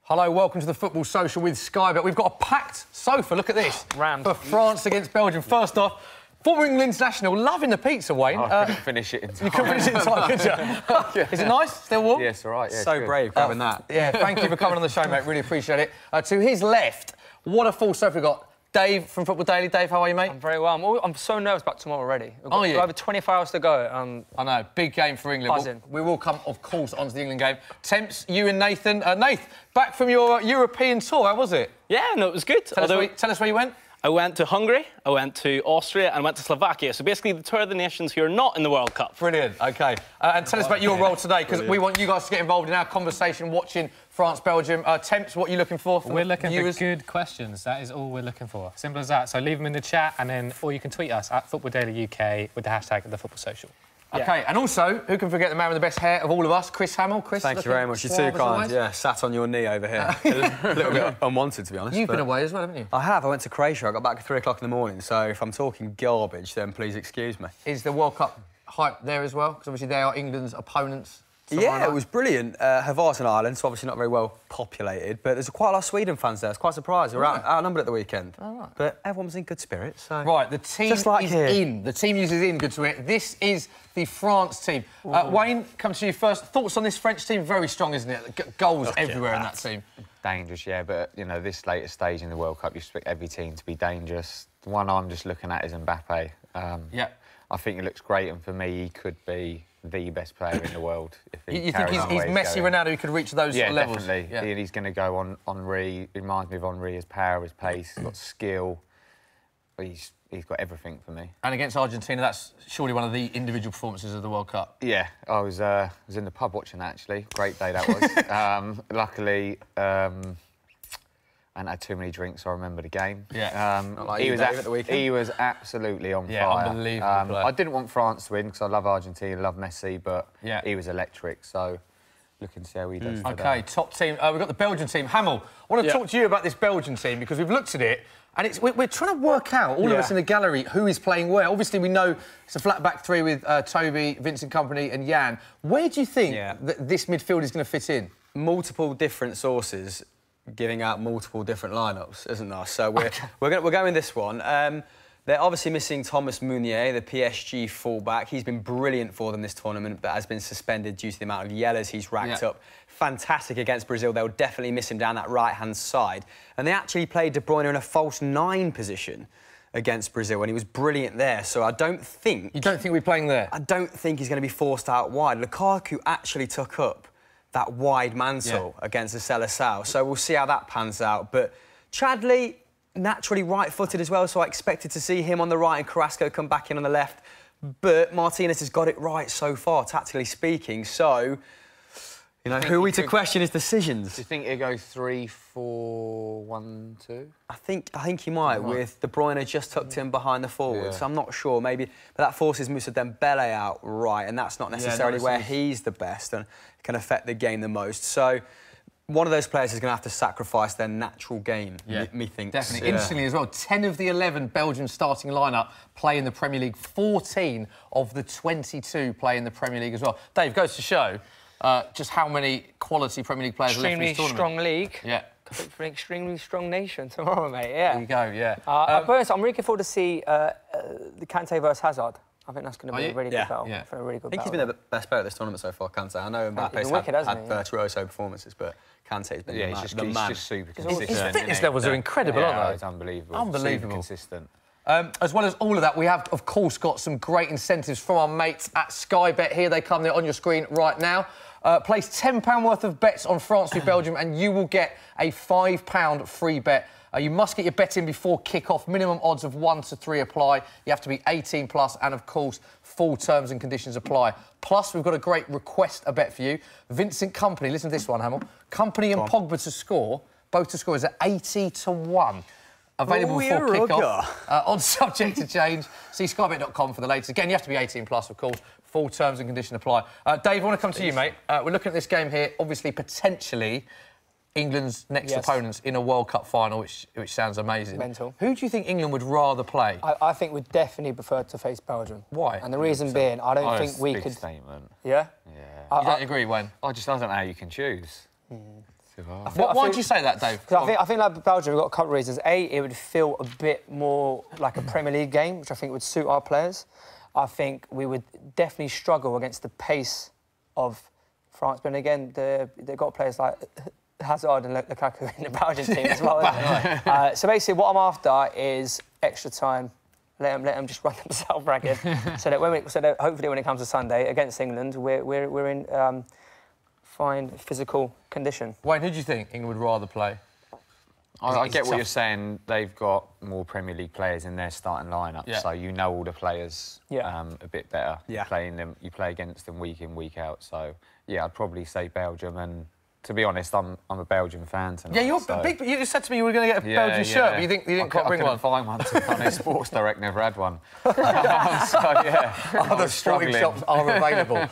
Hello, welcome to the Football Social with Sky Bet. We've got a packed sofa, look at this, for France against Belgium. First off, former England international, loving the pizza, Wayne. I couldn't finish it in time. You couldn't finish it in time, could you? Yeah. Is it nice? Still warm? Yes, all right. Yeah, so brave grabbing that. Yeah, thank you for coming on the show, mate. Really appreciate it. To his left, what a full sofa we've got. Dave from Football Daily. Dave, how are you, mate? I'm very well. I'm so nervous about tomorrow already. We've got over 24 hours to go. I know, big game for England. We will come, of course, onto the England game. Temps, you and Nathan. Nath, back from your European tour, how was it? Yeah, no, it was good. Tell us where you went. I went to Hungary, I went to Austria, and I went to Slovakia. So basically the tour of the nations who are not in the World Cup. Brilliant, OK. And tell us about your role today, because we want you guys to get involved in our conversation watching France-Belgium. Temps, what are you looking for? We're looking for good questions. That is all we're looking for. Simple as that. So leave them in the chat, or you can tweet us at Football Daily UK with the hashtag #TheFootballSocial. OK, and also, who can forget the man with the best hair of all of us, Chris Hamill? Chris, thank you very much. You're too kind. Yeah, sat on your knee over here. A little bit unwanted, to be honest. You've been away as well, haven't you? I have. I went to Croatia. I got back at 3 o'clock in the morning, so if I'm talking garbage, then please excuse me. Is the World Cup hype there as well? Because obviously they are England's opponents. Yeah, it was brilliant. Havar's an island, so obviously not very well populated, but there's quite a lot of Sweden fans there. I was quite surprised. They were outnumbered at the weekend. Oh, right. But everyone was in good spirits, so... Right, the team is in. The team is in, good to it. This is the France team. Wayne, come to you first. Thoughts on this French team? Very strong, isn't it? Goals everywhere in that team. Dangerous, yeah, but, you know, this later stage in the World Cup, you expect every team to be dangerous. The one I'm just looking at is Mbappe. Yeah. I think it looks great, and for me, he could be the best player in the world. If he you think he's Messi, Ronaldo, who could reach those levels? Definitely. Yeah, he's going to go on Henry. He reminds me of Henry, his power, his pace, he's got skill. He's got everything for me. And against Argentina, that's surely one of the individual performances of the World Cup. Yeah, I was in the pub watching that, actually. Great day that was. Luckily, I hadn't had too many drinks, so I remember the game. Yeah. He was absolutely on fire. Unbelievable. I didn't want France to win because I love Argentina, love Messi, but he was electric. So looking to see how he does. OK, top team. We've got the Belgian team. Hamill, I want to talk to you about this Belgian team because we've looked at it and we're trying to work out, all of us in the gallery, who is playing where. Obviously, we know it's a flat back three with Toby, Vincent Kompany and Jan. Where do you think that this midfield is going to fit in? Multiple different sources giving out multiple different lineups, isn't there? So we're going this one. They're obviously missing Thomas Meunier, the PSG fullback. He's been brilliant for them this tournament, but has been suspended due to the amount of yellows he's racked up. Fantastic against Brazil. They'll definitely miss him down that right-hand side. And they actually played De Bruyne in a false 9 position against Brazil, and he was brilliant there. So I don't think... You don't think we're playing there? I don't think he's going to be forced out wide. Lukaku actually took up that wide mantle against the Seleção. So we'll see how that pans out. But Chadli, naturally right-footed as well, so I expected to see him on the right and Carrasco come back in on the left. But Martinez has got it right so far, tactically speaking. So, you know, who are we to question his decisions? Do you think he'll go 3-4-1-2? I think he might, with De Bruyne just tucked in behind the forwards. So I'm not sure, maybe. But that forces Moussa Dembele out right, and that's not necessarily where he's the best and can affect the game the most. So one of those players is going to have to sacrifice their natural game, methinks. Definitely. Interestingly as well, 10 of the 11 Belgian starting lineup play in the Premier League. 14 of the 22 play in the Premier League as well. Dave, goes to show just how many quality Premier League players are left in this tournament. Strong league. Yeah. For an extremely strong nation tomorrow, mate. Yeah. There you go. Yeah. I'm really looking forward to see the Kante versus Hazard. I think that's going to be a really good battle. Yeah. For a really good I think he's been the best player of this tournament so far, Kante. I know Mbappe's had virtuoso performances, but Kante's been he's just super consistent. His fitness levels are incredible, aren't they? It's unbelievable. Unbelievable. Super consistent. As well as all of that, we have, of course, got some great incentives from our mates at Sky Bet. Here they come. They're on your screen right now. Place £10 worth of bets on France v Belgium and you will get a £5 free bet. You must get your bet in before kick-off. Minimum odds of 1 to 3 apply. You have to be 18 plus, and of course, full terms and conditions apply. Plus, we've got a great request a bet for you. Vincent Kompany, listen to this one, Hamill. Kompany and Pogba to score, both to score, is at 80 to 1. Available before kick-off. On subject to change. See skybet.com for the latest. Again, you have to be 18 plus, of course. Full terms and conditions apply. Dave, I want to come to you, mate. We're looking at this game here. Obviously, potentially England's next opponents in a World Cup final, which sounds amazing. Mental. Who do you think England would rather play? I think we'd definitely prefer to face Belgium. Why? And the reason being, I don't think we could... Statement. Yeah? Yeah. You don't agree, Wayne? I don't know how you can choose. Why did you say that, Dave? Because I think like Belgium, we've got a couple of reasons. A, it would feel a bit more like a Premier League game, which I think would suit our players. I think we would definitely struggle against the pace of France. But again, they've got players like Hazard and Lukaku in the Belgian team as well. So basically, what I'm after is extra time. Let them just run themselves ragged. so that hopefully when it comes to Sunday against England, we're in fine physical condition. Wayne, who do you think England would rather play? I get what you're saying. They've got more Premier League players in their starting lineup, so you know all the players a bit better. Playing them, you play against them week in, week out. So yeah, I'd probably say Belgium. And to be honest, I'm a Belgian fan tonight. Yeah, you're big. You said to me you were going to get a Belgian shirt, but you didn't quite bring one. I couldn't find one. To be honest, Sports Direct never had one. So yeah, other sporting shops are available.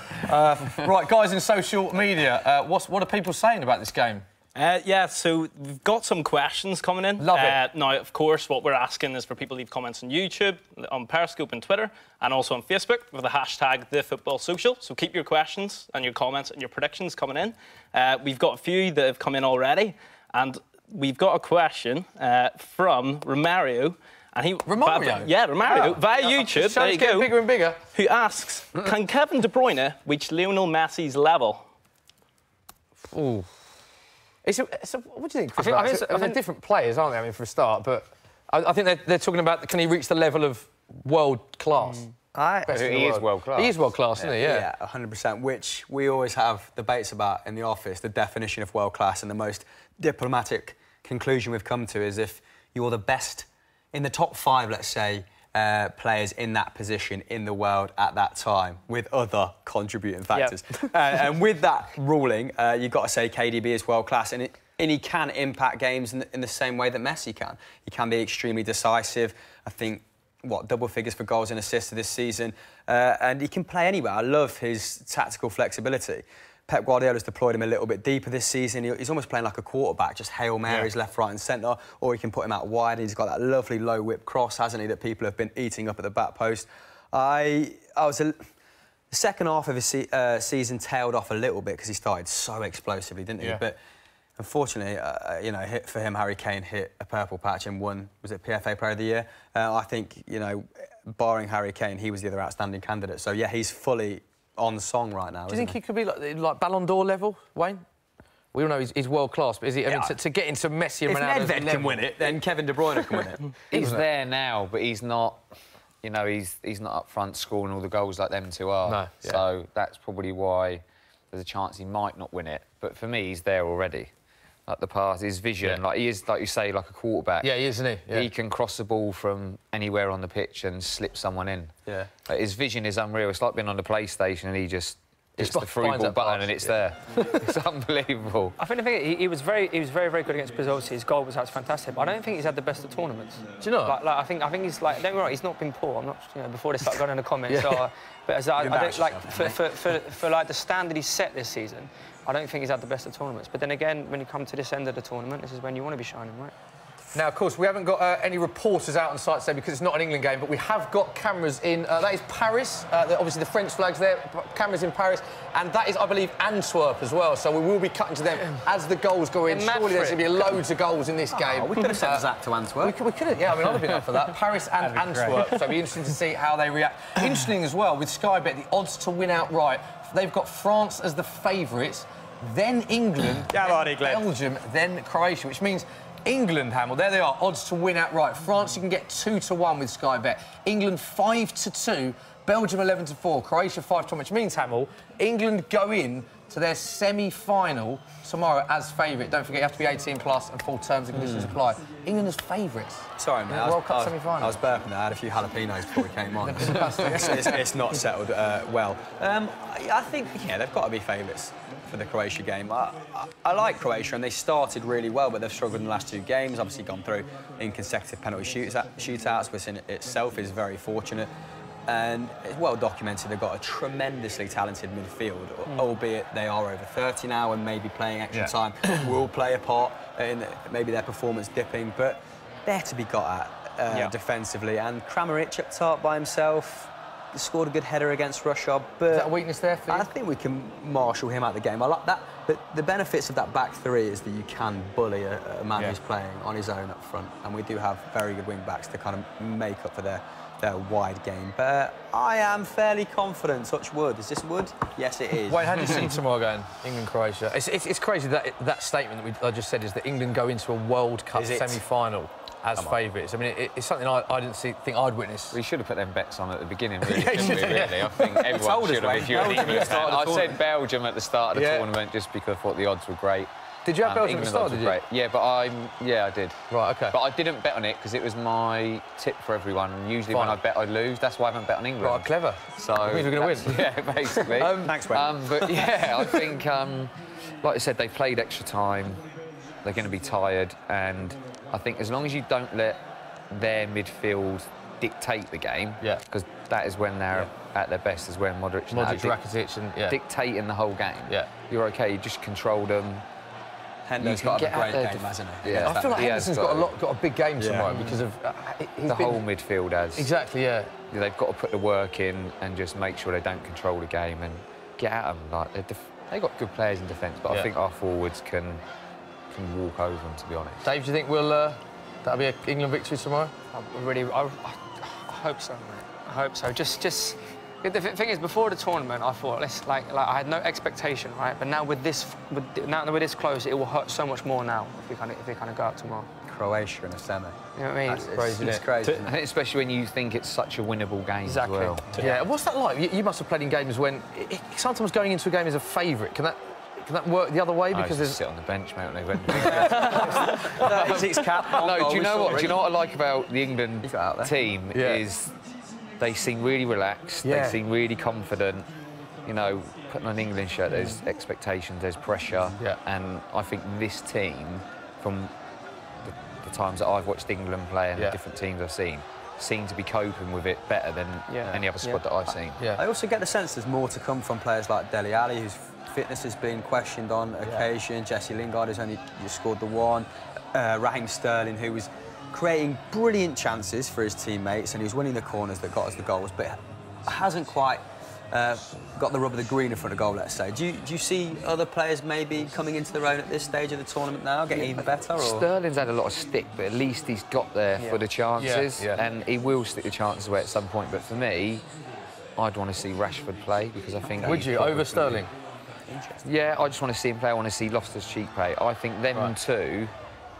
Right, guys, in social media, what are people saying about this game? Yeah, so we've got some questions coming in. Love it. Now, of course, what we're asking is for people to leave comments on YouTube, on Periscope and Twitter, and also on Facebook with the hashtag #TheFootballSocial. So keep your questions and your comments and your predictions coming in. We've got a few that have come in already, and we've got a question from Romario. And Romario? Romario, via YouTube, there you go, bigger and bigger. Who asks, can Kevin De Bruyne reach Lionel Messi's level? Ooh. What do you think, Chris? I think they're different players, aren't they? I mean, for a start, but I think they're talking about can he reach the level of world class? He is world class. He is world class, isn't he? Yeah, 100%. Which we always have debates about in the office. The definition of world class, and the most diplomatic conclusion we've come to is if you're the best in the top 5, let's say, players in that position in the world at that time, with other contributing factors. And with that ruling, you've got to say KDB is world class, and he can impact games in the same way that Messi can. He can be extremely decisive. I think, double figures for goals and assists this season, and he can play anywhere. I love his tactical flexibility. Pep Guardiola's deployed him a little bit deeper this season. He's almost playing like a quarterback, just Hail Marys left, right and centre, or he can put him out wide. He's got that lovely low whip cross, hasn't he, that people have been eating up at the back post. The second half of his season tailed off a little bit because he started so explosively, didn't he? Yeah. But unfortunately, for him, Harry Kane hit a purple patch and won, was it PFA Player of the Year? I think, barring Harry Kane, he was the other outstanding candidate. So, yeah, he's fully on song right now. Do you think he could be like Ballon d'Or level, Wayne? We all know he's world class, but is he? I mean, to get into Messi and Ronaldo, if Nedved can win it, then Kevin De Bruyne can win it. He's there now, but he's not. He's not up front scoring all the goals like them two are. No, so that's probably why there's a chance he might not win it. But for me, he's there already. Like the pass, his vision, like he is, like you say, like a quarterback. Yeah, he is, isn't he? Yeah. He can cross the ball from anywhere on the pitch and slip someone in. Yeah. Like his vision is unreal. It's like being on the PlayStation and he just hits the through ball button and it's there. It's unbelievable. I think the thing he was very good against Brazil. His goal was fantastic, but I don't think he's had the best of tournaments. Do you know? I think he's like, don't get me wrong, he's not been poor. I'm not, before they start going in the comments. But as I don't like for like the standard he's set this season, I don't think he's had the best of tournaments. But then again, when you come to this end of the tournament, this is when you want to be shining, right? Now, of course, we haven't got any reporters out on site today because it's not an England game, but we have got cameras in. That is Paris. Obviously, the French flag's there. Cameras in Paris. And that is, I believe, Antwerp as well. So we will be cutting to them as the goals go in. Surely there's going to be loads of goals in this game. We could have sent Zach to Antwerp. We could have, yeah. I mean, I'd have been up for that. Paris and Antwerp. So it'll be interesting to see how they react. Interesting as well, with Sky Bet, the odds to win outright. They've got France as the favourites, then England, then Belgium, then Croatia, which means England, Hamill, there they are, odds to win outright. France, you can get 2-1 with Sky Bet. England 5-2, Belgium 11-4, Croatia 5-1, which means, Hamill, England go in to their semi-final tomorrow as favourite. Don't forget, you have to be 18 plus and full terms and conditions apply. England as favourites. Sorry, mate. World Cup semi-final. I was burping there. I had a few jalapenos before we came on. It's not settled well. I think, they've got to be favourites for the Croatia game. I like Croatia, and they started really well, but they've struggled in the last 2 games. Obviously gone through in consecutive penalty shootouts, which in itself is very fortunate. And it's well documented they've got a tremendously talented midfield, albeit they are over 30 now and maybe playing extra time will play a part in maybe their performance dipping, but they're to be got at defensively. And Kramaric up top by himself, scored a good header against Russia, but... Is that a weakness there for you? I think we can marshal him out of the game. I like that. The benefits of that back three is that you can bully a man who's playing on his own up front, and we do have very good wing-backs to kind of make up for their wide game. But I am fairly confident, touch wood. Is this wood? Yes, it is. Wait, how do you see tomorrow going? England-Croatia. It's crazy that statement that I just said is that England go into a World Cup semi-final as favourites. I mean, it's something I didn't think I'd witness. We should have put them bets on at the beginning, really, shouldn't we, really? I think everyone should have, if you're an England fan. I said Belgium at the start of the tournament just because I thought the odds were great. Did you have Belgium at the start, did you? Yeah, but I did. Right, OK. But I didn't bet on it because it was my tip for everyone. And usually when I bet, I'd lose. That's why I haven't bet on England. Right, clever. So it means we're going to win. Yeah, basically. Thanks, Wayne. But yeah, I think, like I said, they played extra time. They're going to be tired. And I think as long as you don't let their midfield dictate the game, because that is when they're at their best, is when Modric, Rakitic and dictating the whole game. Yeah, you're okay. You just control them. Hender's got a great game, hasn't he? Yeah. I feel like Henderson's got a big game tomorrow because of the whole midfield has. Exactly, yeah. They've got to put the work in and just make sure they don't control the game and get at them. Like they've got good players in defence, but I think our forwards can walk over them, to be honest. Dave, do you think that'll be an England victory tomorrow? I hope so, mate. I hope so. Just the thing is, before the tournament, I thought I had no expectation, right? But now now that we're this close, it will hurt so much more now if we kind of go out tomorrow. Croatia in a semi. You know what I mean? It's crazy. It's crazy. Especially when you think it's such a winnable game as well. Yeah. What's that like? You must have played in games when sometimes going into a game as a favourite. Can that work the other way? Because just sit on the bench, mate. When they cap. No, do you know what? Do you know what I like about the England team is they seem really relaxed. They seem really confident. You know, putting on an England shirt, there's expectations, there's pressure, and I think this team, from the times that I've watched England play and the different teams I've seen, seem to be coping with it better than any other squad that I've seen. I also get the sense there's more to come from players like Dele Alli, whose fitness has been questioned on occasion. Jesse Lingard, who's only just scored the one. Raheem Sterling, who was creating brilliant chances for his teammates, and he was winning the corners that got us the goals, but hasn't quite got the rub of the green in front of goal, let's say. Do you see other players maybe coming into their own at this stage of the tournament now, getting even better? Or? Sterling's had a lot of stick, but at least he's got there for the chances, and he will stick the chances away at some point. But for me, I'd want to see Rashford play, because I think... Would you, over Sterling? Yeah, I just want to see him play. I want to see Loftus-Cheek play. I think them two,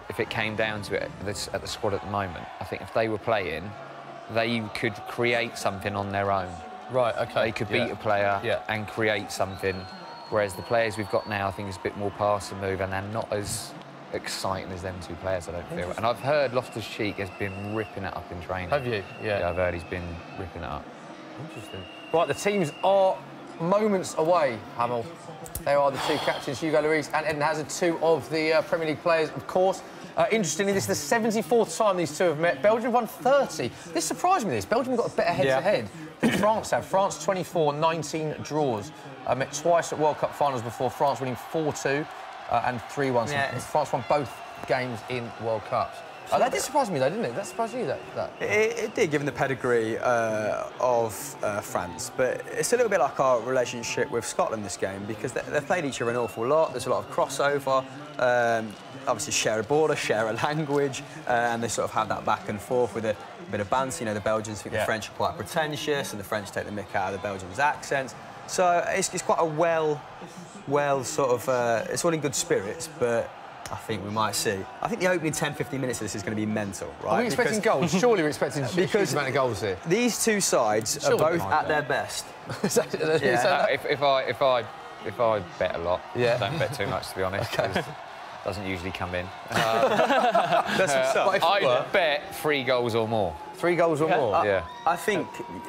if it came down to it at the squad at the moment, I think if they were playing, they could create something on their own. Right, OK. They could beat a player and create something, whereas the players we've got now, I think it's a bit more pass and move, and they're not as exciting as them two players, I don't feel. And I've heard Loftus-Cheek has been ripping it up in training. Have you? Yeah, I've heard he's been ripping it up. Interesting. Right, the teams are moments away, Hamill. There are the two captains, Hugo Lloris and Eden Hazard, two of the Premier League players, of course. Interestingly, this is the 74th time these two have met. Belgium won 30. This surprised me, this. Belgium got a better head-to-head than France have. France 24, 19 draws. Met twice at World Cup finals before, France winning 4-2 and 3-1. So France won both games in World Cups. That did surprise me, though, didn't it? That surprised you, that? It did, given the pedigree of France. But it's a little bit like our relationship with Scotland this game, because they've played each other an awful lot. There's a lot of crossover. Obviously, share a border, share a language, and they sort of have that back and forth with a bit of banter. You know, the Belgians think the French are quite pretentious, and the French take the mick out of the Belgians' accents. So it's quite a well sort of... it's all in good spirits, but... I think we might see. I think the opening 10-15 minutes of this is going to be mental, right? Are we expecting goals? Surely we're expecting a huge amount of goals here. These two sides are both at their best. If I bet a lot, don't bet too much, to be honest. It doesn't usually come in. I'd bet 3 goals or more. 3 goals or more? I think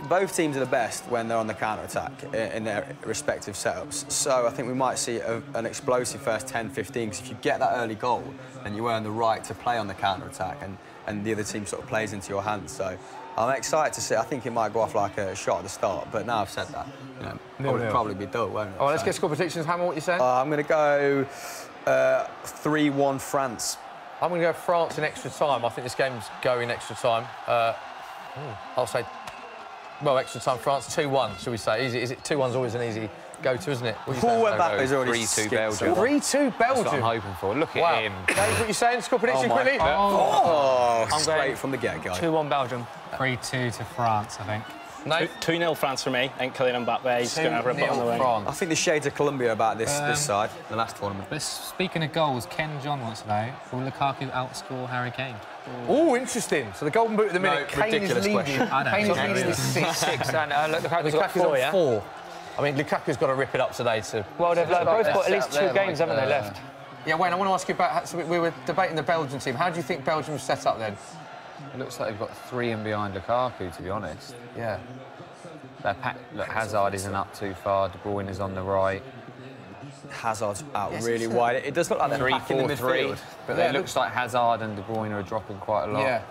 both teams are the best when they're on the counter-attack in their respective setups. So I think we might see an explosive first 10-15, because if you get that early goal, then you earn the right to play on the counter-attack, and the other team sort of plays into your hands. So I'm excited to see. I think it might go off like a shot at the start, but now I've said that, you know, it'll probably be dull, won't it? All right, let's get score predictions. Hammer, what are you saying? I'm going to go 3-1 France. I'm going to go France in extra time. I think this game's going extra time. I'll say Well, extra time, France 2-1, shall we say? Is it 2-1's always an easy go-to, isn't it? Mbappe's already 3-2 Belgium. 3-2 Belgium. That's what I'm hoping for. Look at him. Dave, what you saying? Score prediction quickly? I'm straight from the get-go. 2-1 Belgium. 3-2 to France, I think. No. 2-0 France for me. I think Kylian Mbappe is going to have a rip on the wing. I think the shades of Colombia about this side, the last tournament. But speaking of goals, Ken John wants to know, will Lukaku outscore Harry Kane? Oh, interesting. So the golden boot at the minute, No, Kane is ridiculous leading. question. Kane is leading with 6. And Lukaku's got Lukaku's 4, on yeah? 4. I mean, Lukaku's got to rip it up today to... Well, they've both got at least 2 games, haven't they, left? Yeah, Wayne, I want to ask you about... So we were debating the Belgian team. How do you think Belgium's set up then? It looks like they've got 3 in behind Lukaku, to be honest. Yeah. Look, Hazard isn't up too far. De Bruyne is on the right. Hazard's out really wide. It does look like they're back in the midfield. But it looks like Hazard and De Bruyne are dropping quite a lot. Yeah.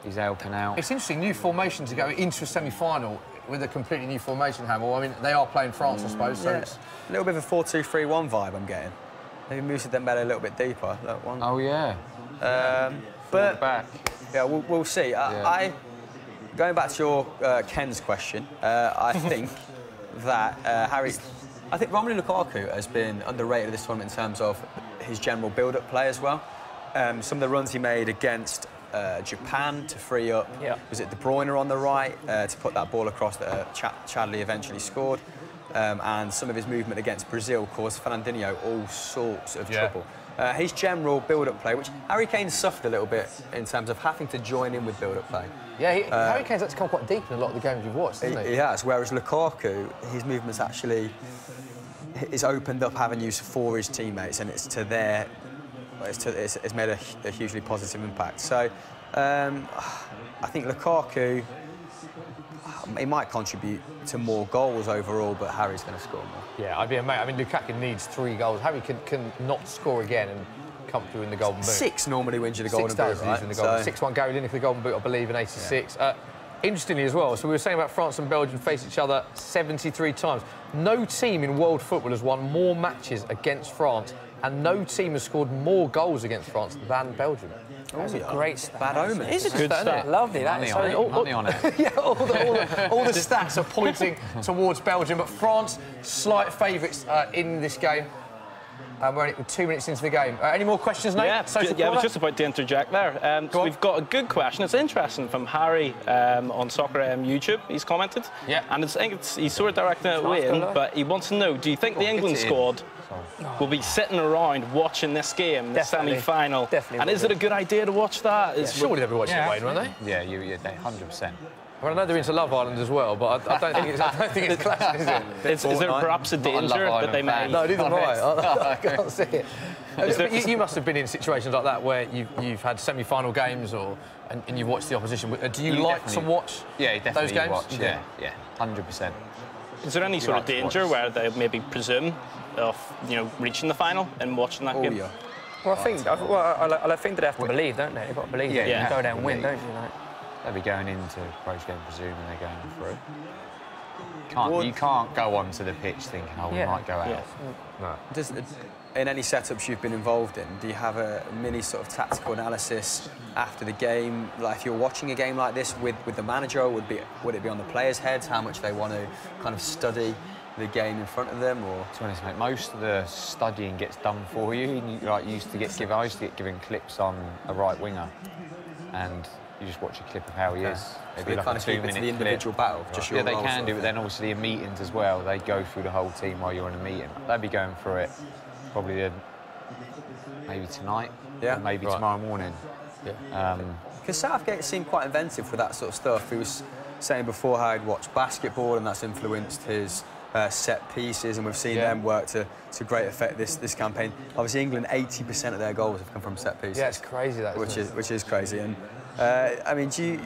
He's helping out. It's interesting, new formation to go into a semi-final with a completely new formation, Hamill. I mean, they are playing France, I suppose, so it's... A little bit of a 4-2-3-1 vibe I'm getting. Maybe Moussa Dembele a little bit deeper. Look, one. Oh, yeah. But back. Yeah, we'll see. Going back to your Ken's question, I think that I think Romelu Lukaku has been underrated this tournament in terms of his general build-up play as well. Some of the runs he made against Japan to free up, was it De Bruyne on the right to put that ball across that Chadley eventually scored, and some of his movement against Brazil caused Fernandinho all sorts of trouble. His general build-up play, which Harry Kane suffered a little bit in terms of having to join in with build-up play. Yeah, Harry Kane's had to come quite deep in a lot of the games you've watched, hasn't he? He has, whereas Lukaku, his movements actually is opened up avenues for his teammates, and it's to their... It's made a hugely positive impact. So I think Lukaku, he might contribute to more goals overall, but Harry's going to score more. Yeah, I'd be amazed. I mean, Lukaku needs 3 goals. Harry can not score again and come through in the Golden Boot. 6 normally wins you the Golden Boot, right? In the Golden. 6-1 Gary Lineker for the Golden Boot, I believe, in '86. Yeah. Interestingly as well, so we were saying about France and Belgium face each other 73 times. No team in world football has won more matches against France, and no team has scored more goals against France than Belgium. That's a great stat. Bad omen. It's a good stat. Lovely. That is Money on it. Yeah, all the stats are pointing towards Belgium, but France, slight favourites in this game. We're only 2 minutes into the game. Any more questions, Nate? Yeah, I was just about to interject there. So we've got a good question. It's interesting from Harry on Soccer YouTube. He's commented. Yeah. And he's sort of directing it away in, but he wants to know, do you think the England squad will be sitting around watching this game, the semi-final? Definitely. And is it a good idea to watch that? Surely they'll be watching it, Wayne, won't they? Yeah, they 100%. Well, I know they're into Love Island as well, but I don't think it's classic, is it? Is there perhaps a danger that they may... No, neither am I. I can't see it. But you must have been in situations like that where you've had semi-final games and you've watched the opposition. Do you like to watch those games? Watch, yeah, 100%. Is there any sort of danger where they maybe presume of reaching the final and watching that game? Yeah. Well, I think that they have to believe, don't they? They've got to believe that you can go there and win, don't you? Like, They'll be going into Croatia game presuming they're going through. You can't go onto the pitch thinking, we might go out. No. In any setups you've been involved in, do you have a mini sort of tactical analysis after the game? Like if you're watching a game like this with the manager, would it be on the players' heads how much they want to kind of study the game in front of them? Or to be honest, mate, most of the studying gets done for you. I used to get given clips on a right winger, and you just watch a clip of how he is. It'd be like kind a of keep it to the individual battle. Just they can do it. Then obviously in meetings as well, they go through the whole team while you're in a meeting. They'd be going through it probably maybe tonight, or maybe tomorrow morning. Because Southgate seemed quite inventive with that sort of stuff. He was saying before how he'd watched basketball and that's influenced his set pieces, and we've seen them work to great effect this campaign. Obviously, England, 80% of their goals have come from set pieces. Yeah, it's crazy that, which is crazy. And I mean, do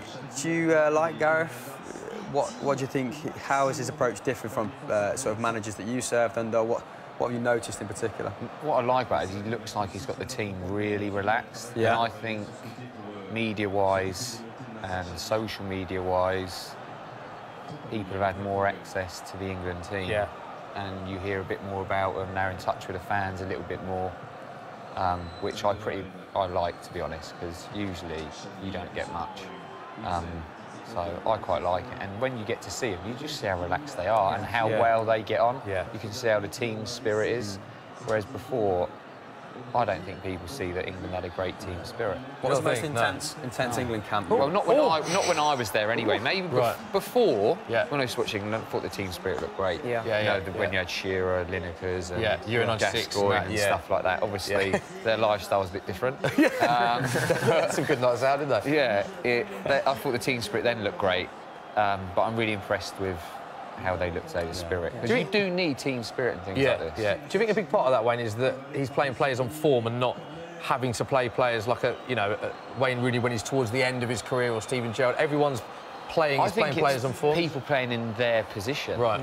you like Gareth? What do you think? How is his approach different from sort of managers that you served under? What have you noticed in particular? What I like about it is he looks like he's got the team really relaxed. Yeah. And I think media-wise and social media-wise, people have had more access to the England team. Yeah. And you hear a bit more about them. They're in touch with the fans a little bit more, which I like, to be honest, because usually you don't get much. So I quite like it. And when you get to see them, you just see how relaxed they are and how well they get on. You can see how the team spirit is. Whereas before, I don't think people see that England had a great team spirit. What was the most intense England camp? Well, not when I was there anyway. Maybe before, when I was watching England, I thought the team spirit looked great. When you had Shearer, Linekers, and Gascoigne and stuff like that. Obviously, their lifestyle was a bit different. Had some good nights out, didn't they? Yeah, I thought the team spirit then looked great, but I'm really impressed with how they look today, the spirit. Because you do need team spirit and things like this. Do you think a big part of that, Wayne, is that he's playing players on form and not having to play players like Wayne Rooney when he's towards the end of his career, or Steven Gerrard? Everyone's playing players on form. People playing in their position. Right.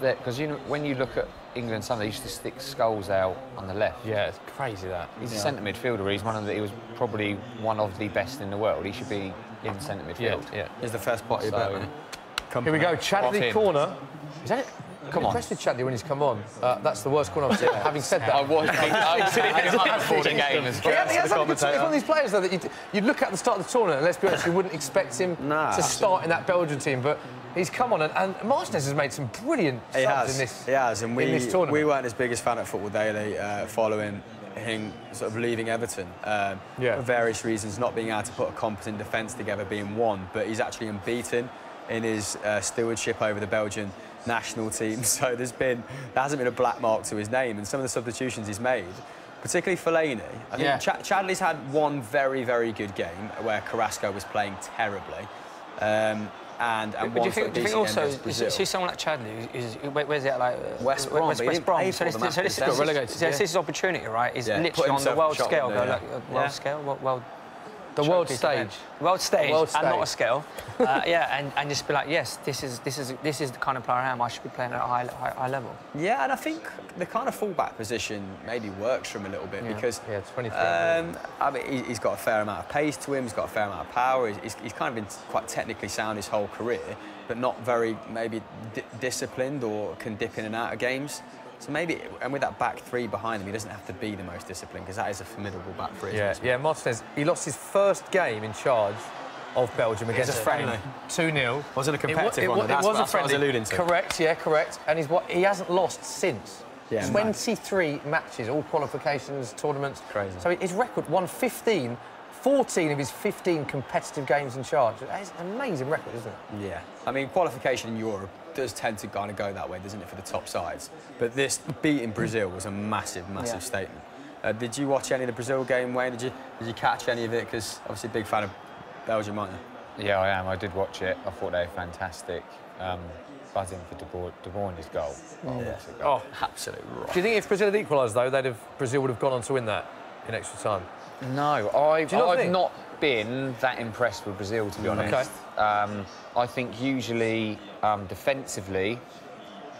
Because when you look at England, they used to stick Scholes out on the left. Yeah, it's crazy that. He's a centre midfielder. He was probably one of the best in the world. He should be in centre midfield. He's the first pot you bet. Here we go, Chadley corner. Is that it? Come on. Impressed with Chadley when he's come on. That's the worst corner I've seen. Having said that, I was sitting in the game as well. He's one of these players though that you'd look at the start of the tournament, and let's be honest, you wouldn't expect him to start in that Belgian team, but he's come on, and Martinez has made some brilliant subs in this. He has, and in this tournament. We weren't his biggest fan at Football Daily following him sort of leaving Everton for various reasons, not being able to put a competent defence together being one, but he's actually unbeaten in his stewardship over the Belgian national team. So there hasn't been a black mark to his name, and some of the substitutions he's made, particularly Fellaini. I think Chadley's had one very, very good game where Carrasco was playing terribly. And do you think also, see someone like Chadley, where's it like? West Brom. So this is opportunity, right? He's literally on the world scale. World scale? The world stage. World stage, and not a scale. And just be like, yes, this is the kind of player I am. I should be playing at a high level. Yeah, and I think the kind of fullback position maybe works for him a little bit because 23. I mean, he's got a fair amount of pace to him. He's got a fair amount of power. He's kind of been quite technically sound his whole career, but not very maybe disciplined, or can dip in and out of games. So maybe, and with that back three behind him, he doesn't have to be the most disciplined, because that is a formidable back three. Yeah, Martinez, he lost his first game in charge of Belgium against Spain. 2-0. Wasn't a competitive one. It was a friendly. That's what I was alluding to. Correct, correct. And he hasn't lost since. 23 matches, all qualifications, tournaments. Crazy. So his record, won 14 of his 15 competitive games in charge. That's an amazing record, isn't it? Yeah. I mean, qualification in Europe does tend to kind of go that way, doesn't it, for the top sides? But this beating Brazil was a massive, massive statement. Did you watch any of the Brazil game, Wayne? Did you catch any of it? Because obviously a big fan of Belgium, aren't you? Yeah, I am. I did watch it. I thought they were fantastic. Buzzing for De Bruyne's goal. Oh, absolutely right. Do you think if Brazil had equalised, though, Brazil would have gone on to win that in extra time? No, I've not been that impressed with Brazil, to be honest. I think usually defensively,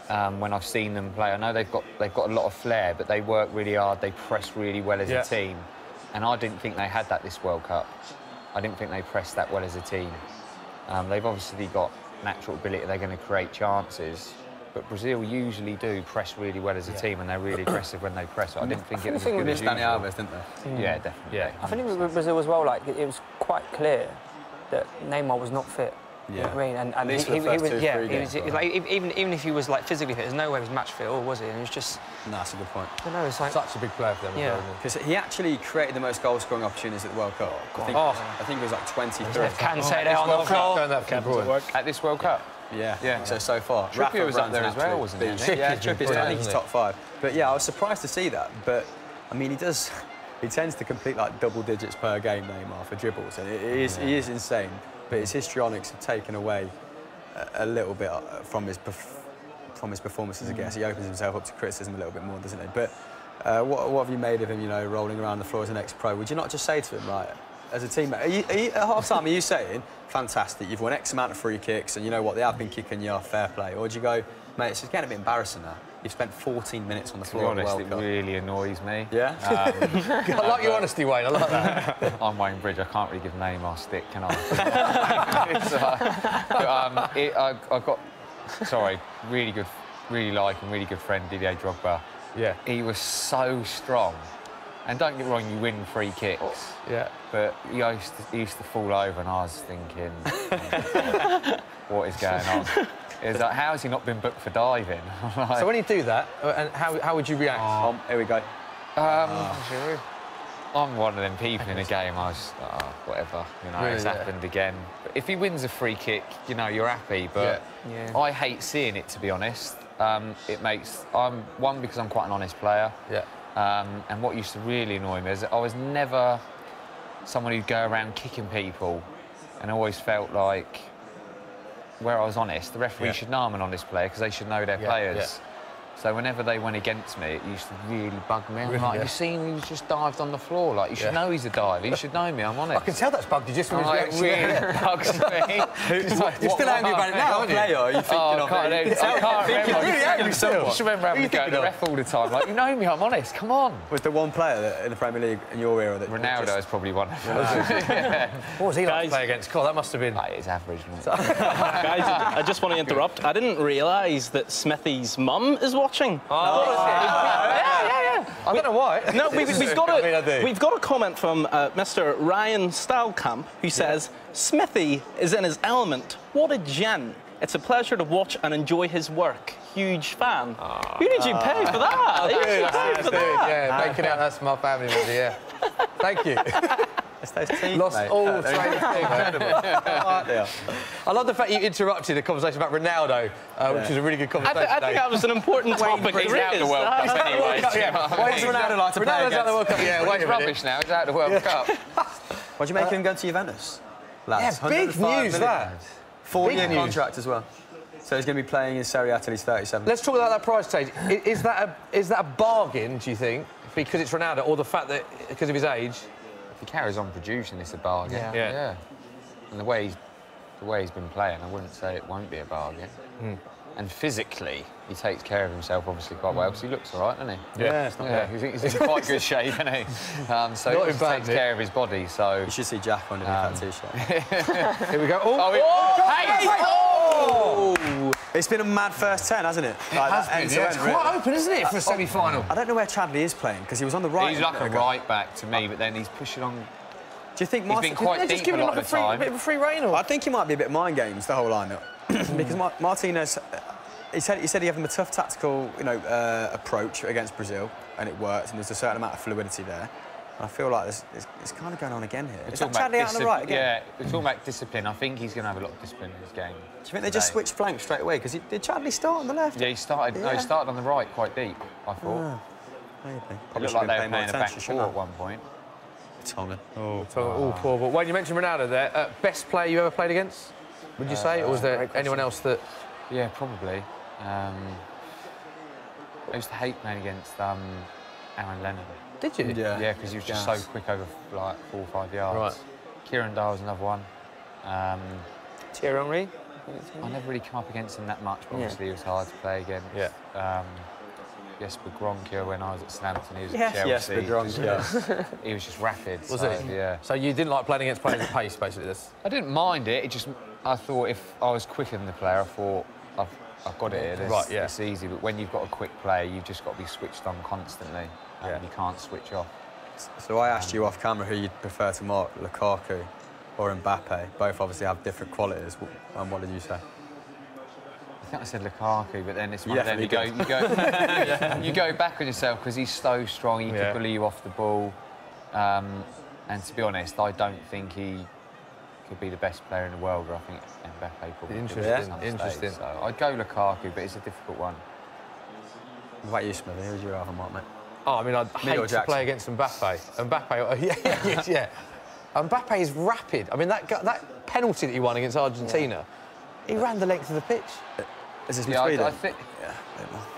when I've seen them play, I know they've got a lot of flair, but they work really hard. They press really well as a team, and I didn't think they had that this World Cup. I didn't think they pressed that well as a team. They've obviously got natural ability. They're going to create chances. But Brazil usually do press really well as a team, and they're really aggressive when they press. I didn't think it was as good as Dani Alves, didn't they? Yeah, definitely. Yeah. I think with Brazil as well, like, it was quite clear that Neymar was not fit. You know what I mean? And he was like, even if he was like physically fit, there's no way he was match fit, or was he? And it was just. No, that's a good point. I know, it's like such a big player for them. Yeah. Because he actually created the most goal-scoring opportunities at the World Cup. I think it was like 23. Can't say that on the floor. At this World Cup. Yeah. So far. Trippier was up there as well, wasn't he? Yeah, Trippier's I think he's top 5. But yeah, I was surprised to see that. But I mean, he tends to complete like double digits per game, Neymar, for dribbles, and he is insane. But his histrionics have taken away a little bit from his performances. I guess he opens himself up to criticism a little bit more, doesn't he? But what have you made of him? You know, rolling around the floor as an ex-pro. Would you not just say to him, like, as a teammate, at half-time, are you saying, fantastic, you've won X amount of free kicks, and you know what, they have been kicking you off, fair play? Or do you go, mate, it's getting a bit embarrassing now. You've spent 14 minutes on the floor. To be honest, it really annoys me. Yeah? I like your honesty, Wayne. I like that. I'm Wayne Bridge. I can't really give Neymar stick, can I? I got, really good friend, Didier Drogba. Yeah. He was so strong. And don't get me wrong, you win free kicks. Yeah. But he used to fall over, and I was thinking, what is going on? It was like, how has he not been booked for diving? Like, so when you do that, and how would you react? Here we go. I'm one of them people in a game. I was, whatever, you know, Really, it's happened again. But if he wins a free kick, you know, you're happy. But I hate seeing it, to be honest. It makes one, because I'm quite an honest player. Yeah. And what used to really annoy me is that I was never someone who'd go around kicking people, and I always felt like, where I was honest, the referee should know I'm an honest player because they should know their players. Yeah. So whenever they went against me, it used to really bug me. I'm like, you seen he's just dived on the floor? Like, you should know he's a diver. You should know me, I'm honest. I can tell that's bugged you just from his reaction. It really bugs me. You're still angry about it now, aren't you? Player, are you thinking of it? I can't remember. You're really angry still. I just remember having to go to the ref all the time. Like, you know me, I'm honest, come on. Was the one player in the Premier League in your era that... Ronaldo is probably one of them. What was he like to play against? God, that must have been... It's average, mate. Guys, I just want to interrupt. I didn't realise that Smithy's mum is watching. I don't know why. No, we've got a comment from Mr. Ryan Stylkamp, who says, Smithy is in his element. What a gent. It's a pleasure to watch and enjoy his work. Huge fan. Who did you pay for that? Who did you pay for that? Yeah, making out that's my family member, yeah. Thank you. It's those teeth, Lost mate. all train of thought. I love the fact you interrupted a conversation about Ronaldo, which was a really good conversation. I think that was an important topic. He's out of the World Cup anyway. Why does Ronaldo like to play Ronaldo's out of the World Cup, yeah. Wait a minute. Rubbish now, he's out of the World Cup. What do you make him go to Juventus? Lads, Yeah, big news, that. 4-year contract as well. So he's going to be playing in Serie A till he's 37. Let's talk about that price tag. Is that a bargain, do you think, because it's Ronaldo, or the fact that because of his age? If he carries on producing, it's a bargain. Yeah. And the way he's been playing, I wouldn't say it won't be a bargain. And physically, he takes care of himself obviously quite well because he looks all right, doesn't he? Yeah, it's not bad. He's in quite good shape, isn't he? So he also takes care of his body. So you should see Jack underneath that t-shirt. Here we go. It's been a mad first 10, hasn't it? It's quite open, isn't it, for a semi-final? I don't know where Chadley is playing because he was on the right. He's like a right back to me, but then he's pushing on. Do you think he's been quite deep a lot of the time? A bit of a free rein, or? I think he might be a bit mind games, the whole lineup, because Martinez. He said he gave him a tough tactical, approach against Brazil, and it worked, and there's a certain amount of fluidity there. And I feel like it's kind of going on again here. Is that Chadley out on the right again? Yeah, we're talking about discipline. I think he's going to have a lot of discipline in his game. Do you think they just switched flanks straight away? Because did Chadley start on the left? Yeah, he started. Yeah. No, he started on the right, quite deep. I thought. Maybe. It looked like they were playing a back four at one point. Tongan. Poor. But when you mentioned Ronaldo there, best player you ever played against? Would you say, or was there anyone else that? Yeah, probably. I used to hate playing against Aaron Lennon. Did you? Yeah, because he was just so quick over like 4 or 5 yards. Right. Kieran Dyer was another one. Thierry Henry? I never really come up against him that much, but obviously he was hard to play against. Yeah. Jesper Gronkia when I was at Southampton, he was at Chelsea. Jesper Gronkia. He was just rapid. Was he? Yeah. So you didn't like playing against players at pace, basically, this? I didn't mind it. I thought if I was quicker than the player, I thought I've got it here. Right, yeah. It's easy, but when you've got a quick player, you've just got to be switched on constantly. You can't switch off. So I asked you off camera who you'd prefer to mark, Lukaku or Mbappe. Both obviously have different qualities. And what did you say? I think I said Lukaku, but then it's one of them. You go back on yourself because he's so strong. He can bully you off the ball. And to be honest, I don't think he could be the best player in the world. But I think Mbappe probably. Interesting. So I'd go Lukaku, but it's a difficult one. What about you, Smithy? Who would you rather mark, mate? Oh, I mean, I'd hate to play against Mbappe. Yeah. Mbappe is rapid. I mean, that penalty that he won against Argentina, he ran the length of the pitch. Is this misleading? I think.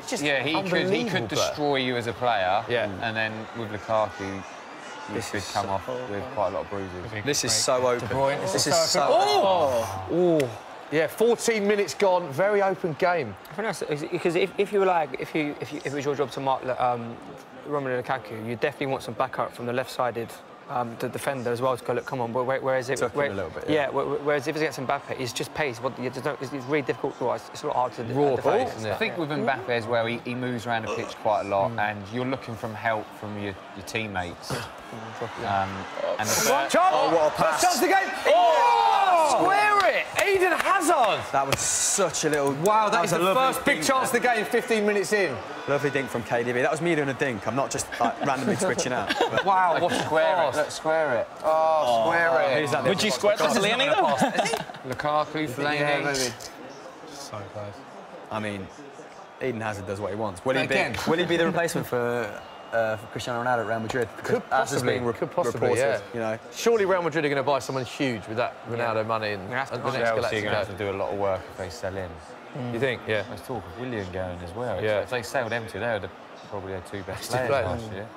He could destroy you as a player. Yeah. And then with Lukaku, you could come off with quite a lot of bruises. This is so open. This is so open. Yeah, 14 minutes gone. Very open game. I think that's because if you were like if it was your job to mark Romelu Lukaku, you definitely want some backup from the left-sided the defender as well to go, look, come on, where is it? Took him a little bit, yeah. Whereas if it's against Mbappe, it's just pace. It's really difficult. It's a lot hard to defend. I think with Mbappe as well, he moves around the pitch quite a lot, and you're looking for help from your teammates. And what a pass! Chance the game. Oh! Square it! Eden Hazard. That was such a little. Wow, that was the first big dink. chance of the game. 15 minutes in. Lovely dink from KDB. That was me doing a dink. I'm not just like, randomly switching out. But... Wow, what a square it. Let's square it. Oh, square it. Who's that? Would you square Fellaini though? Lukaku, Fellaini. Yeah, maybe. So close. I mean, Eden Hazard does what he wants. Will he be the replacement for Cristiano Ronaldo at Real Madrid? Could possibly, reported, yeah. You know. Surely Real Madrid are going to buy someone huge with that Ronaldo money and the next Chelsea are going to have to do a lot of work if they sell in. You think? Yeah. There's talk of Willian going as well. Yeah. If they sold them two, they're probably their two best players last year.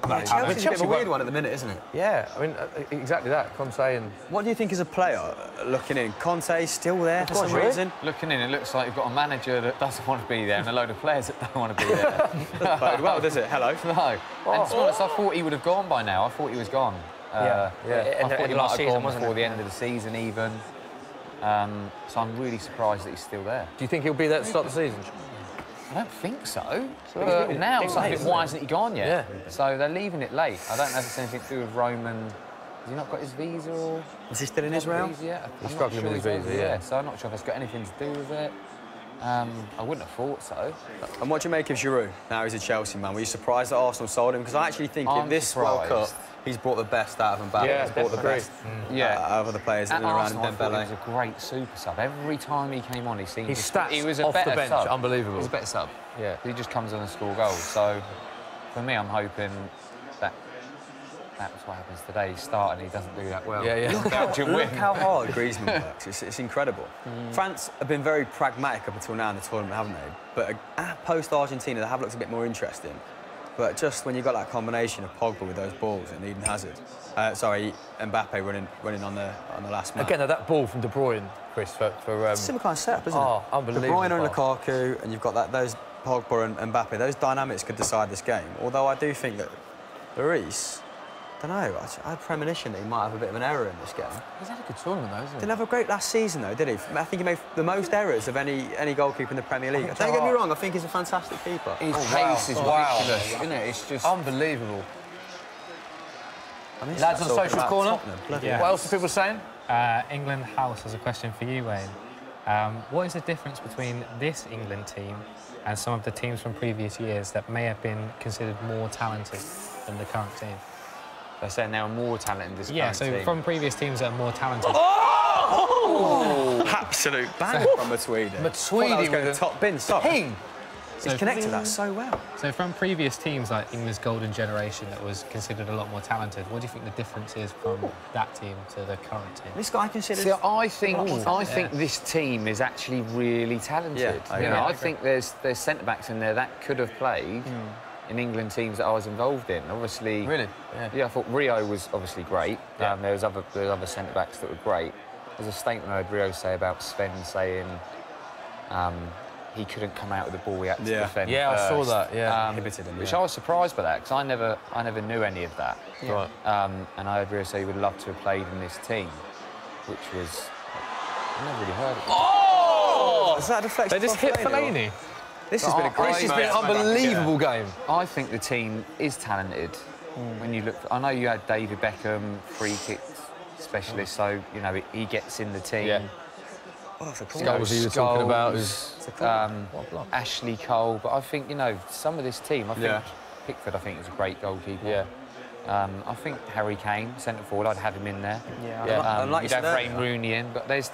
Chelsea's a bit of a weird one at the minute, isn't it? Yeah, I mean, exactly that. Conte and... What do you think as a player, looking in? Conte still there for some reason? Looking in, it looks like you've got a manager that doesn't want to be there and a load of players that don't want to be there. Well, does it? Hello? No. And to be honest, I thought he would have gone by now. I thought he was gone. I thought he might have gone before the end of the season even. So I'm really surprised that he's still there. Do you think he'll be there at the start of the season? I don't think so. Now, it's like, why hasn't he gone yet? Yeah. So they're leaving it late. I don't know if it's anything to do with Roman. Has he not got his visa or...? Is he still in Israel? He's struggling with his visa, yeah. So I'm not sure if it's got anything to do with it. I wouldn't have thought so. And what do you make of Giroud? Now he's a Chelsea man. Were you surprised that Arsenal sold him? Because I actually think in this World Cup, he's brought the best out of Mbappe. Yeah, he's brought the best out of the players in and around Arsenal, Dembele. He was a great super sub. Every time he came on, he seemed... His stats he was a off better the bench, sub. unbelievable. He's a better sub. Yeah. He just comes on and score goals. So, for me, I'm hoping that that's what happens today. He starts and he doesn't do that well. Yeah. Belgium Look win. how hard Griezmann works. It's incredible. France have been very pragmatic up until now in the tournament, haven't they? But post-Argentina, they have looked a bit more interesting. But just when you've got that combination of Pogba with those balls and Eden Hazard, Mbappe running on the last man. Again, that ball from De Bruyne, Chris, for similar kind of setup, isn't it? Oh, unbelievable. De Bruyne and Lukaku, and you've got those Pogba and Mbappe. Those dynamics could decide this game. Although I do think that Lloris, I don't know, I had a premonition that he might have a bit of an error in this game. He's had a good tournament, though, hasn't he? Didn't have a great last season, though, did he? I think he made the most errors of any goalkeeper in the Premier League. Don't get me wrong, I think he's a fantastic keeper. His pace is ridiculous, isn't it? It's just... Unbelievable. Lads on Social Corner, what else are people saying? England House has a question for you, Wayne. What is the difference between this England team and some of the teams from previous years that may have been considered more talented than the current team? They're saying they're more talented in this current team. Yeah, so from previous teams that are more talented. Oh! Absolute bang from Matuidi. Matuidi with a top bin. Ping! He's connected that so well. So from previous teams like England's golden generation that was considered a lot more talented, what do you think the difference is from that team to the current team? This guy considers... See, I think this team is actually really talented. Yeah, I think there's centre-backs in there that could have played in England teams that I was involved in. Obviously... Really? Yeah, I thought Rio was obviously great. There was other centre-backs that were great. There's a statement I heard Rio say about Sven saying... he couldn't come out with the ball, he had to defend Yeah, first. I saw that, Inhibited him, Which I was surprised by that, because I never knew any of that. Right. And I heard Rio say he would love to have played in this team, which was... I never really heard of it. Oh! Is that a deflection? They just hit Fellaini. This has been a great This has been an unbelievable game. I think the team is talented. When you look... I know you had David Beckham, free kick specialist, so, you know, he gets in the team. Yeah. Goals he was talking about Ashley Cole, but I think, you know, some of this team, I think Pickford, I think, is a great goalkeeper. Yeah. I think Harry Kane, centre forward, I'd have him in there. Yeah. You'd have Wayne Rooney in, but there's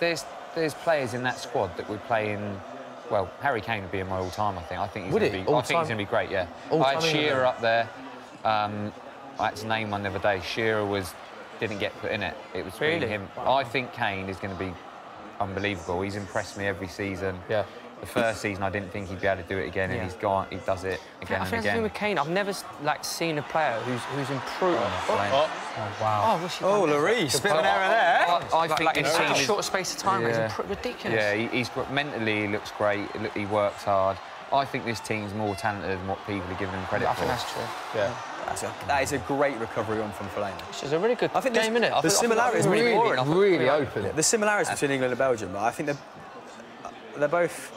players in that squad that would play in. Well, Harry Kane would be in my all-time. I think he's going to be great. Yeah. I had Shearer up there. I had to name one the other day. Shearer didn't get put in it. It was really him. Wow. I think Kane is going to be unbelievable. He's impressed me every season. Yeah. The first season, I didn't think he'd be able to do it again, and he's gone. He does it again and again. I think the thing with Kane, I've never seen a player who's improved. Oh, wow. Lloris, bit of an error there. I think in such a short space of time, he's ridiculous. Yeah, he's mentally, he looks great. He works hard. I think this team's more talented than what people are giving him credit for. I think that's true. Yeah. That is a great recovery run from Fellaini. Which is a really good game, isn't it? The similarities really open. The similarities between England and Belgium, I think they're both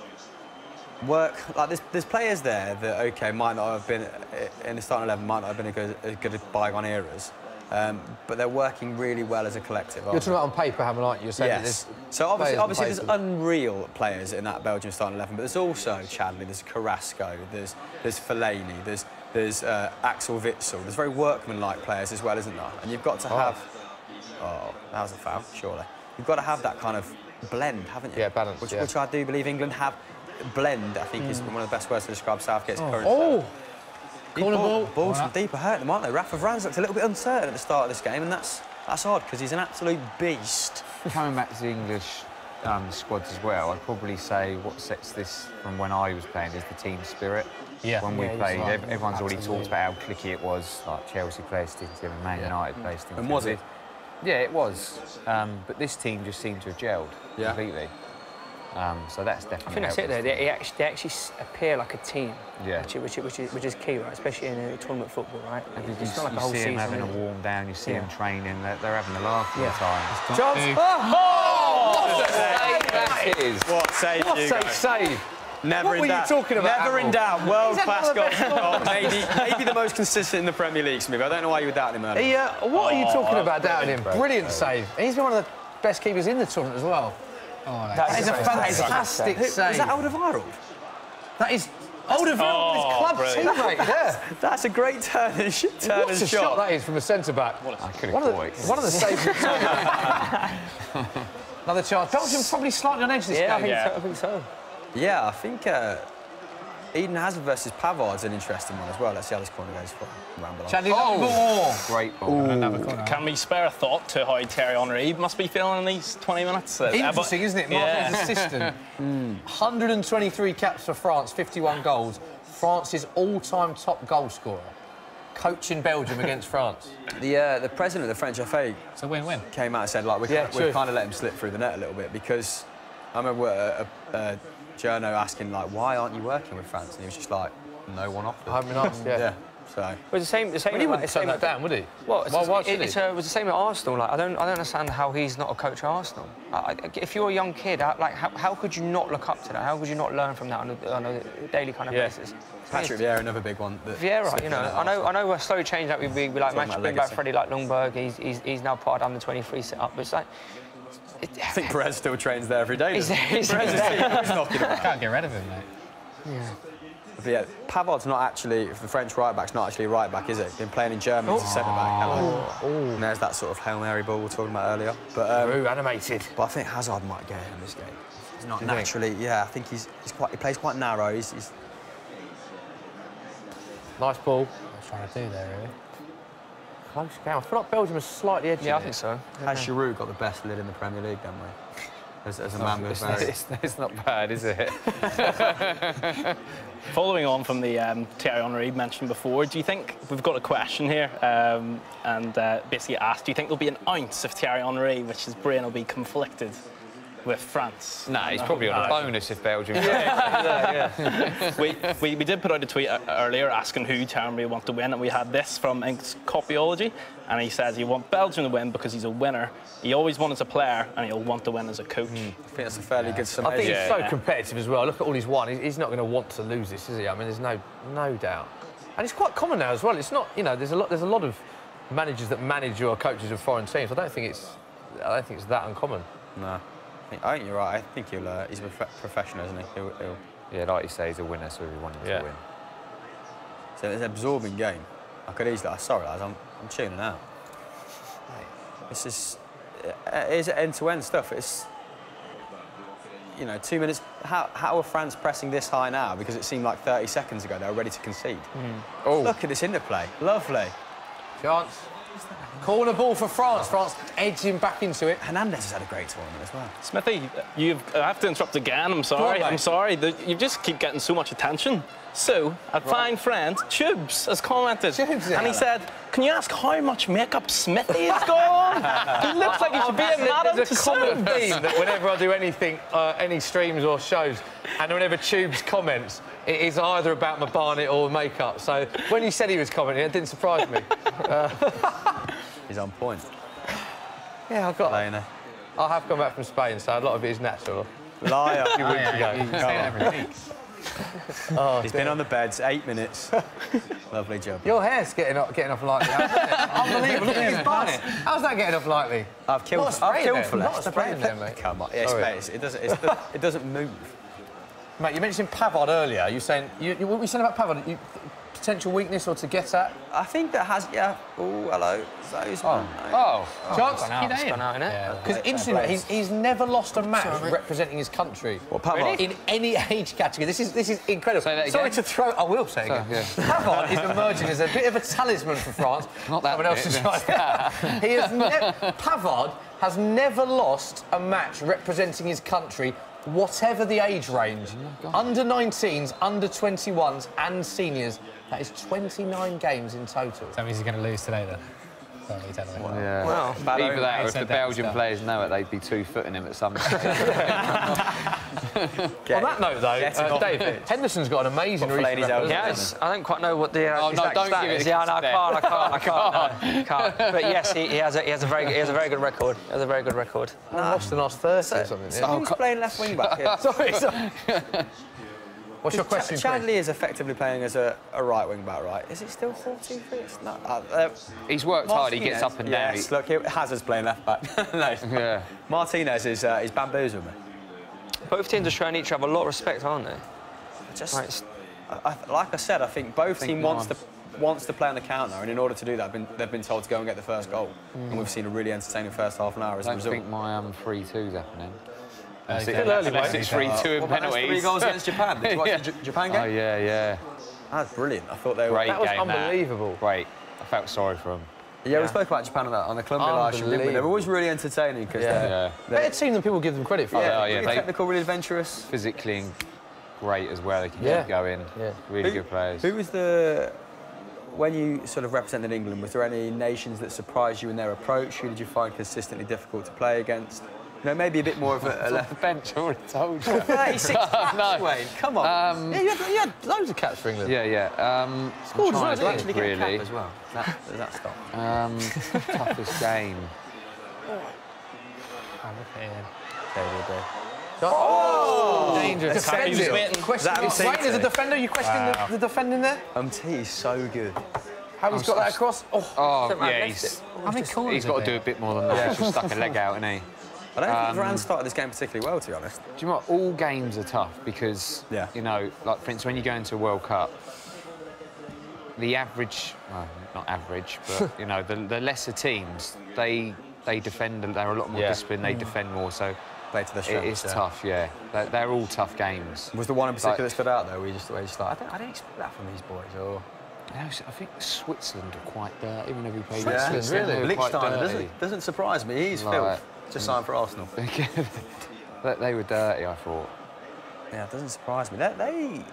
work. Like there's players there that might not have been in the starting 11, might not have been as good as bygone eras. But they're working really well as a collective. You're talking about on paper, haven't you? You're saying yes. So obviously there's unreal players in that Belgian starting 11, but there's also Chadley, there's Carrasco, there's Fellaini, there's Axel Witsel. There's very workmanlike players as well, isn't there? And you've got to have. Oh, that was a foul, surely. You've got to have that kind of blend, haven't you? Yeah, balance. Which I do believe England have. Blend, I think, is one of the best words to describe Southgate's current. Corner balls from deeper hurt them, aren't they? Rafa Varane looked a little bit uncertain at the start of this game, and that's odd because he's an absolute beast. Coming back to the English squads as well, I'd probably say what sets this from when I was playing is the team spirit. Yeah. When we played, everyone's already talked about how cliquey it was. Like Chelsea placed into him, Man United placed into him. And was it? Yeah, it was. But this team just seemed to have gelled completely. So that's definitely. I think that's it. Though they actually appear like a team. Yeah. Which is key, right? Especially in a tournament football, right? It's not like a whole season. You see them having a warm down. You see them training. They're having a laugh all the time. Chance. What a save! What a save! Never in doubt. What were you talking about? Never in doubt. World-class goal. Maybe the most consistent in the Premier League, Smith. I don't know why you were doubting him earlier. What are you talking about doubting him? Brilliant save. He's been one of the best keepers in the tournament as well. Oh, that is a fantastic save. Is that Alderweireld? That is Alderweireld, his club teammate. Yeah. That's a great turn and shot. What a shot that is from a centre-back. I could have one of the saves. Another chance. Belgium probably slightly on edge this game. I think so. Yeah, I think Eden Hazard versus Pavard's an interesting one as well. Let's see how this corner goes for great ball. Another corner. Can we spare a thought to how Thierry Henry must be feeling in these 20 minutes? Interesting, isn't it? Martin's assistant. 123 caps for France, 51 goals. France's all-time top goal scorer. Coaching Belgium against France. The president of the French FA it's a win-win. Came out and said, like, we've kind of let him slip through the net a little bit because I remember a journo asking, like, why aren't you working with France? And he was just like, no one offers. I haven't asked, yeah. So. It was the same. Well, he wouldn't turn that down, would he? Well, it was the same at Arsenal. Like, I don't understand how he's not a coach at Arsenal. If you're a young kid, like, how could you not look up to that? How could you not learn from that on a daily kind of basis? Patrick Vieira, another big one. Vieira, you know, I know we're slowly changing that. We like managed to bring back Freddie like Lundberg. He's now part of the under-23 setup. But it's like. I think Perez still trains there every day. He's Perez is knocking about. Can't get rid of him, mate. Yeah. But yeah, Pavard's not actually, the French right-back's not actually right-back, is it? Been playing in Germany as a centre-back. And there's that sort of Hail Mary ball we were talking about earlier. But, animated. But I think Hazard might get in this game. He's not naturally, I think he plays quite narrow. He's nice ball. What trying to do there, really? Close game. I feel like Belgium is slightly edgy. Yeah, I think so. Has Giroud got the best lid in the Premier League, don't we? As a man with it's not bad, is it? Following on from the Thierry Henry mentioned before, do you think we've got a question here and basically asked, do you think there'll be an ounce of Thierry Henry which his brain will be conflicted with France? Nah, he's probably on a bonus if Belgium. We did put out a tweet earlier asking who Thierry Henry want to win, and we had this from Ink's Copyology, and he says he wants Belgium to win because he's a winner. He always won as a player, and he'll want to win as a coach. I think that's a fairly good summation. I think he's so competitive as well. Look at all he's won. He's not going to want to lose this, is he? I mean, there's no doubt. And it's quite common now as well. It's not, you know, there's a lot of managers that manage or coaches of foreign teams. I don't think it's that uncommon. No. I think you're right. I think he's a professional, isn't he? Yeah, like you say, he's a winner, so we want him to win. So it's an absorbing game. I could easily. Sorry, lads, I'm tuning out. This is end-to-end stuff. It's 2 minutes. How are France pressing this high now? Because it seemed like 30 seconds ago they were ready to concede. Oh, look at this interplay. Lovely. Chance. Corner ball for France. France edging back into it. Hernandez has had a great tournament as well. Smithy, I have to interrupt again. I'm sorry. I'm sorry. You just keep getting so much attention. So, a fine friend, Tubes, has commented. And he said, can you ask how much makeup Smithy has got? He looks like he should be a madam to There's a common theme that whenever I do anything, any streams or shows, and whenever Tubes comments, it is either about my barnet or makeup. So when you said he was commenting, it didn't surprise me. He's on point. Yeah, I have come back from Spain, so a lot of it is natural. Liar. A few weeks ago. You say that every week. He's been on the beds 8 minutes. Lovely job. Your hair's getting off lightly. Unbelievable. Look at his barnet. How's that getting off lightly? I've killed for Not less. spraying there, mate. Come on. Yeah, mate, it doesn't move. Mate, you mentioned Pavard earlier. You're saying... what were you saying about Pavard? Potential weakness or to get at? I think that has... Yeah. Oh, hello. Chance? Gone out, innit? Because interestingly, he's never lost a match representing his country. What, Pavard? In any age category. This is incredible. Say that again. Sorry to throw... I will say it again. Yeah. Pavard is emerging as a bit of a talisman for France. Not that Someone else is trying. Pavard has never lost a match representing his country, whatever the age range. Under 19s, under 21s and seniors. That is 29 games in total. That means he's going to lose today, then. Yeah. Well, either that or if the Belgian players know it, they'd be 2-footing him at some stage. On that note, though, David, Henderson's got an amazing recent record. Yes, I don't quite know what the. Oh no! Don't give it. Yeah, no, I can't. But yes, he has a very good record. He has a very good record. Lost the last 30 or something. So who's playing left wing back here? Sorry. What's your question, Chandler is effectively playing as a right wing back, right? Is it still 4-2-3? No. He's worked hard. He gets up and down. Yes, look, Hazard's playing left back. No. Yeah. Martinez is bamboozled me. Both teams are showing each other a lot of respect, aren't they? Like I said, I think both teams wants to play on the counter, and in order to do that, they've been told to go and get the first goal. And we've seen a really entertaining first half an hour as a result. I don't think my 3-2's happening. Still early, unless it's 3-2 in penalties. 3 goals against Japan. Did you watch the Japan game? Oh, yeah. That's brilliant. I thought they were... That was unbelievable. Great. I felt sorry for them. Yeah, we spoke about Japan on the Columbia last year, didn't we? They were always really entertaining because they're better team than people give them credit for. Really technical, really adventurous. Physically great as well. They can keep going. Yeah. Really good players. Who was the... When you sort of represented England, was there any nations that surprised you in their approach? Who did you find consistently difficult to play against? You know, maybe a bit more of a left bench. I already told you. 36 caps, Wayne. Come on. You had loads of caps for England. Yeah. Scored as well, did you actually get a cap as well? That stop. Toughest game. Oh! Dangerous. Wayne as a defender, you questioning the defending there? He's so good. How he's got that across? He's got to do a bit more than that. He's just stuck a leg out, isn't he? I don't think Varane started this game particularly well, to be honest. Do you know what? All games are tough because, you know, like, for instance, when you go into a World Cup, the average, well, not average, but, you know, the lesser teams, they defend, they're a lot more disciplined, they defend more, so play to the strength, it is tough, They're all tough games. Was the one in particular that stood out, though, where you just like, I didn't expect that from these boys, or... I think Switzerland are quite dirty whenever we play Switzerland, really? Liechtenstein doesn't surprise me. He's filth. Just signed for Arsenal. They were dirty, I thought. Yeah, it doesn't surprise me. They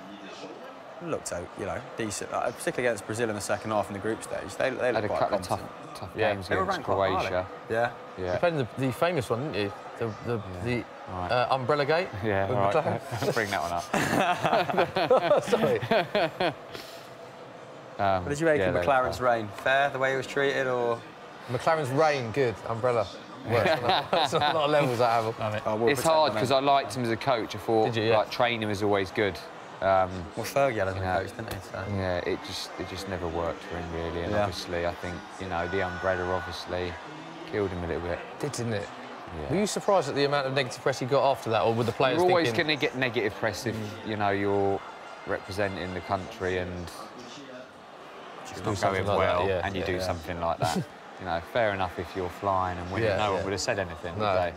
looked out, you know, decent, particularly against Brazil in the second half in the group stage. They looked had a quite couple of tough games against Croatia. Yeah. You played the famous one, didn't you? The Umbrella Gate. Yeah, right. Bring that one up. Sorry. What did you make of McLaren's reign? Fair, the way he was treated, or...? McLaren's reign, good. Umbrella. That's a lot of levels that have. It's hard because I liked him as a coach. I thought like training was always good. Well, Fergie had a coach, didn't he? So. Yeah, it just never worked for him really. And obviously, I think the umbrella obviously killed him a little bit. Didn't it? Yeah. Were you surprised at the amount of negative press he got after that, or were the players? You're always going to get negative press if you're representing the country and it's not going well, and you do something like that. Fair enough if you're flying and winning. No one would have said anything, would they?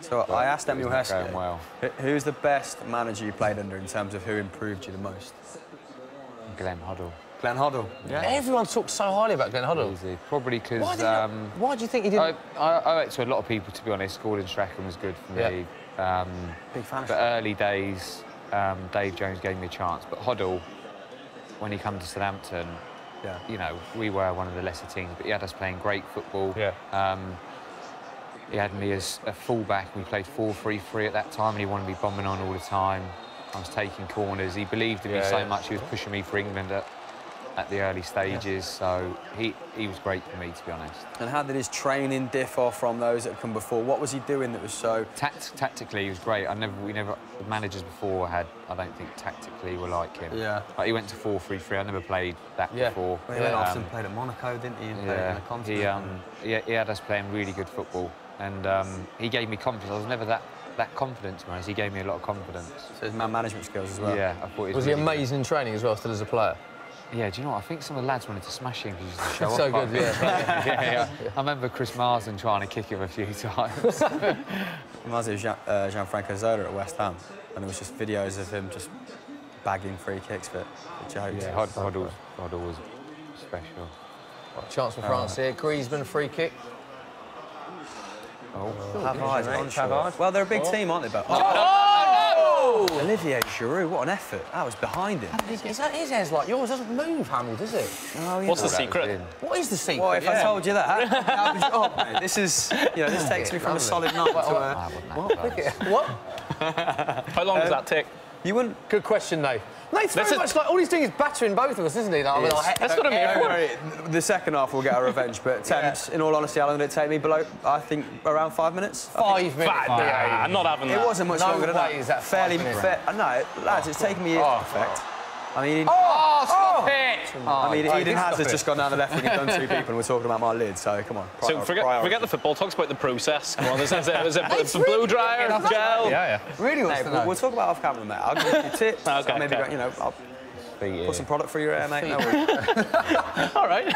So I asked Emil Heskey, well. Who's the best manager you played under in terms of who improved you the most? Glenn Hoddle. Glenn Hoddle? Yeah. Everyone talks so highly about Glenn Hoddle. Easy. Probably because... Why do you think he didn't... I went to a lot of people, to be honest. Gordon Strachan was good for me. Big fan of the early days, Dave Jones gave me a chance. But Hoddle, when he came to Southampton, we were one of the lesser teams, but he had us playing great football. He had me as a full-back. We played 4-3-3 at that time, and he wanted me bombing on all the time. I was taking corners. He believed in me so much. He was pushing me for England at the early stages, so he was great for me, to be honest. And how did his training differ from those that had come before? What was he doing that was so... Tactically, he was great. The managers before I don't think tactically were like him. Yeah. Like, he went to 4-3-3. I never played that before. Well, he went off and played at Monaco, didn't he? And played in the continent. He had us playing really good football, and he gave me confidence. I was never that confident, whereas he gave me a lot of confidence. So his man management skills as well. Yeah, I thought was he amazing in training as well, still as a player? Yeah, do you know what? I think some of the lads wanted to smash him because he used to show so off. good, yeah. I remember Chris Marsden trying to kick him a few times. Reminds me of Gianfranco Zola at West Ham, and there was just videos of him just bagging free kicks for jokes. Yeah, Hoddle was special. Chance for France here. Griezmann, free kick. Well, they're a big team, aren't they? But Olivier Giroud, what an effort. That was behind him. His hair's like yours, doesn't move, Hamill, does it? Oh, What's the secret? What is the secret? Well, if I told you that, mate, this is, this takes me from a solid 9 to a... What? How long does that take? You wouldn't... Good question, Nate. Nate's very much like, all he's doing is battering both of us, isn't he? That's got to be a The second half will get our revenge, but Thames, in all honesty, how long did it take me? Below, I think, around 5 minutes? 5 minutes. I'm not having that. It wasn't much longer than that. Is that fairly fair. No, lads, it's taken me years to perfect. I mean, stop it! I mean, Eden Hazard's just gone down the left wing and done 2 people, and we're talking about my lid, so come on. So forget the football, talk about the process. Come on, is it blow dryer, gel? Yeah. Really wants to know. We'll talk about off camera, mate. I'll give you tips. Okay, maybe, I'll put some product for your hair, mate. No worries. All right.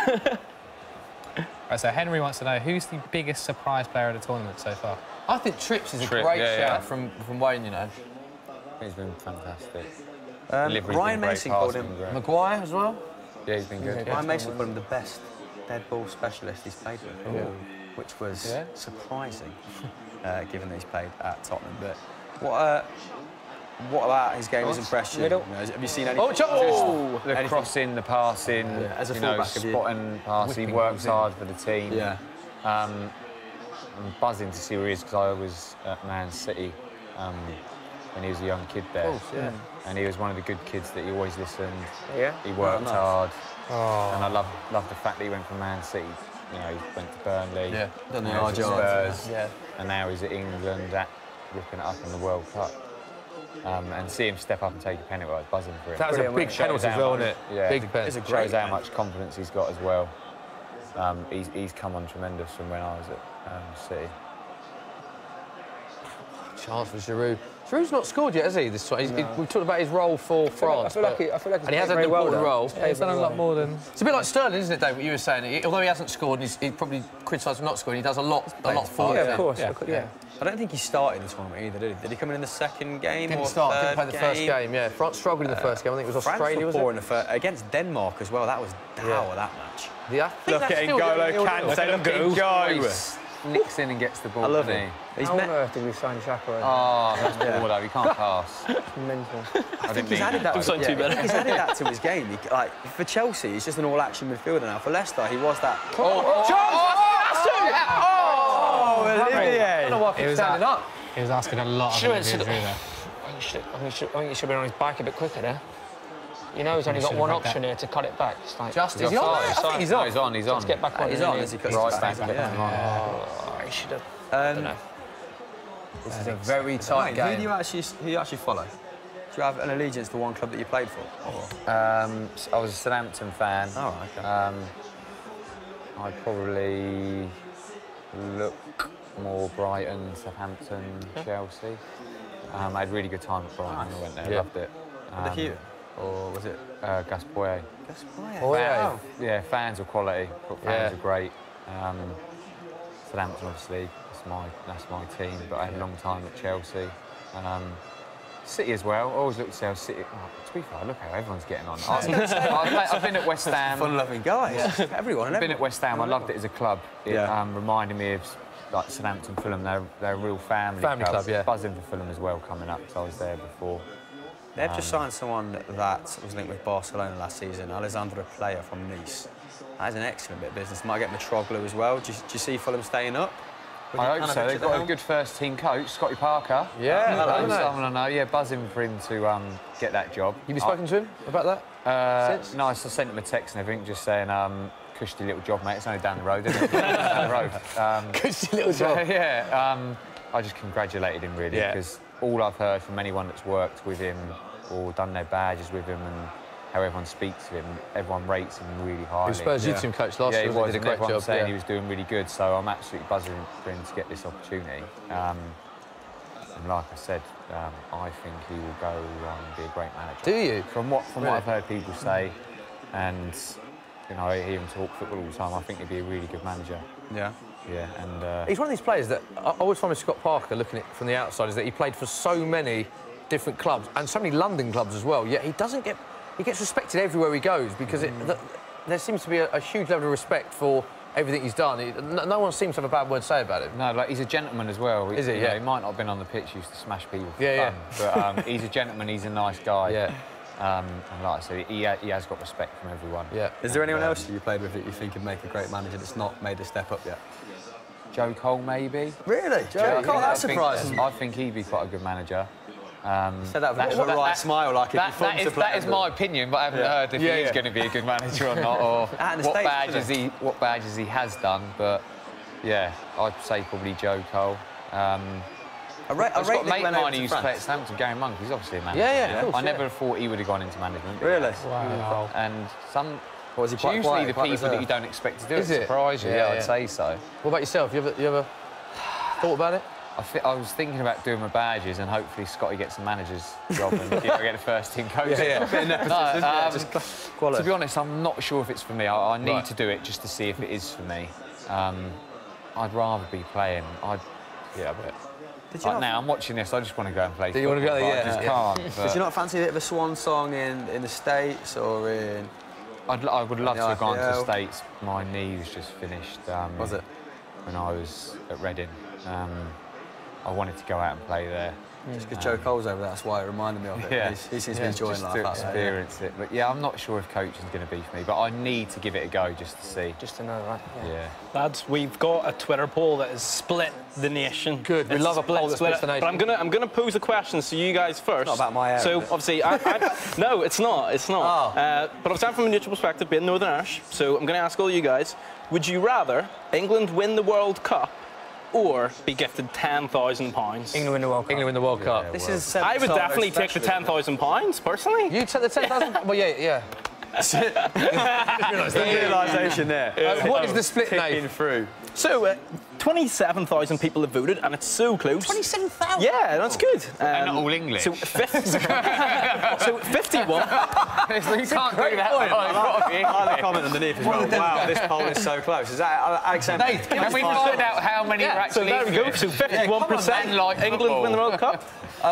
Right, so Henry wants to know, who's the biggest surprise player of the tournament so far? I think Trips is a great shout from Wayne, He's been fantastic. Ryan Mason called him. Maguire as well? Yeah, he's been good. Ryan Mason called him the best dead ball specialist he's played with, which was surprising, given that he's played at Tottenham. But what about his game has impressed you? Have you seen anything? The crossing, the passing, as a fullback, spotting pass. He works hard for the team. Yeah. I'm buzzing to see where he is because I was at Man City when he was a young kid there. And he was one of the good kids that he always listened. Yeah. He worked hard. And I love the fact that he went from Man City. He went to Burnley. Yeah. Done the Spurs. Yeah. And now he's at England, ripping it up in the World Cup. And see him step up and take a penalty, I was buzzing for him. That was a big penalty as well, wasn't it? Yeah. Big penalty. Shows how much confidence he's got as well. He's come on tremendous from when I was at City. Chance for Giroud. Giroud's not scored yet, has he? This time we've talked about his role for France. I feel like and he has had an important role. Yeah, he's done a lot more than. It's a bit like Sterling, isn't it, Dave? What you were saying. Although he hasn't scored, and he probably criticised for not scoring. He does a lot for Yeah, of course. Yeah. I don't think he started this tournament either, did he? Did he come in the second game? Didn't start. Didn't play the first game. Yeah, France struggled in the first game. I think it was Australia. France were poor in the first against Denmark as well. That was dour that match. Look at N'Golo Kante. Look at him go. Nicks in and gets the ball. I love him. How on earth did we sign Xhaka? Oh, that's poor though. He can't pass. Mental. I think he's added that. He's added that to his game. For Chelsea, he's just an all-action midfielder now. For Leicester, he was that. Olivier! I don't know why he's standing up. He was asking a lot of Olivier Giroud there. I think he should have been on his bike a bit quicker there. He's only got one option here to cut it back. It's like, is he on? I think he's on. He's on. Let's get back on. He's on. As he cuts his back. He should have. I don't know. This is a very tight game. Who do you actually follow? Do you have an allegiance to one club that you played for? I was a Southampton fan. Oh, okay. I'd probably look more Brighton, Southampton, Chelsea. I had a really good time at Brighton. I went there, loved it. The Hugh? Or was it Gaspoye? Wow. Yeah, fans are quality. Fans are great. Southampton, obviously, that's my team. But I had a long time at Chelsea. City as well. I always look to City. To be fair, look how everyone's getting on. I've been at West Ham. Fun-loving guys. Yeah. Everyone. I've been at West Ham. I loved it as a club. It reminded me of like Southampton, Fulham. They're a real family club. Yeah. Buzzing for Fulham as well coming up. So I was there before. They've just signed someone that was linked with Barcelona last season, Alexandre Player from Nice. That is an excellent bit of business. Might get Mitroglou as well. Do you see Fulham staying up? I hope so. They've got a good first-team coach, Scotty Parker. Yeah, I know. Yeah, buzzing for him to get that job. Have you spoken to him about that? No, I sent him a text and everything, just saying, cushy little job, mate. It's only down the road, isn't it? Down the road. Cushy little job. Yeah. I just congratulated him, really, because all I've heard from anyone that's worked with him or done their badges with him and how everyone speaks to him, everyone rates him really highly. He was Spurs youth team coach last year. Yeah, he was. Did a great job. Saying he was doing really good, so I'm absolutely buzzing for him to get this opportunity. And like I said, I think he will go and be a great manager. Do you? From what I've heard people say, and I hear him talk football all the time, I think he'd be a really good manager. Yeah. Yeah, and he's one of these players that I always find with Scott Parker, looking at it from the outside, is that he played for so many different clubs and so many London clubs as well. Yet he gets respected everywhere he goes because there seems to be a huge level of respect for everything he's done. No one seems to have a bad word to say about him. No, like, he's a gentleman as well. Is he? Yeah. He might not have been on the pitch, used to smash people for fun, but he's a gentleman, he's a nice guy. Yeah. And like I said, he has got respect from everyone. Yeah. Is there anyone else you played with that you think could make a great manager that's not made a step up yet? Joe Cole, maybe. Really? Joe Cole? That's surprising. I think he'd be quite a good manager. Said that with a right smile, like that is my opinion, but I haven't heard if he's going to be a good manager or not, or what badges he has done. But yeah, I'd say probably Joe Cole. I've got a mate of mine who used to play at Southampton, Gary Monk. He's obviously a manager. Yeah. I never thought he would have gone into management. Really? Wow. And was he quite usually quiet, the people that you don't expect to do it it? surprise you. Yeah, I'd say so. What about yourself? You ever thought about it? I was thinking about doing my badges and hopefully Scotty gets a manager's job and get the first team coach. To be honest, I'm not sure if it's for me. I need to do it just to see if it is for me. I'd rather be playing. I bet. Now I'm watching this, I just want to go and play. Do you want to go there? I just can't. Did you not fancy a bit of a swan song in the States or in? I would love to have gone to the States. My knee was just finished. Was it? When I was at Reading. I wanted to go out and play there. Just because Joe Cole's over there, that's why it reminded me of it. Yeah. He seems to be enjoying life. Just to experience it. But yeah, I'm not sure if coaching's going to be for me, but I need to give it a go just to see. Just to know, right? Yeah. Lads, we've got a Twitter poll that has split the nation. Good. We love a poll that splits the nation. But I'm gonna pose a question to you guys first. It's not about my area. So obviously, no, it's not. It's not. But obviously, I'm from a neutral perspective, being Northern Irish. So I'm gonna ask all you guys: would you rather England win the World Cup or be gifted £10,000? England win the World Cup. England win the World Cup. This is I would definitely take the £10,000 personally. You take the 10,000? Well, yeah. The realisation there. What is the split, Nate? Through. So, 27,000 people have voted, and it's so close. 27,000? Yeah, that's good. And not all English. So, 51. You can't do that. The comment underneath as well. Wow, this poll is so close. Is that Alexander? Nate, can we find out how many are actually So there we go. So 51% like England win the World Cup.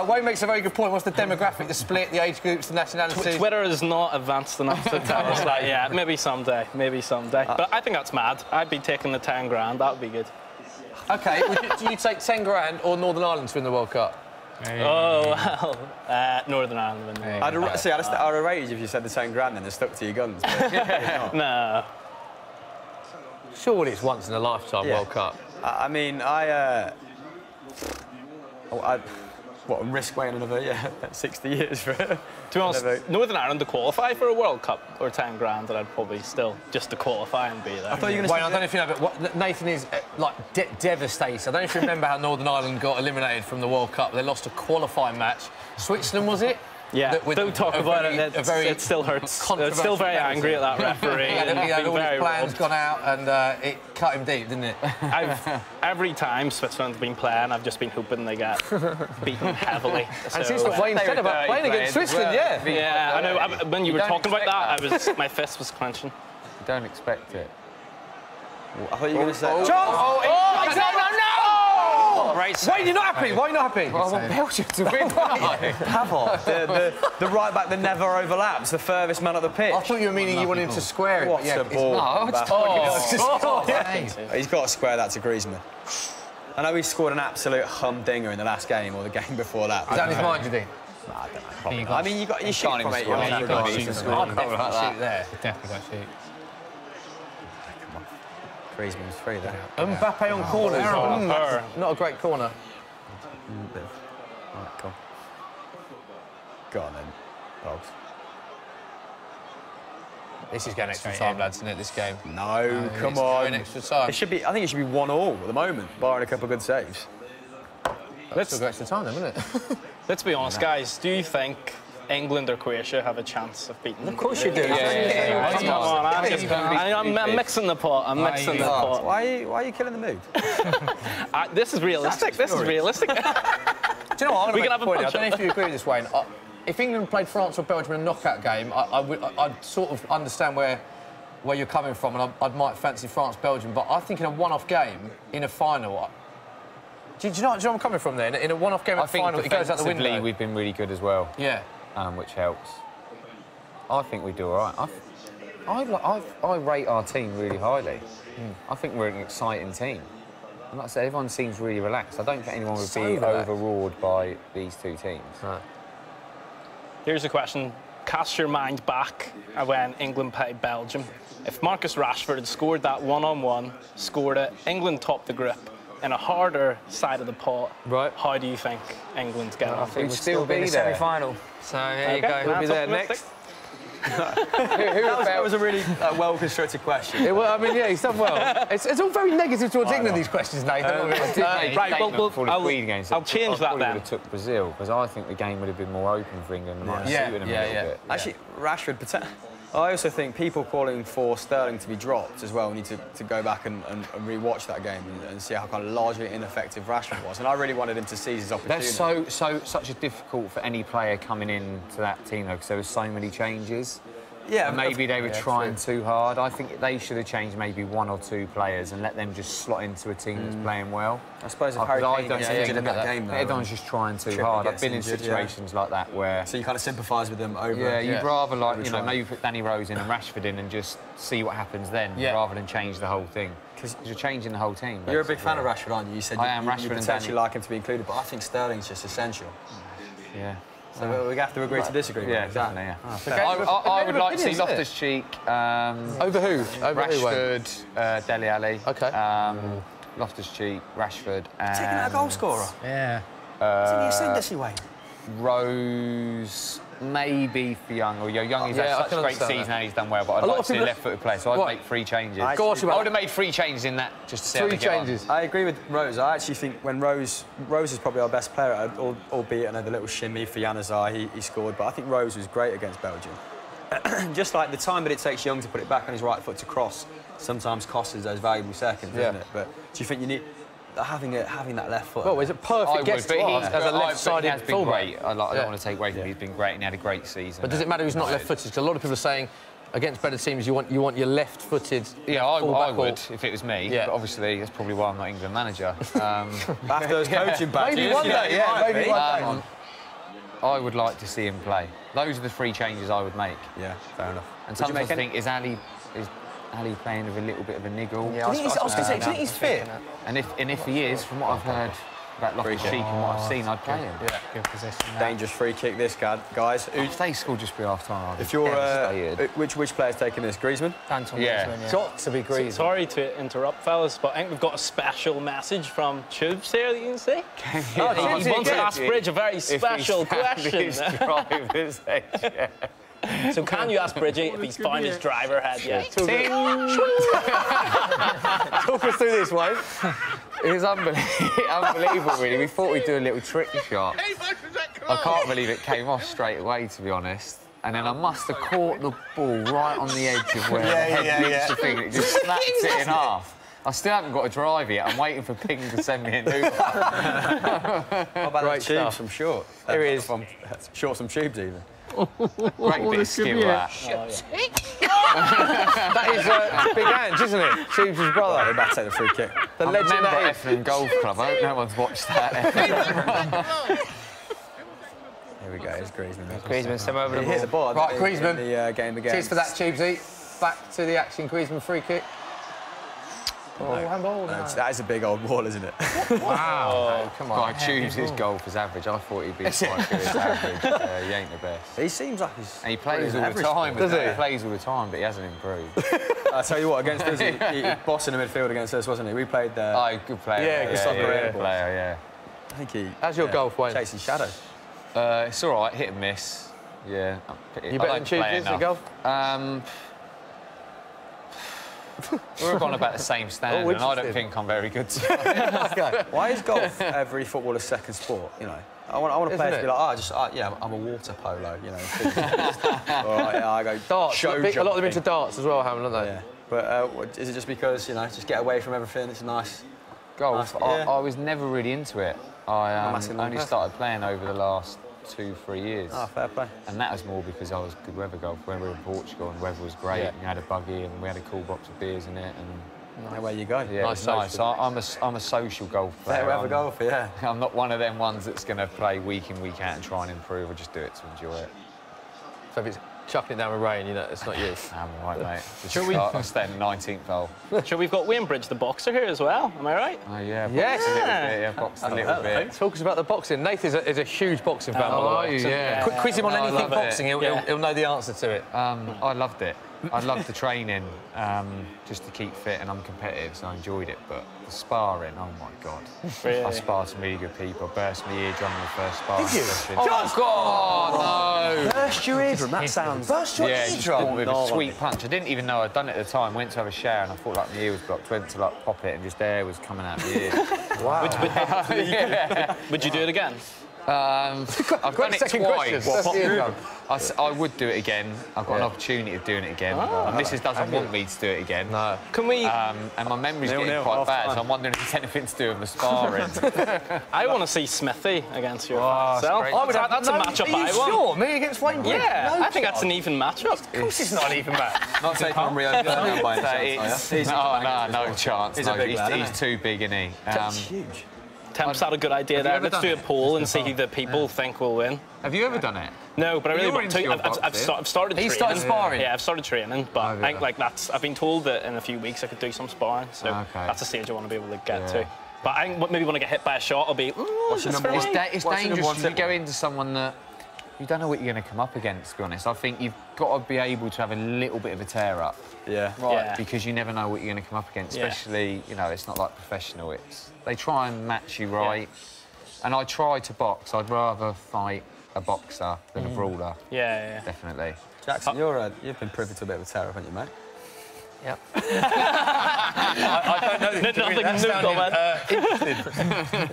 Wayne makes a very good point. What's the demographic, the split, the age groups, the nationalities? Twitter is not advanced enough to tell us that yet. Maybe someday. But I think that's mad. I'd be taking the 10 grand. That would be good. OK, do you take 10 grand or Northern Ireland to win the World Cup? Oh, well, Northern Ireland win the World Cup. I'd have rated if you said the 10 grand and stuck to your guns. No. Surely it's once in a lifetime World Cup. I mean, what, risk waiting another 60 years for it? To be honest, Northern Ireland to qualify for a World Cup or 10 grand, and I'd probably still just to qualify and be there. I thought you were going to Wayne, I don't know if you know, but Nathan is devastated. I don't know if you remember how Northern Ireland got eliminated from the World Cup. They lost a qualifying match. Switzerland, was it? Yeah, don't talk about it. It still hurts. It's still very angry at that referee. All his plans gone out and it cut him deep, didn't it? Every time Switzerland's been playing, I've just been hoping they get beaten heavily. And since what Wayne said about playing against Switzerland, Yeah, I know. When you were talking about that, my fist was clenching. You don't expect it. I thought you were going to say... Wayne, you're not happy? Why are you not happy? Well, I want Belgium to win. The right back that never overlaps, the furthest man at the pitch. I thought you were meaning you wanted him to square it. What a ball. He's got to square that to Griezmann. I know he scored an absolute humdinger in the last game or the game before that. Is that in his mind, do you think? I don't know. I mean, you shoot from 8 yards. You've got to shoot there. Definitely got to shoot. Griezmann's free there. Mbappe on corners. Not a great corner. Right, cool. Go on then, Dogs. This is going extra time, lads, isn't it, this game? No, come on. Extra time. It should be. I think it should be 1-1 at the moment, barring a couple of good saves. Let's still go extra time, then, wouldn't it? Let's be honest, guys. Do you think England or Croatia have a chance of beating them? Of course you do. Come on, I'm mixing the pot. I'm mixing the pot. Why are you killing the mood? This is realistic. This is realistic. Do you know what? We can have a point. I punch. don't know if you agree with this, Wayne. If England played France or Belgium in a knockout game, I'd sort of understand where you're coming from, and I might fancy France-Belgium. But I think in a one-off game, in a final, do you know where I'm coming from there? In a one-off game, in a final, it goes out the window. We've been really good as well. Yeah. Which helps. I think we do all right. I rate our team really highly. I think we're an exciting team. And like I said, everyone seems really relaxed. I don't think anyone would be overawed by these two teams. No. Here's a question. Cast your mind back when England played Belgium. If Marcus Rashford had scored that one-on-one, scored it, England topped the group in a harder side of the pot, right? How do you think England's get on? I think we'd still be in the semi-final. So there you go. We'll be there next. That was a really well-constructed question. I mean, yeah, he's done well. It's all very negative towards England, these questions, Nathan. Right, I'll change that then. would have took Brazil, because I think the game would have been more open for England. Actually, Rashford, I also think people calling for Sterling to be dropped as well need to go back and re-watch that game and see how kind of largely ineffective Rashford was. And I really wanted him to seize his opportunity. That's such a difficult for any player coming into that team, though, because there were so many changes. Yeah, and maybe they were trying too hard. I think they should have changed maybe one or two players and let them just slot into a team that's playing well. I suppose if Harry Kane gets injured in that game, though, everyone's just trying too hard. I've been in situations like that where... So you kind of sympathise with them over... Yeah, you'd rather, like, you know, maybe put Danny Rose in and Rashford in and just see what happens then, rather than change the whole thing. Because you're changing the whole team. Basically. You're a big fan of Rashford, aren't you? You said I am. Rashford you potentially like him to be included, but I think Sterling's just essential. Yeah. So we have to agree to disagree. Yeah, exactly. Yeah. I would like to see Loftus-Cheek. Over who? Over Rashford, Dele Alli. Okay. Loftus-Cheek, Rashford, and taking out a goal scorer. Yeah. It's in the ascendancy way. Rose, maybe for Young. Or Young, he's had such a great season and he's done well, but I'd like to see a left-footed player, so I'd make 3 changes. I would have made 3 changes in that just to see 3 changes. I agree with Rose. I actually think when Rose is probably our best player, albeit another little shimmy for Januzaj, he scored, but I think Rose was great against Belgium. Just like the time that it takes Young to put it back on his right foot to cross sometimes costs us those valuable seconds, doesn't it? But do you think you need... Having that left foot. Well, is it perfect? As a left-sided fullback. I don't want to take away from him. He's been great and he had a great season. But does it matter who's not left-footed? Because a lot of people are saying against better teams you want your left-footed. Yeah, I would if it was me. Yeah. But obviously that's probably why I'm not England manager. After those coaching badges. Maybe one day. Maybe one day. I would like to see him play. Those are the 3 changes I would make. Yeah, fair enough. And sometimes I think is Ali playing with a little bit of a niggle? Yeah, I was going to say, do you think he's fit? And if he is, from what I've heard about Loftus-Cheek and what I've seen, I'd play him. Yeah, good position. Dangerous free kick, this guys. If they score just be half time, if you're which player's taking this? Griezmann? Anton Griezmann, yeah. Got to be Griezmann. Sorry to interrupt, fellas, but I think we've got a special message from Tubes here that you can see. He wants to ask Bridge a very special question. So can you ask Bridgie if he's found his driver head yet? Talk us through this, Wayne. It was unbelievable, really. We thought we'd do a little trick shot. I can't believe it came off straight away, to be honest. And then I must have caught the ball right on the edge of where the head reached the thing. It just snapped it in half. I still haven't got a drive yet. I'm waiting for Ping to send me a new one. How about that Tubes from short? Here he is. Short some Tubes, even. Great bit of skill, that. That is Big Ange, isn't it? Tubes' brother. They're about to take the free kick. The legend that is. Effling Golf Club. I hope no one's watched that. Here we go, it's Griezmann. Griezmann, some over the ball. Hit the ball. Right, Griezmann. The game again. Cheers for that, Tubesy. Back to the action. Griezmann free kick. That is a big old wall, isn't it? Wow. Come on. Tubes' golf is average. I thought he'd be quite good as average. He ain't the best. He seems like he's... And he plays all the time. Does he? He plays all the time, but he hasn't improved. I tell you what, against us, he bossed in the midfield against us, wasn't he? We played there. Oh, good player. Yeah, good player, yeah. I think he... How's your golf, Wayne? Chasing shadows. It's all right, hit and miss. Yeah. You better than Tudors at golf? We're on about the same standard, and I don't think I'm very good. Okay. Why is golf every footballer's second sport, you know? I want to play to be like, yeah, I'm a water polo, you know. All right, yeah, I go darts. A lot of them into darts as well, haven't they? Yeah. But is it just because, you know, just get away from everything? It's nice. Golf. Nice, yeah. I was never really into it. I only started playing over the last 2-3 years. Oh, fair play. And that was more because I was good weather golf when we were in Portugal, and the weather was great. Yeah. You had a buggy, and we had a cool box of beers in it, and away you go. Yeah, nice. So I'm a social golf player. Fair weather golfer, yeah. I'm not one of them ones that's going to play week in, week out and try and improve. I just do it to enjoy it. So if it's chucking it down with rain, you know, it's not you. I'm all right, mate. I'm staying 19th hole. Sure, we've got Wainbridge, the boxer, here as well. Am I right? Oh, yeah. Yes. A little bit, yeah, boxed a little bit. Talk us about the boxing. Nathan is a huge boxing fan. Oh, are you? Yeah. Quiz him on anything boxing, he'll know the answer to it. I loved it. I loved the training, just to keep fit, and I'm competitive, so I enjoyed it. But the sparring, oh my God. Really? I sparred some really good people. Burst my eardrum in the first sparring session. Oh, God, no! Burst your eardrum? That sounds... Burst your eardrum? With a sweet punch. I didn't even know I'd done it at the time. Went to have a shower, and I thought, like, my ear was blocked. Went to, like, pop it, and just air was coming out of the ear. Wow. Would you do it again? I've done it twice. I would do it again. I've got an opportunity of doing it again. Mrs doesn't want me to do it again. No. Can we... and my memory's getting quite bad, so I'm wondering if there's anything to do with the sparring. I want to see Smithy against yourself. That's a matchup Are you sure? Me against Wayne? Yeah, I think that's an even matchup. Of course it's not an even match. Not taking on Rio by any chance, no chance. He's too big, isn't he? That's huge. Temp's had a good idea there. Let's do a poll and see who the people think will win. Have you ever done it? No, but I really want to. I've started training. He started sparring? Yeah, I've started training, but I think like I've been told that in a few weeks I could do some sparring, so that's a stage I want to be able to get to. But I think maybe when I get hit by a shot, I'll be. It's dangerous if you go into someone that you don't know what you're going to come up against, to be honest. I think you've got to be able to have a little bit of a tear-up. Yeah. Right. Yeah. Because you never know what you're going to come up against, especially, you know, it's not like professional. They try and match you right. Yeah. And I try to box. I'd rather fight a boxer than a brawler. Yeah. Definitely. Jackson, you've been privy to a bit of a tear-up, haven't you, mate? Yep. I don't know. Nothing comment.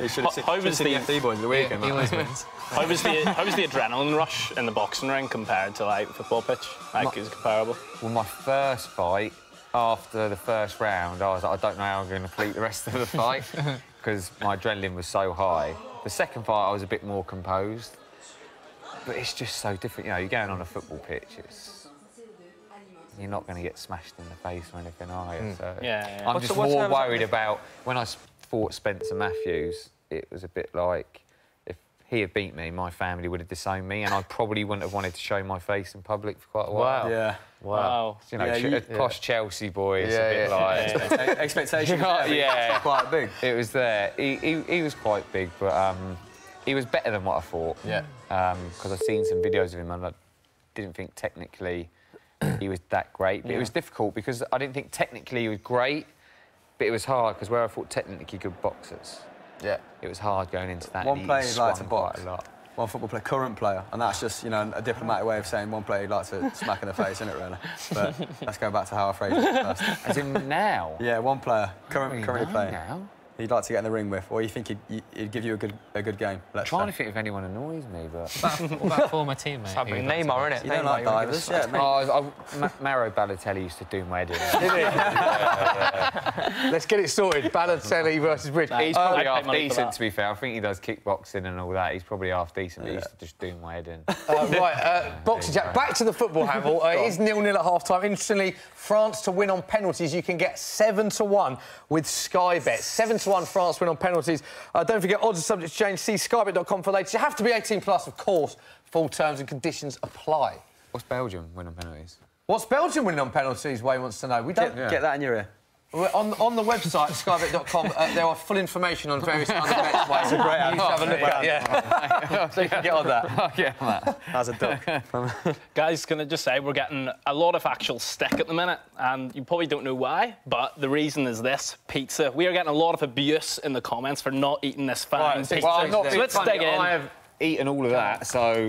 You should have seen the FD boys the weekend. He always wins. How was the adrenaline rush in the boxing ring compared to like football pitch? Like, is it comparable? Well, my first fight, after the first round, I was like, I don't know how I'm going to complete the rest of the fight because my adrenaline was so high. The second fight, I was a bit more composed, but it's just so different. You know, you're going on a football pitch. You're not going to get smashed in the face or anything, are you? So I'm just more worried about when I fought Spencer Matthews. It was a bit like if he had beat me, my family would have disowned me, and I probably wouldn't have wanted to show my face in public for quite a while. Wow. Yeah. Wow. You know, posh Chelsea boy. It's a bit like expectations. Quite big. It was there. He was quite big, but he was better than what I thought. Yeah. Because I've seen some videos of him, and I didn't think technically he was that great. But it was difficult because I didn't think technically he was great, but it was hard because where I thought technically good boxers, it was hard going into that. One player you'd like to box, quite a lot. one football player, current player, and that's just, you know, a diplomatic way of saying one player you'd like to smack in the face, isn't it, really? But let's go back to how I phrased it first. As in now? Yeah, one player, currently playing. Now? You'd like to get in the ring with, or you think he'd give you a good game. I'm trying to think if anyone annoys me, but... What about former teammate? Neymar, innit? You don't like divers, yeah. Mauro Balotelli used to do my heading. Did he? Let's get it sorted. Balotelli versus Bridge. He's probably half decent, to be fair. I think he does kickboxing and all that. He's probably half decent, but he used to just do my head in. Boxing chat. Back to the football, Havel. It is 0-0 at half-time. Interestingly, France to win on penalties. You can get 7-1 with Sky Bet. 7-1 France win on penalties. Don't forget, odds are subject to change. See skybet.com for latest. You have to be 18 plus, of course. Full terms and conditions apply. What's Belgium win on penalties? What's Belgium winning on penalties? Wayne wants to know. We don't get that in your ear. On the website, skybet.com, there are full information on various other bets. It's a great you have a look at, yeah. So you can get on that. I'll get on that. As a duck. Guys, can I just say, we're getting a lot of actual stick at the minute, and you probably don't know why, but the reason is this, pizza. We are getting a lot of abuse in the comments for not eating this fine pizza. Well, I'm not so let's dig in. I have eaten all of that, so...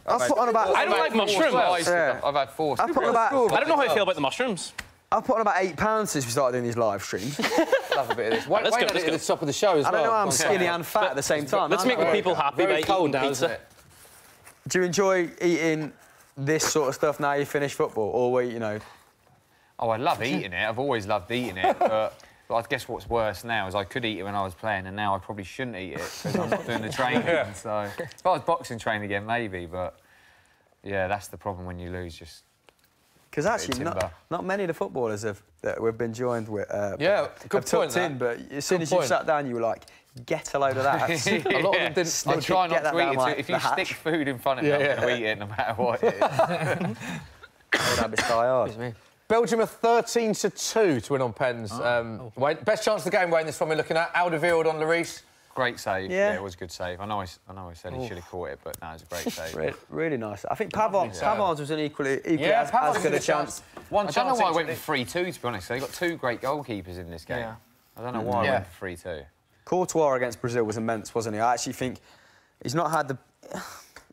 I've put on about... I don't like mushrooms. Yeah. I've had 4. I've put on about... I don't know how I feel about the mushrooms. I've put on about £8 since we started doing these live streams. Love a bit of this. Wait let's go, at the top of the show as well. I don't know how I'm skinny and fat at the same time. Let's make the people happy by eating pizza. Do you enjoy eating this sort of stuff now you finish football? Or, you know... Oh, I love eating it. I've always loved eating it, but I guess what's worse now is I could eat it when I was playing, and now I probably shouldn't eat it because I'm not doing the training. So if I was boxing training again, maybe, but yeah, that's the problem when you lose. Just because actually, not many of the footballers that we've been joined with. Yeah, good point. In, but as soon as you sat down, you were like, "Get a load of that." A lot of them didn't. I try not to eat it. If you stick food in front of me, I'm going to eat it no matter what it is. Belgium are 13-2 to win on pens. Wayne, best chance of the game, Wayne, this one we're looking at. Alderweireld on Lloris. Great save. Yeah, it was a good save. I know I said he should have caught it, but no, it was a great save. Really nice. I think Pavard's was an equally as good a chance. I don't know why I went for 3-2, to be honest. They got 2 great goalkeepers in this game. Yeah. I don't know why I went for 3-2. Courtois against Brazil was immense, wasn't he? I actually think he's not had the...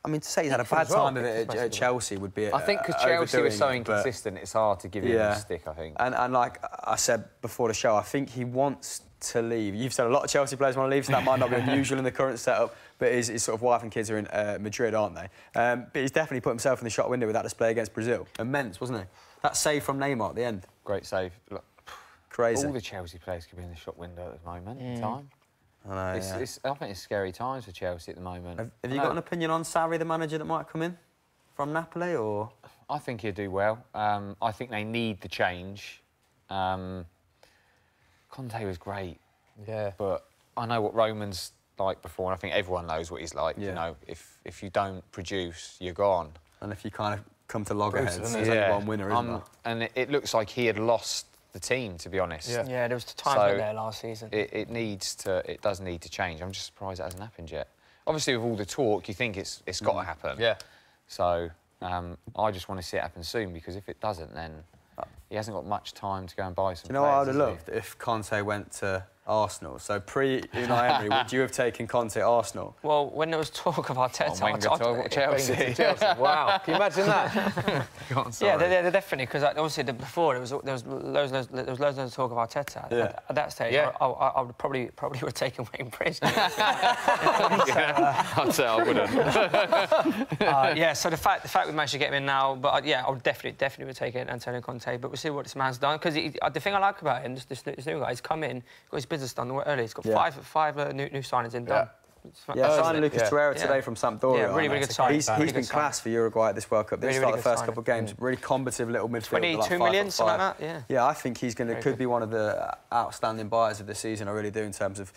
I mean, to say he's had a bad time of it at Chelsea would be... I think because Chelsea was so inconsistent, it's hard to give him a stick, I think. And like I said before the show, I think he wants to leave. You've said a lot of Chelsea players want to leave, so that might not be unusual in the current setup, but his sort of wife and kids are in Madrid, aren't they? But he's definitely put himself in the shot window with that display against Brazil. Immense, wasn't he? That save from Neymar at the end. Great save. Look, crazy. All the Chelsea players could be in the shop window at the moment in time. I know, I think it's scary times for Chelsea at the moment. Have you got an opinion on Sarri, the manager that might come in from Napoli, or...? I think he'll do well. I think they need the change. Conte was great. Yeah. But I know what Roman's like before, and I think everyone knows what he's like. Yeah. You know, if you don't produce, you're gone. And if you kind of come to loggerheads, there's only one winner, isn't there? And it looks like he had lost the team, to be honest. Yeah, there was time there last season. It does need to change. I'm just surprised it hasn't happened yet. Obviously, with all the talk, you think it's got to happen. Yeah. So I just want to see it happen soon, because if it doesn't, then he hasn't got much time to go and buy some. Do you know what I would have loved if Conte went to Arsenal? So pre-Unai Emery, would you have taken Conte at Arsenal? Well, when there was talk of Arteta, Chelsea. Wow, can you imagine that? Yeah, definitely, because obviously before there was loads of talk of Arteta. Yeah. At that stage, I would probably would have taken Wayne Bridge. I'd say I wouldn't. Yeah, so the fact we managed to get him in now, but I would definitely would take it Antonio Conte. But we'll see what this man's done, because the thing I like about him, this new guy, he's come in, got his business done early. He's got five new signings in done. Signed Lucas Torreira today from Sampdoria. Yeah, really good sign. He's been class for Uruguay at this World Cup. They started the first couple of games. Really combative little midfielder. 22 million, something like that. Yeah, I think he's could be one of the outstanding buyers of the season. I really do, in terms of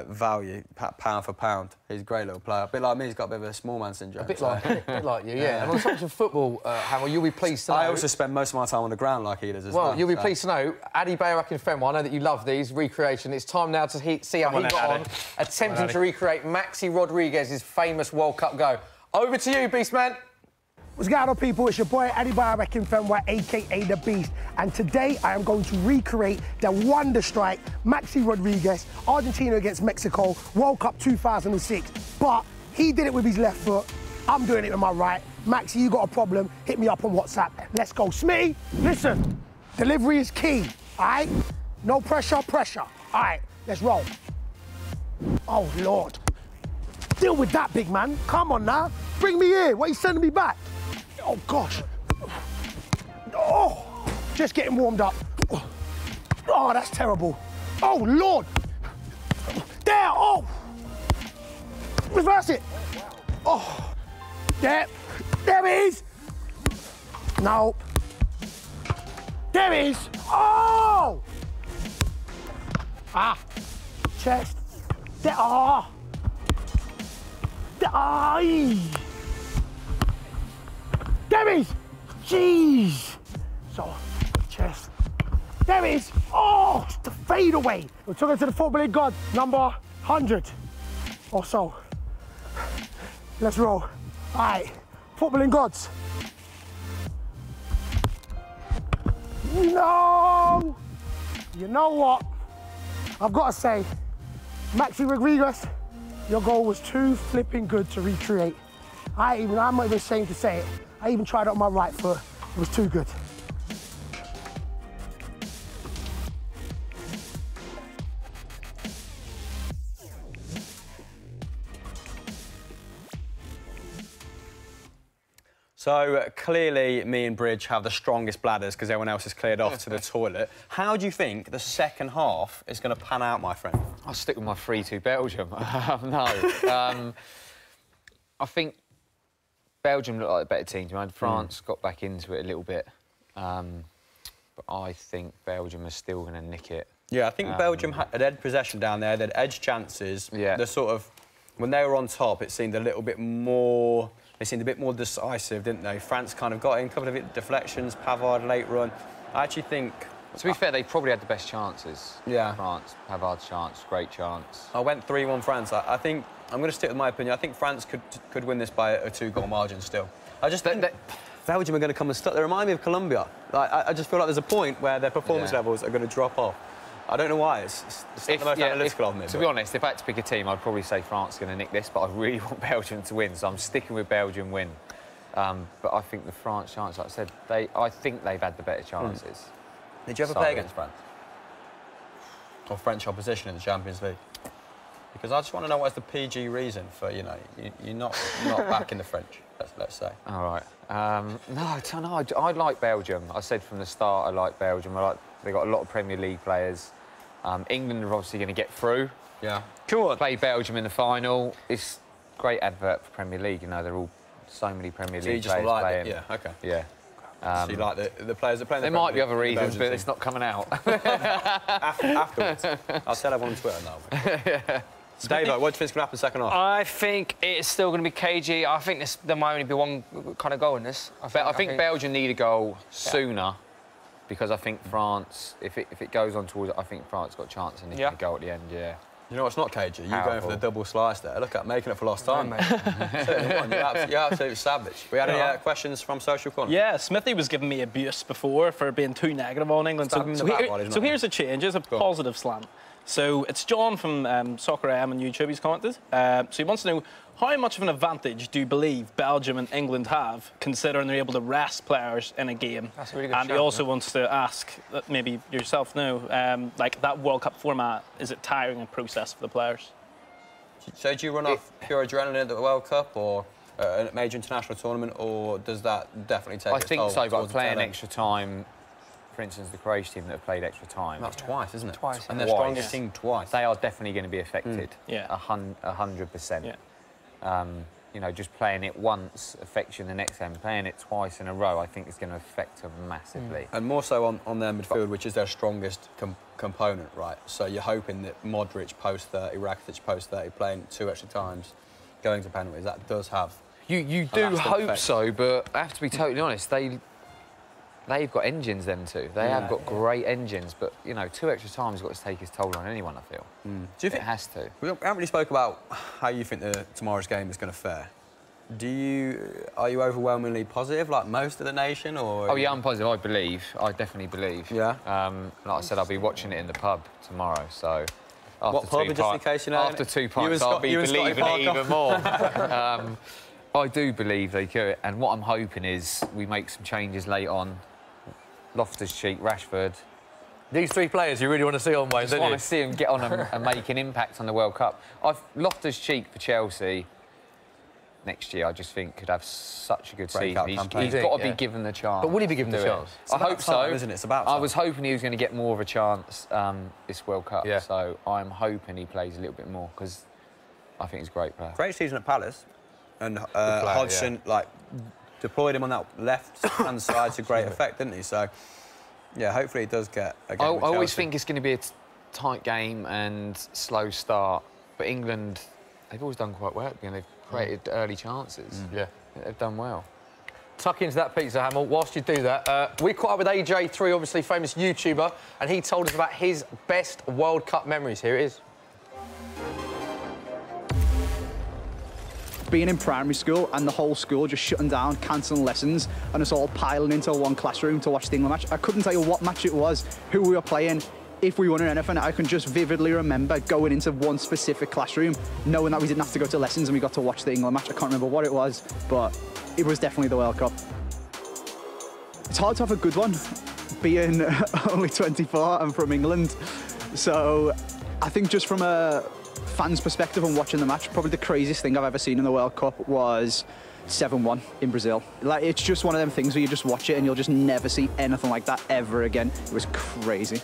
value, pound for pound. He's a great little player. A bit like me, he's got a bit of a small man syndrome. A bit like you, yeah. And on top of football, Hamill, you'll be pleased to know... I also spend most of my time on the ground like he does as well. Well, you'll be pleased to know, Adi Bayrak and Fenwa, I know that you love these, recreation. It's time now to see how he got on, attempting to recreate Maxi Rodriguez's famous World Cup go. Over to you, Beastman. What's going on, people? It's your boy, Adi Bayrak and Fenwa, a.k.a. The Beast. And today, I am going to recreate the wonder strike, Maxi Rodriguez, Argentina against Mexico, World Cup 2006. But he did it with his left foot. I'm doing it with my right. Maxi, you got a problem, hit me up on WhatsApp. Let's go. Smitty, listen, delivery is key, all right? No pressure, pressure. All right, let's roll. Oh, Lord. Deal with that, big man. Come on now. Bring me here. What are you sending me back? Oh, gosh. Oh, just getting warmed up. Oh, that's terrible. Oh, Lord. There, oh. Reverse it. Oh, there it is. No. There it is. Oh. Ah, chest. There, ah. Aye. There it is. Jeez. So, chest. There it is. Oh, the fade away. We're talking to the footballing god, number 100 or so. Let's roll. All right, footballing gods. No! You know what? I've got to say, Maxi Rodriguez, your goal was too flipping good to recreate. I'm not even ashamed to say it. I even tried it on my right foot. It was too good. So clearly, me and Bridge have the strongest bladders because everyone else has cleared off to the toilet. How do you think the second half is going to pan out, my friend? I'll stick with my 3-2 Belgium. No. I think Belgium looked like a better team. France got back into it a little bit. But I think Belgium is still going to nick it. Yeah, I think Belgium had edge possession down there. They had edge chances. Yeah. The sort of, when they were on top, it seemed a little bit more... They seemed a bit more decisive, didn't they? France kind of got in, a couple of deflections, Pavard late run. I actually think... To be fair, they probably had the best chances. Yeah. France, Pavard's chance, great chance. I went 3-1 France. I think, I'm going to stick with my opinion, I think France could win this by a 2-goal margin still. I just think Belgium are going to come and stuck. They remind me of Colombia. Like, I just feel like there's a point where their performance levels are going to drop off. I don't know why. It's not the most analytical of me. To be honest, if I had to pick a team, I'd probably say France is going to nick this, but I really want Belgium to win, so I'm sticking with Belgium win. But I think the France chance, like I said, I think they've had the better chances. Did you ever play against France? Or French opposition in the Champions League? Because I just want to know what's the PG reason for, you know, you're not back in the French, let's say. All right. No, I don't know. I like Belgium. I said from the start I like Belgium. They've got a lot of Premier League players. England are obviously going to get through. Yeah. Cool. Play Belgium in the final. It's a great advert for Premier League. You know, they're all so many Premier League players playing. Yeah, OK. Yeah. So you like the players that play in the There might be other reasons, but it's not coming out. Afterwards. I'll tell everyone on Twitter now. Dave, what do you think is going to happen second half? I think it's still going to be cagey. I think there might only be one kind of goal in this. I think Belgium need a goal sooner because I think France, if it goes on towards it, I think France got a chance and a goal at the end, You know what's not cagey? You're going for the double slice there. Look at making it for lost time, mate. You're absolutely savage. We had any questions from Social Corner? Yeah, Smithy was giving me abuse before for being too negative on England. So here's the change. Here's a positive slant. So it's John from Soccer AM on YouTube. He's commented. So he wants to know, how much of an advantage do you believe Belgium and England have, considering they're able to rest players in a game? That's a really good And he also wants to ask, maybe yourself know, like that World Cup format, is it tiring a process for the players? So do you run off pure adrenaline at the World Cup or a major international tournament, or does that definitely take its toll? I think so, but playing extra time, for instance, the Croatian team that have played extra time. That's twice, isn't it? Twice. And they're strongest team twice. They are definitely going to be affected. 100%. Yeah. You know, just playing it once affects you in the next game. Playing it twice in a row, I think, is going to affect them massively. And more so on their midfield, which is their strongest component, right? So you're hoping that Modric post-30, Rakitic post-30, playing 2 extra times, going to penalties, that does have... You do hope so, but I have to be totally honest, they've got engines, them two. They have got great engines, but, you know, 2 extra times has got to take its toll on anyone, I feel. Do you think... It has to. We haven't really spoke about how you think tomorrow's game is going to fare. Are you overwhelmingly positive, like most of the nation, or...? Oh, yeah, I'm positive. I believe. I definitely believe. Yeah? Like I said, I'll be watching it in the pub tomorrow, so... What pub, just in case you know? After 2 pints, I'll be believing it even more. I do believe they could, and what I'm hoping is we make some changes late on. Loftus-Cheek, Rashford. These 3 players you really want to see on, Wayne, I just want to see them get on and make an impact on the World Cup. Loftus-Cheek for Chelsea next year, I just think, could have such a good season. He's got to be given the chance. But will he be given the chance? I hope so. Isn't it? It's about time. I was hoping he was going to get more of a chance this World Cup, so I'm hoping he plays a little bit more, because I think he's a great player. Great season at Palace. And Hodgson, like, deployed him on that left-hand side to great effect, didn't he? So, yeah, hopefully he does get a game with I always Chelsea. think it's going to be a tight game and slow start. But England, they've always done quite well. You know, they've created early chances. Yeah. They've done well. tuck into that pizza, Hamill. Whilst you do that, we caught up with AJ3, obviously famous YouTuber, and he told us about his best World Cup memories. Here it is. Being in primary school and the whole school just shutting down, cancelling lessons, and us all piling into one classroom to watch the England match. I couldn't tell you what match it was, who we were playing, if we won or anything. I can just vividly remember going into one specific classroom, knowing that we didn't have to go to lessons and we got to watch the England match. I can't remember what it was, but it was definitely the World Cup. It's hard to have a good one, being only 24 and from England. So I think just from a fans' perspective and watching the match, probably the craziest thing I've ever seen in the World Cup was 7-1 in Brazil. Like, it's just one of them things where you just watch it and you'll just never see anything like that ever again. It was crazy.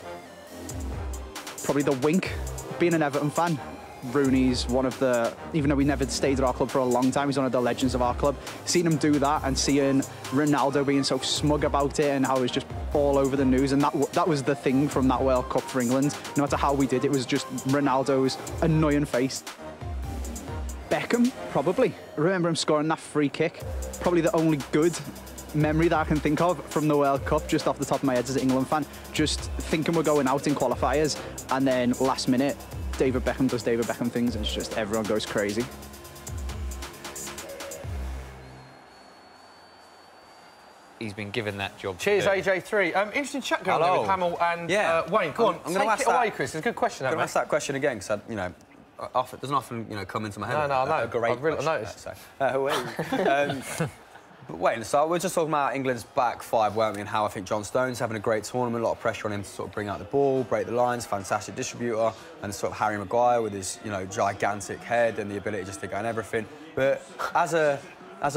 Probably the wink, being an Everton fan. Rooney's one of the, even though he never stayed at our club for a long time, he's one of the legends of our club. Seeing him do that and seeing Ronaldo being so smug about it and how it was just all over the news, and that was the thing from that World Cup for England. No matter how we did, it was just Ronaldo's annoying face. Beckham, probably. I remember him scoring that free kick. Probably the only good memory that I can think of from the World Cup, just off the top of my head as an England fan. Just thinking we're going out in qualifiers, and then last minute, David Beckham does David Beckham things, and it's just everyone goes crazy. He's been given that job. Cheers, AJ3. Interesting chat going on with Hamill and Wayne. Go on, take it away, Chris. It's a good question. I'm going to ask that question again, because, you know, it doesn't often, come into my head. No, I know. A great I've really noticed. But wait, so we're just talking about England's back five, weren't we, and how I think John Stone's having a great tournament, a lot of pressure on him to sort of bring out the ball, break the lines, fantastic distributor, and sort of Harry Maguire with his, gigantic head and the ability just to go and everything. But as a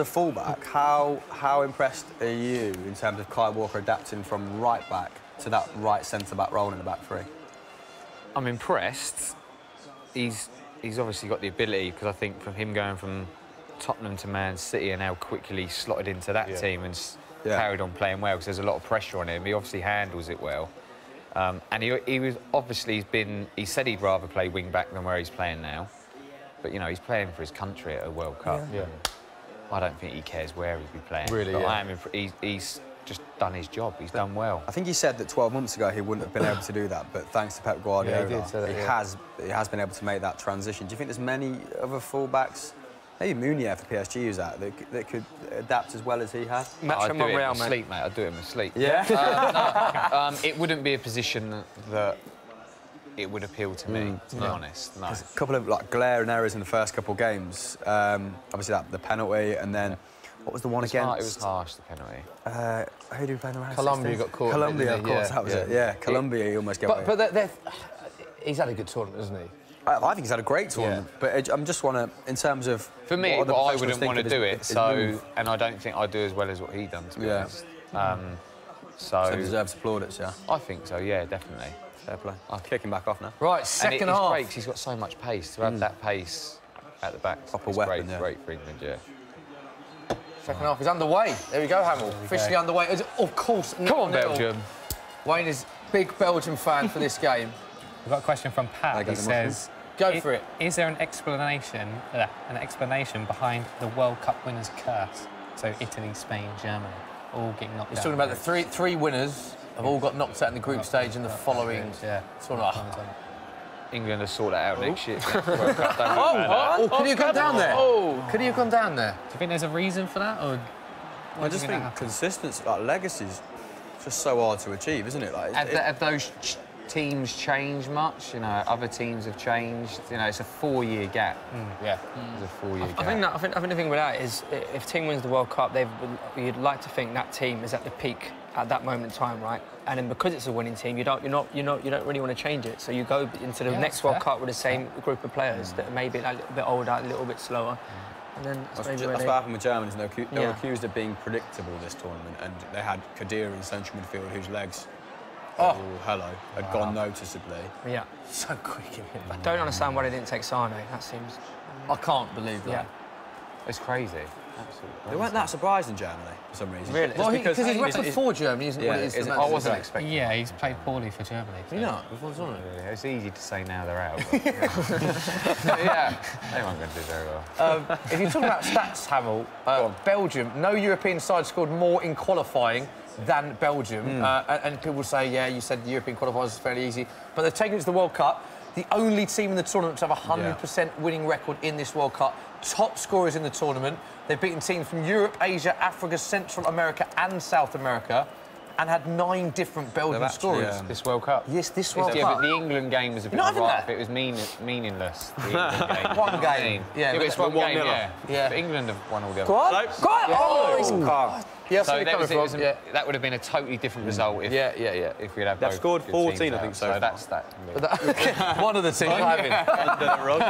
fullback, how impressed are you in terms of Kyle Walker adapting from right back to that right centre-back role in the back three? I'm impressed. He's obviously got the ability, because I think from him going from Tottenham to Man City and how quickly he slotted into that team and carried on playing well, because there's a lot of pressure on him. He obviously handles it well. And he was obviously he said he'd rather play wing back than where he's playing now. But he's playing for his country at a World Cup. Yeah. I don't think he cares where he'd be playing. Really, but he's just done his job. He's done well. I think he said that 12 months ago he wouldn't have been able to do that, but thanks to Pep Guardiola, he has been able to make that transition. Do you think there's many other fullbacks? Maybe Munier for PSG who's that could adapt as well as he has. I'd do it in my sleep, mate. I'd do it in my sleep. Yeah? It wouldn't be a position that it would appeal to me, to be honest. No. There's a couple of glaring errors in the first couple of games. Obviously the penalty, and then what was the one against? It was harsh, the penalty. Who did we play in the round? Colombia got caught. Colombia, of course, that was it. Yeah, Colombia, he almost gave away. But he's had a good tournament, hasn't he? I think he's had a great tournament, but I'm just want to, in terms of... For me, I wouldn't want to do it, and I don't think I'd do as well as what he done, to be honest. So he deserves plaudits, yeah? I think so, yeah, definitely. Fair play. I'll kick him back off now. Right, second half. It's great, 'cause he's got so much pace. To have that pace at the back is great for England, yeah. Second half is underway. There we go, Hamill. Officially underway. Of course. Come on, Belgium. Wayne is big Belgium fan for this game. We've got a question from Pat. He says, "Go for it. Is there an explanation behind the World Cup winners' curse? So Italy, Spain, Germany, all getting knocked out." He's talking about the three winners have all got knocked out in the group stage in the following. England will sort that out next year. Could he have gone down there? Could he have gone down there? Do you think there's a reason for that, or? I just think consistency, legacy's just so hard to achieve, isn't it? Have those teams changed much? Other teams have changed. It's a 4-year gap. Yeah. It's a 4-year gap. I think the thing with that is, if a team wins the World Cup, you'd like to think that team is at the peak at that moment in time, right? And then because it's a winning team, you don't really want to change it. So you go into the next World Cup with the same group of players that may be a little bit older, a little bit slower. And then that's what happened with Germany. They were accused of being predictable this tournament, and they had Khedira in central midfield, whose legs, had gone noticeably. Yeah. So quick in him. I don't understand why they didn't take Sane. That seems... I can't believe that. Yeah. It's crazy. They weren't that surprised in Germany for some reason. Really? Well, because his record for Germany isn't what it is. I wasn't expecting. Yeah, he's played poorly for Germany. You know, before it's easy to say now they're out. But yeah, they weren't going to do very well. If you talk about stats, Hamill, Belgium, no European side scored more in qualifying than Belgium. And people say, yeah, you said the European qualifiers is fairly easy, but they've taken it to the World Cup. The only team in the tournament to have a 100% winning record in this World Cup. Top scorers in the tournament. They've beaten teams from Europe, Asia, Africa, Central America and South America and had 9 different Belgian scorers. This World Cup? Yes, this World Cup. Yeah, but the England game was a bit rough. It was meaningless. The England game. One game. Yeah, but it's one game, yeah. But England have won all the other. Go on. Go on. Oh, he's calm. Yeah, so that would have been a totally different result if we'd have They've scored 14, I think, so that's that. One of the teams not having. Under the rug.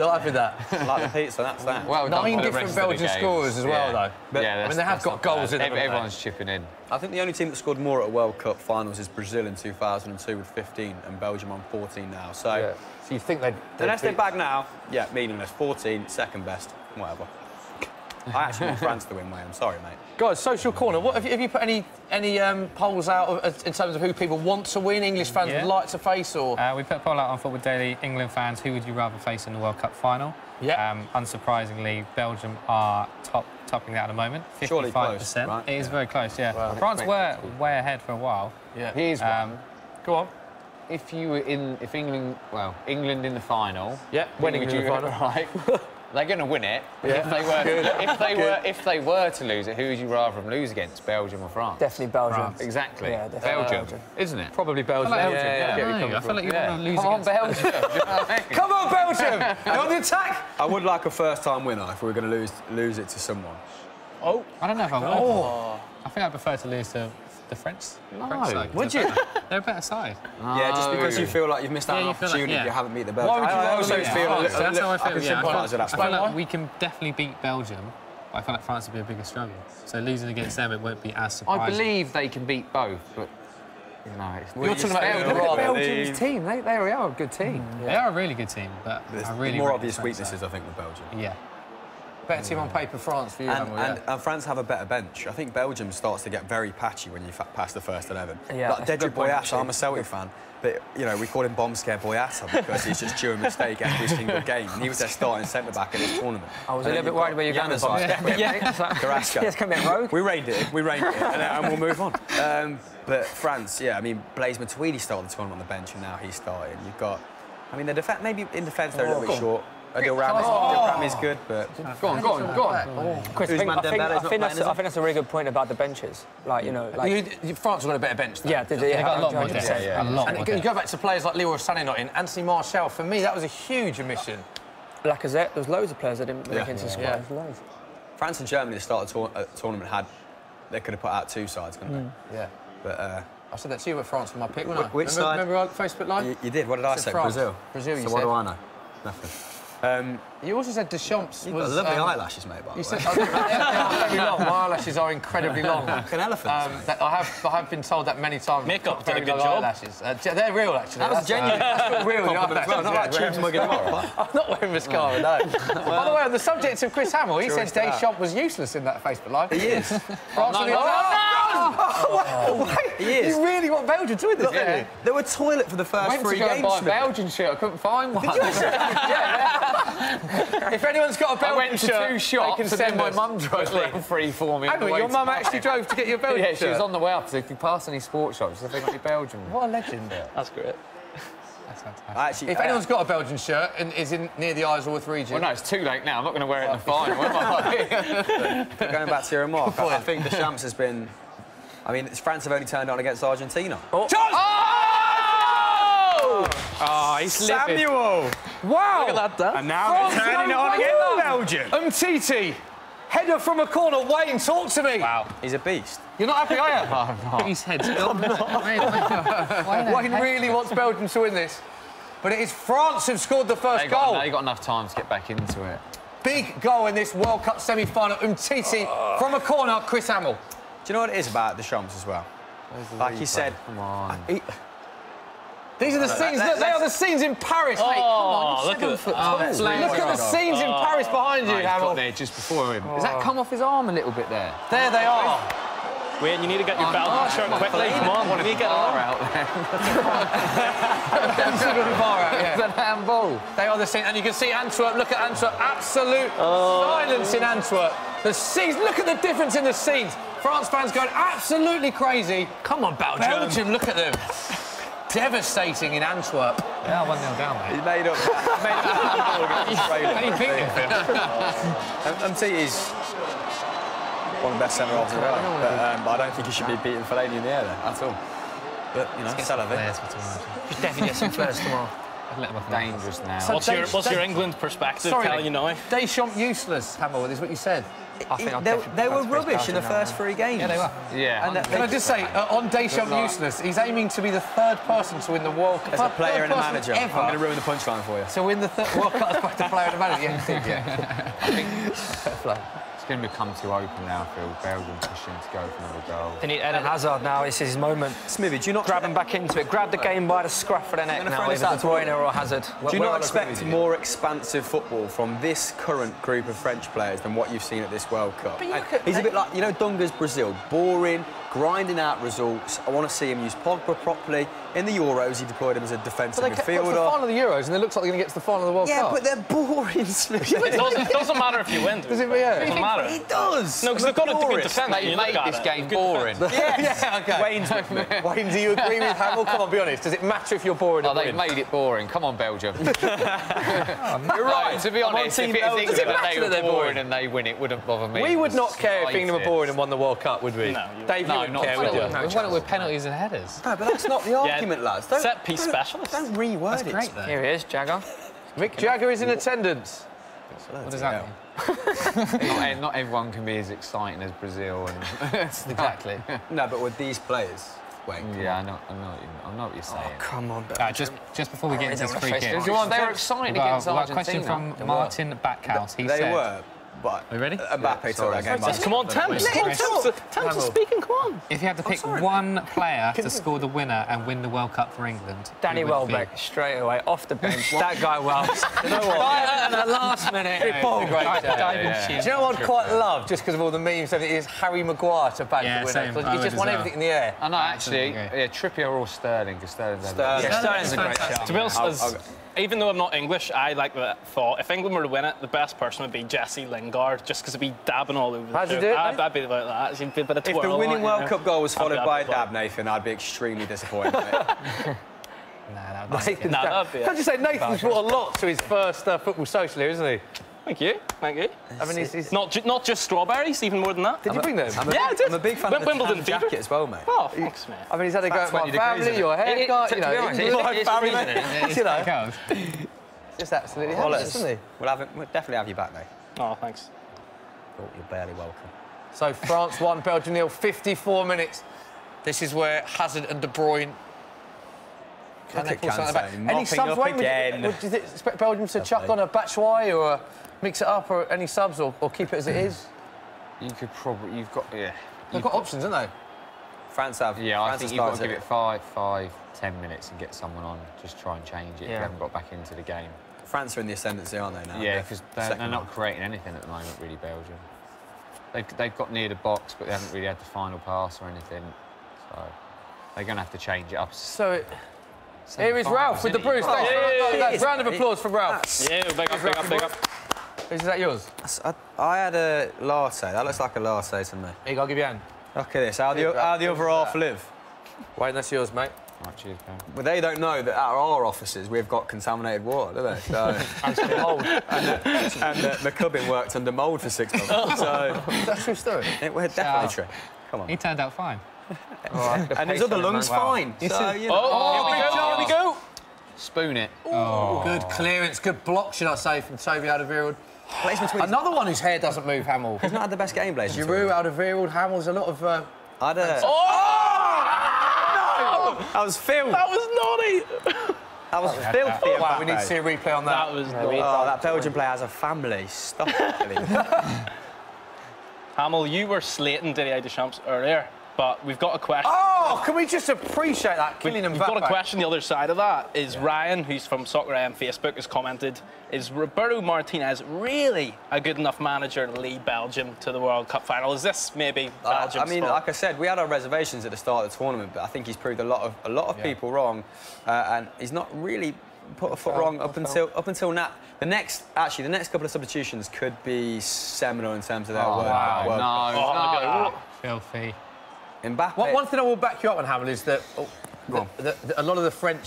Not having that. Like the pizza, that's that. Well, 9 different Belgian scorers as well, though. But, I mean, they have got goals in them. Everyone's chipping in. I think the only team that scored more at World Cup finals is Brazil in 2002 with 15 and Belgium on 14 now. So you think they'd unless they bag now, meaningless. 14, second best, whatever. I actually want France to win, mate. I'm sorry, mate. Guys, social corner. What have you put any polls out in terms of who people want to win? English fans would like to face, or we put a poll out on Football Daily. England fans, who would you rather face in the World Cup final? Yeah. Unsurprisingly, Belgium are topping that at the moment. 55%. Surely close, right? It is very close. Yeah. Well, France were way ahead for a while. Yeah. Here's one. Go on. If England in the final. Yeah. Winning in the final. Right. They're going to win it. Yeah. If they were to lose it, who would you rather them lose against, Belgium or France? Definitely Belgium. France. Exactly. Yeah, definitely Belgium, isn't it? Probably Belgium. I feel like you want to lose Come on, against Belgium. Come on, Belgium! You're on the attack. I would like a first-time winner if we were going to lose it to someone. Oh, I don't know if I would. Oh. I think I'd prefer to lose to the French side. Would you? They're a better side. Yeah, just because you feel like you've missed out on an opportunity, you haven't beat the Belgium. Why would you also feel a little... That's how I feel, I feel like we can definitely beat Belgium, but I feel like France would be a bigger struggle. So losing against them, it won't be as surprising. I believe they can beat both, but... No, you're talking about Belgium's team. They really are a good team. They are a really good team, but there's really more obvious weaknesses, I think, with Belgium. Yeah. Better team on paper, France, for you, and France have a better bench. I think Belgium starts to get very patchy when you pass the first 11. Yeah, like Dedrick Boyata, I'm a Celtic fan, but, you know, we call him Bomb Scare Boyata because he's just due a mistake every single game. And he was their starting centre-back in this tournament. I was a little bit worried where you're going with Bomb Scare. Yeah, Carrasco. Yes, come in, rogue. We rained it, and we'll move on. But France, I mean, Blaise Matuidi started the tournament on the bench, and now he's starting. You've got, I mean, maybe in defence they're a little bit short. Adil Rami's good, but... Go on. Chris, I think that's a really good point about the benches. Like, you know... France have got a better bench, though. Yeah, they got a lot more depth. A lot more depth. You go back to players like Leroy Sané not in, Anthony Martial, for me, that was a huge omission. Lacazette, there's loads of players that didn't make into the squad. Loads. France and Germany, at the start of the tournament, they could have put out 2 sides, couldn't they? Yeah. But... I said that to you with France for my pick, wasn't I? Which side? Remember our Facebook Live? You did. What did I say? France. Brazil. Brazil, you said. So what do I know? Nothing. You also said Deschamps You've got lovely eyelashes, mate, by the way. You said they are very long. My eyelashes are incredibly long. Like an elephant. I have been told that many times. Makeup did a good job. Eyelashes. They're real, actually. That was genuine. That's real. Compliment as well. Not like tubes mugging tomorrow. I'm not wearing mascara, no. By the way, on the subject of Chris Hamill, he said Deschamps was useless in that Facebook Live. He is. He is. You really want Belgium to win this, don't you? They were toilet for the first 3 games. I went to go buy a Belgian shirt. I couldn't find one. Did you? If anyone's got a Belgian shirt, 2 shops, they can send my mum drove around 3 for me. Your mum actually drove to get your Belgian shirt? Yeah, she was on the way up, so if you pass any sports shops, if they got your Belgian. What a legend. That's great. That's fantastic. Actually, if anyone's got a Belgian shirt and is near the Isleworth region... Well, no, it's too late now. I'm not going to wear it in the final, am I? Going back to your remark, I think Deschamps has been... I mean, France have only turned on against Argentina. Oh, he's Samuel! Wow! Look at that. And now they're turning it on against Belgium. Umtiti, header from a corner. Wayne, talk to me. Wow. He's a beast. You're not happy, are you? I'm not. His head's Wayne really wants Belgium to win this. But it is France who've scored the first goal. They got enough time to get back into it. Big goal in this World Cup semi-final. Umtiti from a corner, Chris Hamill. Do you know what it is about Deschamps as well? Like he said... Come on. These are the scenes. Look, they are the scenes in Paris, mate. Come on, look at look at the scenes in Paris behind you, Hamill. Got there just before him. Has that come off his arm a little bit there? There they are. Wait, you need to get your Belgium shirt quickly. Come on, you need to get bar out there. It's an handball. They are the scenes, and you can see Antwerp. Look at Antwerp. Absolute silence in Antwerp. The scenes. Look at the difference in the scenes. France fans going absolutely crazy. Come on, Belgium. Belgium, look at them. Devastating in Antwerp. Yeah, 1-0 down, mate. He's made up. How do you think of him? Umtiti's one of the best centre-halves in the world, but I don't think he should be beating Fellaini in the air there at all. But, you know, it's of it. Just definitely get some players tomorrow. Dangerous now. So what's your England perspective? Tell you now. Deschamps useless, Hamill, is what you said. They were rubbish in the first 3 games. Yeah, they were. Yeah. And can I just say, on Deschamps useless, he's aiming to be the 3rd person to win the World Cup. As a player and a manager. Ever. I'm going to ruin the punchline for you. To win the World Cup as both the player and the manager. Yeah, I think it's going to become too open now, Phil. Belgium pushing to go for another goal. They need Eden Hazard now. This is his moment. Smithy, do you not grab him back into it? Grab the game by the scruff of the neck now, either De Bruyne or Hazard. Do you not expect more expansive football from this current group of French players than what you've seen at this World Cup? He's a bit like, you know, Dunga's Brazil. Boring, grinding out results. I want to see him use Pogba properly. In the Euros, he deployed him as a defensive midfielder. It's the final of the Euros, and it looks like they're going to get to the final of the World Cup. Yeah, but they're boring, Smithy. It doesn't matter if you win. Does it? Yeah. It doesn't matter. It does. No, because they've got a good defence. They made this game boring. Yeah, OK. Wayne, do you agree with Hamill? Come on, be honest. Does it matter if you're boring or they made it boring. Come on, Belgium. You're right. To be honest, if it was England and they were boring and they win, it wouldn't bother me. We would not care if England were boring and won the World Cup, would we? No, Dave, you wouldn't care, would you? We won it with penalties and headers. No, but that's not the argument, lads. Set-piece specialist. Don't reword it. Great, though. Here he is, Jagger. Mick Jagger is in attendance. What does that mean? Not everyone can be as exciting as Brazil. Exactly. No, but with these players, yeah, I know what you're saying. Come on, just before we get into this free kick, They were exciting against Argentina. A question from Martin Backhouse. He said... They were, but... Are you ready? Mbappe took that game. Come on, Thames is speaking, come on. If you had to pick one player to score the winner and win the World Cup for England... Danny Welbeck, straight away, off the bench. That guy Wells. You know what? At the last minute. Do you know what I'd quite love, just because of all the memes, is Harry Maguire to bag the winner. He just won everything in the air. I know, actually, Trippier or Sterling, because Sterling's a great shot. To be honest, even though I'm not English, I like the thought. If England were to win it, the best person would be Jesse Lingard, just because he'd be dabbing all over the How'd you do it, I'd be about that. It'd be a bit of twirl. If the winning World Cup goal was followed by a dab, Nathan, I'd be extremely disappointed. Can I just say, Nathan's brought a lot to his first football social here, isn't he? Thank you. I mean, he's not just strawberries, even more than that. Did you bring them? Yeah, I did. I'm a big fan of the Wimbledon jacket as well, mate. Oh, thanks, mate. I mean, he's had to go at my family, your haircut, you know. Just absolutely hilarious, isn't he? We'll definitely have you back, mate. Oh, thanks. Oh, you're barely welcome. So France 1, Belgium 0, 54 minutes. This is where Hazard and De Bruyne... Any subs, Wayne? Would you expect Belgium to chuck on a Batshuayi or mix it up, or any subs, or keep it as it is? You've got They've got options, haven't they? France have. Yeah, I think you've got to give it 5, 10 minutes and get someone on. Just try and change it if you haven't got back into the game. France are in the ascendancy, aren't they, now? Yeah, because they're not creating anything at the moment, really, Belgium. They've got near the box, but they haven't really had the final pass or anything. So they're going to have to change it up. So here is Ralph with the Bruce. Round of applause for Ralph. Yeah, big up. Is that yours? I had a latte. That looks like a latte to me. Here, I'll give you a hand. Look at this. How the other half live. Wait, that's yours, mate. Right, cheers, man. Well, they don't know that at our offices we've got contaminated water, do they? So, and the clubbing worked under mould for 6 months. So that's true story. It was definitely true. Come on. He turned out fine. And his other lung's fine. So, you know. Here we go. Spoon it. Oh. Good clearance, good block, should I say, from Toby Alderweireld. Another one whose hair doesn't move, Hamill. He's not had the best game, Blaze. Giroud, Alderweireld, Hamill's a lot of... No! That was filth. That was naughty. That was filthy. Wow, we need to see a replay on that. That was that Belgian player has a family. Stop it. Hamill, you were slating Didier Deschamps earlier. but we've got a question. Oh, can we just appreciate that? We've got a question the other side of that. Is Ryan, who's from Soccer AM Facebook, has commented, is Roberto Martinez really a good enough manager to lead Belgium to the World Cup final? Is this maybe Belgium's I mean, fault? like I said, we had our reservations at the start of the tournament, but I think he's proved a lot of people wrong, and he's not really put a foot wrong up until now. The next couple of substitutions could be seminal in terms of their work. No. Filthy. Mbappe. One thing I will back you up on, Hamill, is that a lot of the French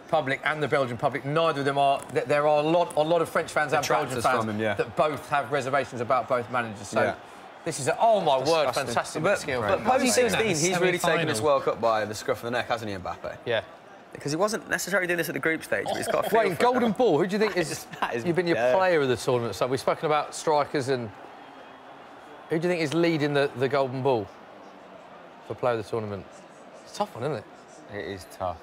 public and the Belgian public, neither of them are. There are a lot of French fans and Belgian fans that both have reservations about both managers. So this is oh my word, fantastic skill. But post-16, he's really taken this World Cup by the scruff of the neck, hasn't he, Mbappe? Yeah. Because he wasn't necessarily doing this at the group stage, but he's got a feel Wait, golden ball. Who do you think is? You've been your player of the tournament. So we've spoken about strikers, and who do you think is leading the golden ball for player of the tournament? It's a tough one, isn't it? It is tough.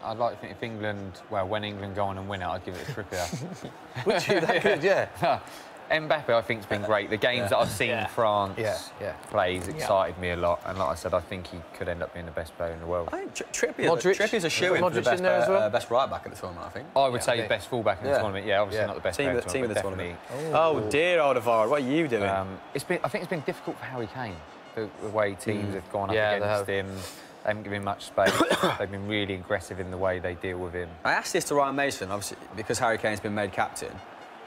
I'd like to think if England, well, when England go on and win it, I'd give it to Trippier. Would you? That good, yeah. Mbappe, I think, has been great. The games that I've seen France play has excited me a lot. And like I said, I think he could end up being the best player in the world. I think Trippier's a shoe-in for the best right-back at the tournament, I think. I would say best full-back in the tournament. Yeah, obviously not the best player team of the tournament. Oh, dear Alderweireld, what are you doing? I think it's been difficult for Harry Kane, the way teams have gone up against him. They haven't given him much space. They've been really aggressive in the way they deal with him. I asked this to Ryan Mason, obviously, because Harry Kane's been made captain.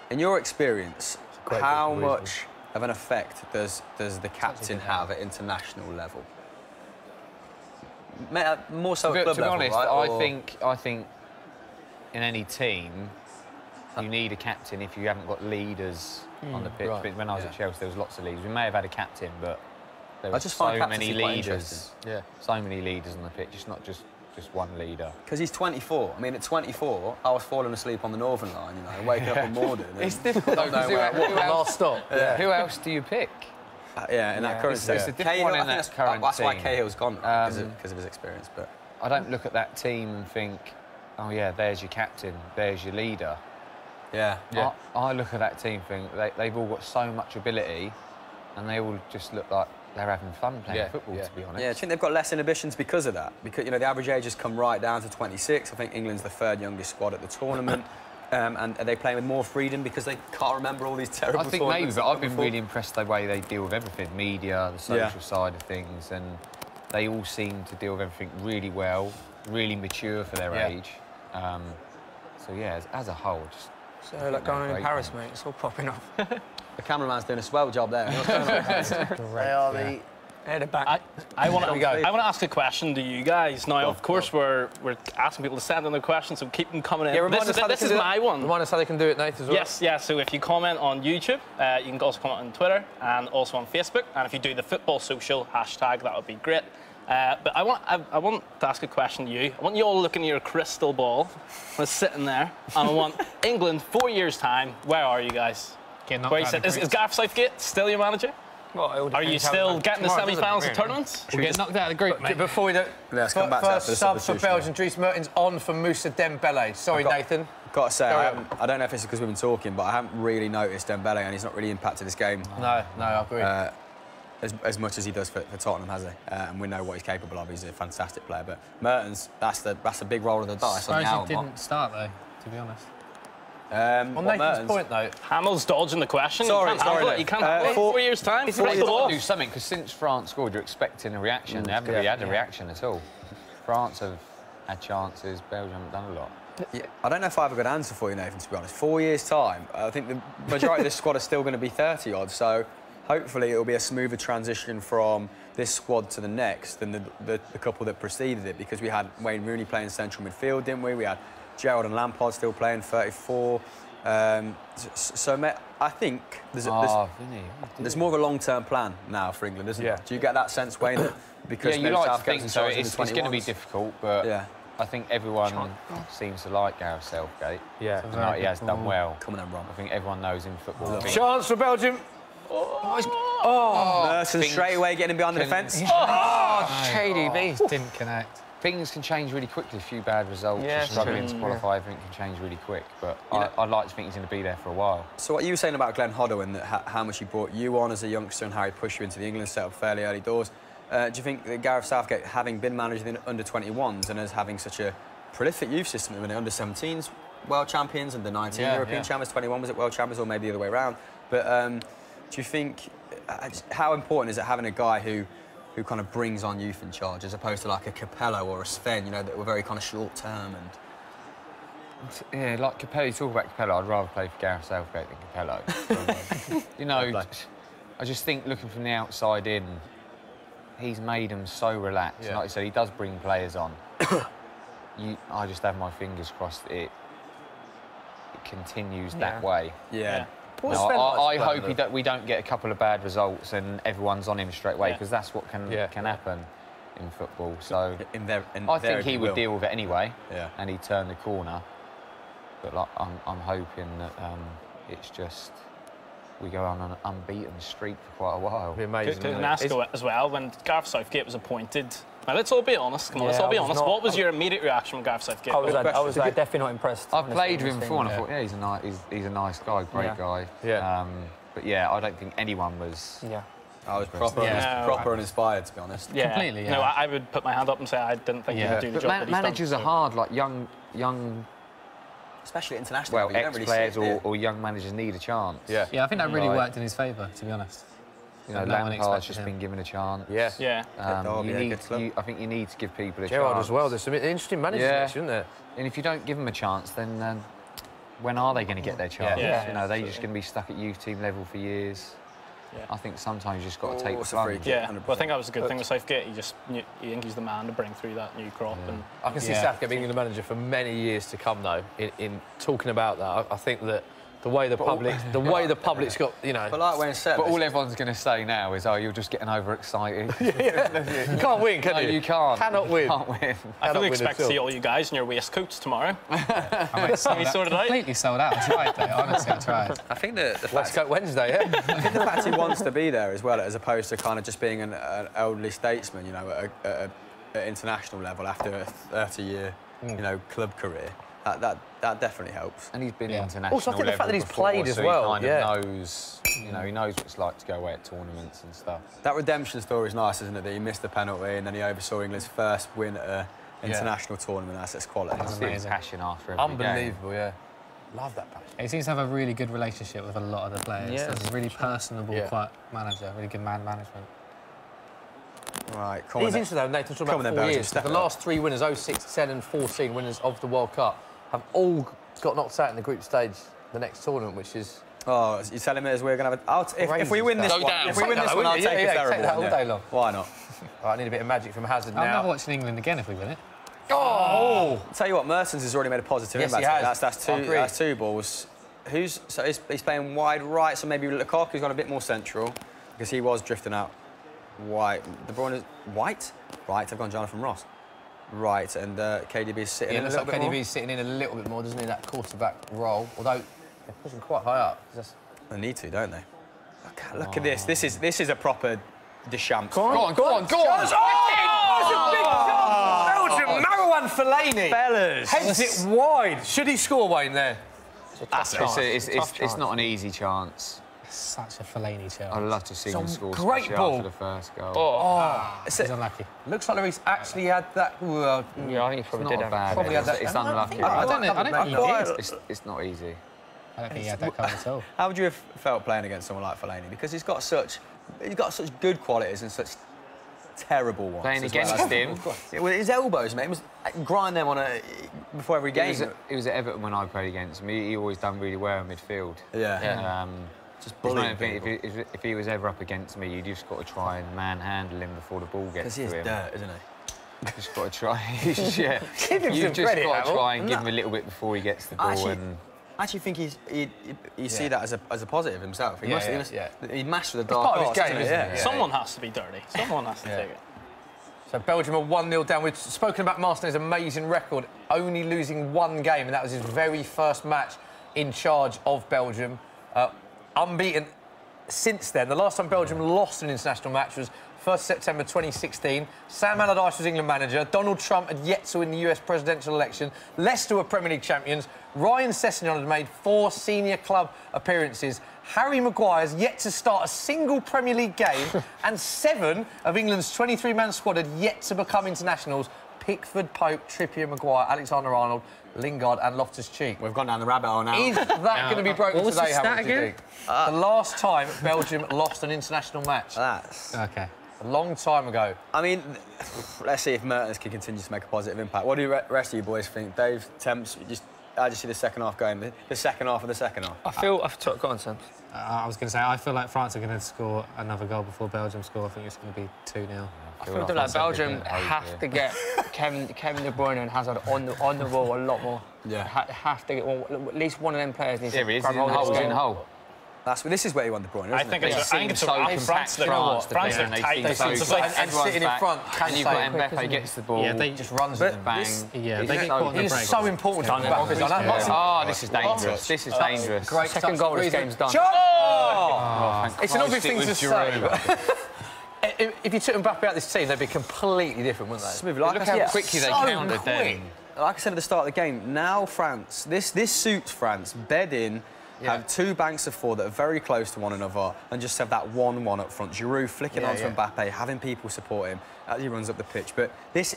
In your experience, how much of an effect does the captain have at international level? More so at club level, to be honest, right? I think in any team, you need a captain if you haven't got leaders on the pitch. Right. When I was at Chelsea, there was lots of leaders. We may have had a captain, but there were so many leaders. Yeah, so many leaders on the pitch. It's not just one leader. Because he's 24. I mean, at 24, I was falling asleep on the Northern Line, you know, waking up in Morden. It's difficult, though, because last stop. Who else do you pick? In that current state. It's a different one in that current That's team. why Cahill's gone, because of his experience. But I don't look at that team and think, oh, yeah, there's your captain, there's your leader. Yeah. I look at that team and think they've all got so much ability, and they all just look like they're having fun playing football, to be honest. Yeah, I think they've got less inhibitions because of that. Because, you know, the average age has come right down to 26. I think England's the third youngest squad at the tournament. And are they playing with more freedom because they can't remember all these terrible I think maybe, but I've been really impressed the way they deal with everything. Media, the social side of things, and they all seem to deal with everything really well, really mature for their age. So, yeah, as a whole, just... So, like going on in Paris, mate, it's all popping up. The cameraman's doing a swell job there. They are the back. I want to ask a question to you guys. Now, of course, we're asking people to send in their questions, so keep them coming in. Yeah, this is my one. Remind us how they can do it, Nate, as well. Yes, yeah. So if you comment on YouTube, you can also comment on Twitter and also on Facebook. And if you do the football social hashtag, that would be great. But I want to ask a question to you. I want you all looking at your crystal ball. I'm sitting there, and I want England 4 years' time. Where are you guys? Is Gareth Southgate still your manager? Well, are you still getting the semi-finals of tournaments? We'll get knocked out of the group, mate. Before we do, first sub for Belgium, Dries Mertens on for Moussa Dembele. Sorry, Nathan. Got to say, I don't know if it's because we've been talking, but I haven't really noticed Dembele, and he's not really impacted this game. No, I agree. As much as he does for Tottenham, has he? And we know what he's capable of. He's a fantastic player. But Mertens, that's a big roll of the dice. He didn't start though, to be honest. On Nathan's point, though, Hamill's dodging the question. Sorry, you can't have it. 4 years' time. You've got to do something, because since France scored, you're expecting a reaction. They haven't really had a reaction at all. France have had chances. Belgium haven't done a lot. Yeah, I don't know if I have a good answer for you, Nathan, to be honest. 4 years' time, I think the majority of this squad are still going to be 30-odd, so hopefully it'll be a smoother transition from this squad to the next than the couple that preceded it, because we had Wayne Rooney playing central midfield, didn't we? We had Gerrard and Lampard still playing 34. So, mate, I think there's more of a long-term plan now for England, isn't there? Do you get that sense, Wayne? Because you like to think so. It's going to be difficult, but I think everyone seems to like Gareth Southgate. Yeah, tonight he has done well. Come on, Ron. I think everyone knows in football. Chance for Belgium. Mertens straight away getting behind the defence. KDB didn't connect. Things can change really quickly. A few bad results, struggling to qualify, everything can change really quick. But I'd like to think he's going to be there for a while. So what you were saying about Glenn Hoddle and how much he brought you on as a youngster and how he pushed you into the England setup fairly early doors, Do you think that Gareth Southgate, having been manager in the under-21s and as having such a prolific youth system in the under-17s, world champions, and the 19 European champions, 21 was it world champions, or maybe the other way around? But do you think how important is it having a guy who kind of brings on youth in charge, as opposed to like a Capello or a Sven, you know, that were very kind of short term and. Yeah, like Capello, you talk about Capello, I'd rather play for Gareth Southgate than Capello. You know, I just think looking from the outside in, he's made them so relaxed. Like I said, he does bring players on. I just have my fingers crossed that it continues that way. No, I hope we don't get a couple of bad results and everyone's on him straight away, because that's what can happen in football. So I think he would deal with it anyway, and he'd turn the corner. But like, I'm hoping that it's just we go on an unbeaten streak for quite a while. It'd be amazing. Can I ask as well, when Gareth Southgate was appointed? Now let's all be honest. Come on, let's all be honest. What was your immediate reaction when Gareth Southgate? I was definitely not impressed. I've played with him before, and I thought, he's a nice guy, great guy. But yeah, I don't think anyone was. I was proper and inspired, to be honest. Completely. No, I would put my hand up and say I didn't think he would do the job. But managers are hard, like young. Especially international. Well, ex-players or young managers need a chance. Yeah, I think that really worked in his favour, to be honest. You know, Lampard's just been given a chance. I think you need to give people a chance. Gerrard as well. There's some interesting managers, isn't there? And if you don't give them a chance, then when are they going to get their chance? You know, they're just going to be stuck at youth team level for years. I think sometimes you just got to take the plunge. Well, I think that was a good thing with Southgate. You think he's the man to bring through that new crop. And I can see Southgate being the manager for many years to come, though. In talking about that, I think that the way the public's got, you know. But like when said, all everyone's going to say now is, "Oh, you're just getting overexcited." You can't win, can you? You can't. Cannot win. Can't win. I fully expect to see all you guys in your waistcoats tomorrow. Have you sorted out? Completely sold out. I tried, though. Honestly, I tried. I think the Waistcoat Wednesday, I think the fact he wants to be there as well, as opposed to kind of just being an elderly statesman, you know, at international level after a 30-year, you know, club career. That definitely helps. And he's been international. Also, I think the fact that he's before, played as so well. He kind of knows, you know, he knows what it's like to go away at tournaments and stuff. That redemption story is nice, isn't it? That he missed the penalty and then he oversaw England's first win at an international tournament. That's quality. That's amazing. Passion after every game. Unbelievable, Love that passion. He seems to have a really good relationship with a lot of the players. He's a really personable, quiet manager, really good man management. Right, come on. It's interesting, though, Nathan, talking about 4 years. The last three winners, 06, 10 and 14 winners of the World Cup, have all got knocked out in the group stage the next tournament, which is... Oh, you're telling me as we're going to have... if we win this one, I'll take a terrible that all day long. Why not? Right, I need a bit of magic from Hazard now. I'm never watching England again if we win it. Oh! I'll tell you what, Mertens has already made a positive impact. That's two balls. He's playing wide right, so maybe Lukaku's gone a bit more central, because he was drifting out wide. De Bruyne is white? Right, I've gone Jonathan Ross. Right, and KDB's sitting in a little bit more. KDB's sitting in a little bit more, doesn't he, that quarterback role? Although they're pushing quite high up. They need to, don't they? Look at this. This is a proper Deschamps. Go on! Oh, it's a big shot! Belgium, Marouane Fellaini. Fellas. Heads it wide. Should he score, Wayne, there? It's not an easy chance. Such a Fellaini chance. I'd love to see him score great ball after the first goal. He's unlucky. Looks like Lloris actually had that. Yeah, I think he probably did. Probably had that. It's unlucky. I don't think he did. It's not easy. I don't think he had that cover at all. How would you have felt playing against someone like Fellaini? Because he's got such good qualities and such terrible ones. Playing against him. With his elbows, mate, he was grind them on before every game. It was at Everton when I played against him. He always done really well in midfield. Just bullying people. If he was ever up against me, you just got to try and manhandle him before the ball gets to him. Because he's dirt, isn't he? Just got to try. You've just got to try and give him a little bit before he gets the ball. I actually think you see that as a positive himself. He mastered the dark arts. Part of his game, Someone has to be dirty. Someone has to take it. So Belgium are 1-0 down. We've spoken about Martinez's amazing record, only losing one game, and that was his very first match in charge of Belgium. Unbeaten since then. The last time Belgium lost an international match was 1st September 2016. Sam Allardyce was England manager. Donald Trump had yet to win the US presidential election. Leicester were Premier League champions. Ryan Sessegnon had made 4 senior club appearances. Harry Maguire's yet to start a single Premier League game, and 7 of England's 23-man squad had yet to become internationals. Pickford, Pope, Trippier, Maguire, Alexander-Arnold, Lingard and Loftus-Cheek. We've gone down the rabbit hole now. Is that going to be broken today, Harry, do you think? The last time Belgium lost an international match. That's... Okay. A long time ago. I mean, let's see if Mertens can continue to make a positive impact. What do the rest of you boys think? Dave, Temps, I just see the second half going, the second half of the second half. Go on, Temps. I was going to say, I feel like France are going to score another goal before Belgium score. I think it's going to be 2-0. I feel like Belgium have to get Kevin De Bruyne and Hazard on the ball a lot more. Yeah. Have to get at least one of them players needs to grab hold of the ball. This is where you want De Bruyne, isn't I think it's France that France are tight. And sitting in front, and you've got Mbappe gets the ball. Yeah, they just runs it and bang. Yeah, they get caught on the break. It's so important. Oh, this is dangerous. This is dangerous. Great second goal, this game's done. It's an obvious thing to say. If you took Mbappe out of this team, they'd be completely different, wouldn't they? Smooth. Look how quickly they countered then. Like I said at the start of the game, now France, this suits France. Bed in, have 2 banks of 4 that are very close to one another, and just have that 1-1 up front. Giroud flicking onto Mbappe, having people support him as he runs up the pitch. But this,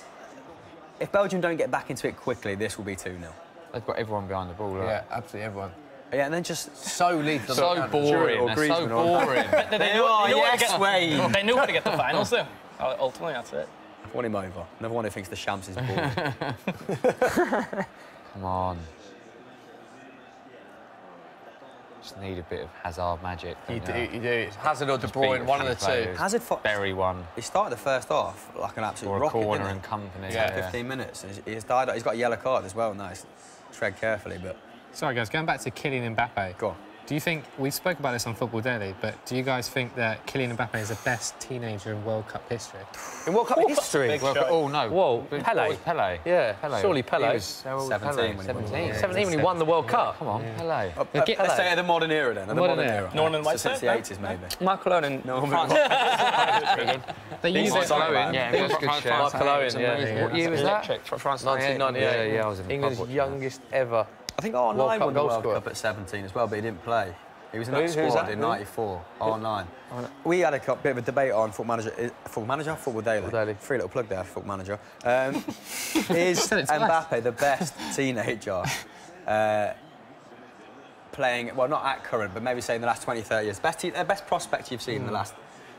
if Belgium don't get back into it quickly, this will be 2-0. They've got everyone behind the ball. Right? Yeah, absolutely everyone. Yeah, and then just so lethal. So boring. They're so boring. They know how to get the finals, though. Ultimately, that's it. I've won him over. Another one who thinks the Shams is boring. Come on. Just need a bit of Hazard magic. You do. It's Hazard or De Bruyne, one of the two. Hazard, Berry one. He started the first half like an absolute rocket. Or a corner and company. Yeah, 15 minutes. He's died. He's got a yellow card as well. Nice. Tread carefully, but. Sorry, guys, going back to Kylian Mbappe. Go on. Do you think, we spoke about this on Football Daily, but do you guys think that Kylian Mbappe is the best teenager in World Cup history? In World Cup history? Oh, no. Whoa, Pele. Pele. Yeah, Pele. Surely Pele. He was 17 when he won the World Cup. Come on, Pele. Let's say the modern era then. The modern era. Norman White. Since the 80s, maybe. Michael Owen. They use it. Yeah, he was a good shout. Michael Owen, yeah. What year was that? France 1998. Yeah, I was in England's youngest ever. I think R9 won the World scorer. Cup at 17 as well, but he didn't play. He was in that squad in '94. R9. We had a bit of a debate on Football Daily. Free little plug there for Football Manager. Is Mbappe the best teenager playing? Well, not at current, but maybe say in the last 20, 30 years. Best prospect you've seen in the last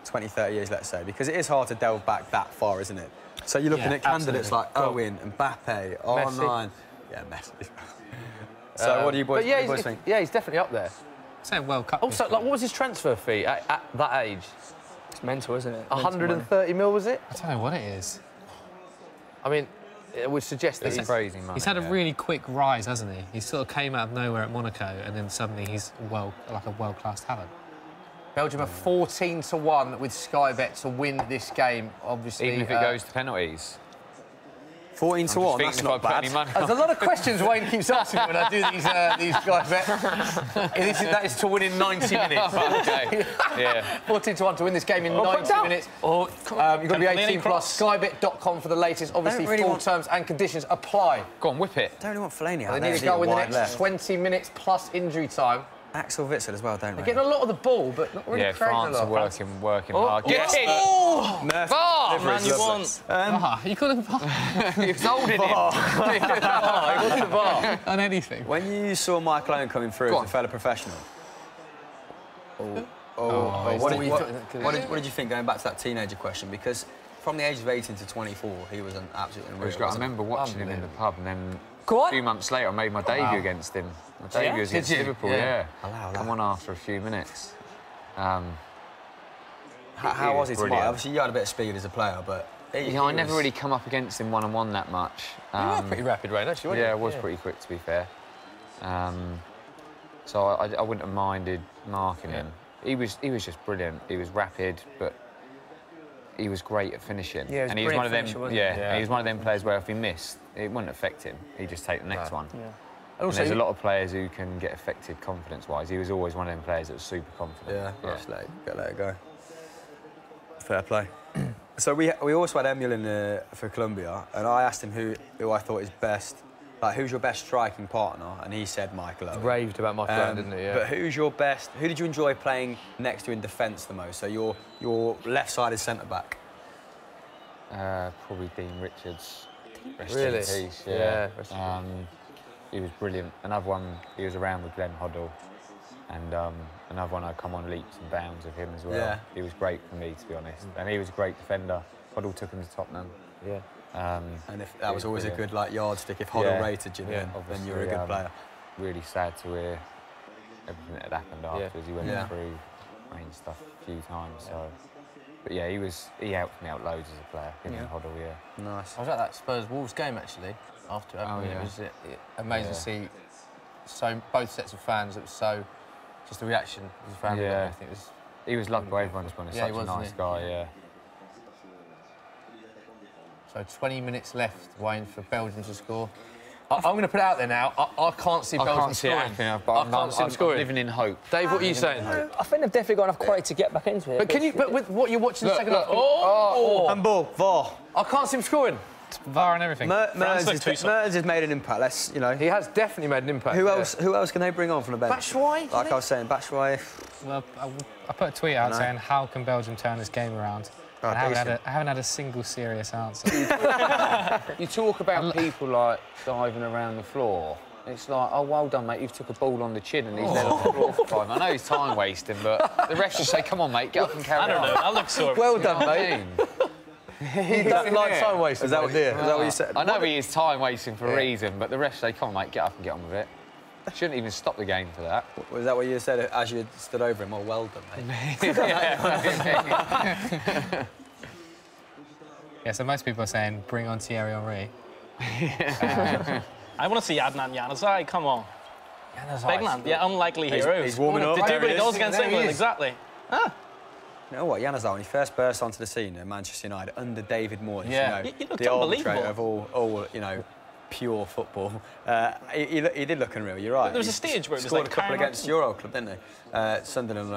20, 30 years, let's say, because it is hard to delve back that far, isn't it? So you're looking at candidates like Owen, Mbappe, R9. Yeah, Messi. So what do you boys think? Yeah, he's definitely up there. Say World Cup. Also, like, what was his transfer fee at that age? It's mental, isn't it? 130 mil, was it? I don't know what it is. I mean, it would suggest that he's crazy, man. He's had a really quick rise, hasn't he? He sort of came out of nowhere at Monaco, and then suddenly he's like a world-class talent. Belgium are 14-1 with Sky Bet to win this game, obviously. Even if it goes to penalties. 14-1, that's not bad. There's a lot of questions Wayne keeps asking me when I do these Sky Bet. That is to win in 90 minutes. Okay. Yeah. 14-1 to win this game in 90 minutes. You've got to be 18 plus. Skybet.com for the latest. Obviously, full terms and conditions apply. Go on, whip it. Don't really want Fellaini out there. They need to go in the next 20 minutes plus injury time. Axel Witsel as well, don't they? They're getting a lot of the ball, but not really creating a lot. France are working hard. Get in! VAR! Man, you won. You couldn't VAR. He was holding him. He wasn't VAR. On anything. When you saw Michael Owen coming through as a fellow professional, what did you think, going back to that teenager question? Because from the age of 18 to 24, he was an absolute unreal. I remember watching him in the pub, and then a few months later, I made my debut against him. My debut was against Liverpool, Come on after a few minutes. How was he tomorrow? Obviously, you had a bit of speed as a player, but... I never really come up against him one-on-one that much. You were pretty rapid, Ray, actually, weren't you? Yeah, I was pretty quick, to be fair. So I wouldn't have minded marking him. He was just brilliant. He was rapid, but he was great at finishing. Yeah, and he was one of them. He was one of them players where if he missed, it wouldn't affect him. He'd just take the next one. Yeah. And there's a lot of players who can get affected confidence-wise. He was always one of them players that was super confident. Just let it go. Fair play. So we also had Emil in for Colombia, and I asked him who I thought is best. Like, who's your best striking partner? And he said Michael Owen. Raved about Michael Owen, didn't he? Yeah. But who's your best? Who did you enjoy playing next to in defence the most? So your left-sided centre-back. Probably Dean Richards. Really? Peace, yeah. He was brilliant. Another one, he was around with Glenn Hoddle. And another one, I'd come on leaps and bounds with him as well. Yeah. He was great for me, to be honest. And he was a great defender. Hoddle took him to Tottenham. Yeah. And if that was always a good yardstick. If Hoddle rated you, then you were a good player. Really sad to hear everything that had happened afterwards. He went through brain stuff a few times. So, but yeah, he helped me out loads as a player. Him and Hoddle, Nice. I was at that Spurs-Wolves game actually. After it was amazing to see both sets of fans. It was just the reaction of the family. Yeah. I think he was loved by everyone. Such a nice guy. Yeah. So 20 minutes left, waiting for Belgium to score. I'm going to put it out there now. I can't see Belgium scoring. I can't see them scoring. Living in hope. Dave, what are you saying? I think they've definitely got enough quality to get back into it. But with what you're watching the second half... Handball, VAR. I can't see him scoring. VAR and everything. Mertens has made an impact. He has definitely made an impact. Who else can they bring on from the bench? Batshuayi? Like I was saying, Batshuayi. Well, I put a tweet out saying, how can Belgium turn this game around? I haven't had a single serious answer. You talk about people like diving around the floor. It's like, oh, well done, mate. You've took a ball on the chin and he's led off the floor for 5. I know he's time wasting, but the refs just say, "Come on, mate, get up and carry on." I don't know. That looks sore. Well done, mate. He doesn't like time wasting. Is that what you said? I know he is time wasting for a reason, but the refs say, "Come on, mate, get up and get on with it." Shouldn't even stop the game for that. Was that what you said as you stood over him? Oh, well done, mate. Yeah, so most people are saying, bring on Thierry Henry. I want to see Adnan Januzaj. Come on. Big man. Yeah, unlikely hero. He's warming up. Did 2 many goals against England, exactly. You know what, Januzaj, when he first burst onto the scene at Manchester United under David Moyes, He looked the unbelievable. arbitrator of all pure football. He did look unreal. You're right. There was a stage where it was scored like a couple against Euro Club, didn't he? Sunderland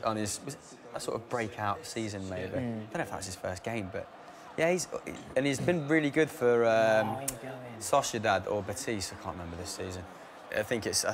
on his was it a sort of breakout season maybe. I don't know if that was his first game, but yeah, he's been really good for Sociedad or Betis. I can't remember this season. I think it's.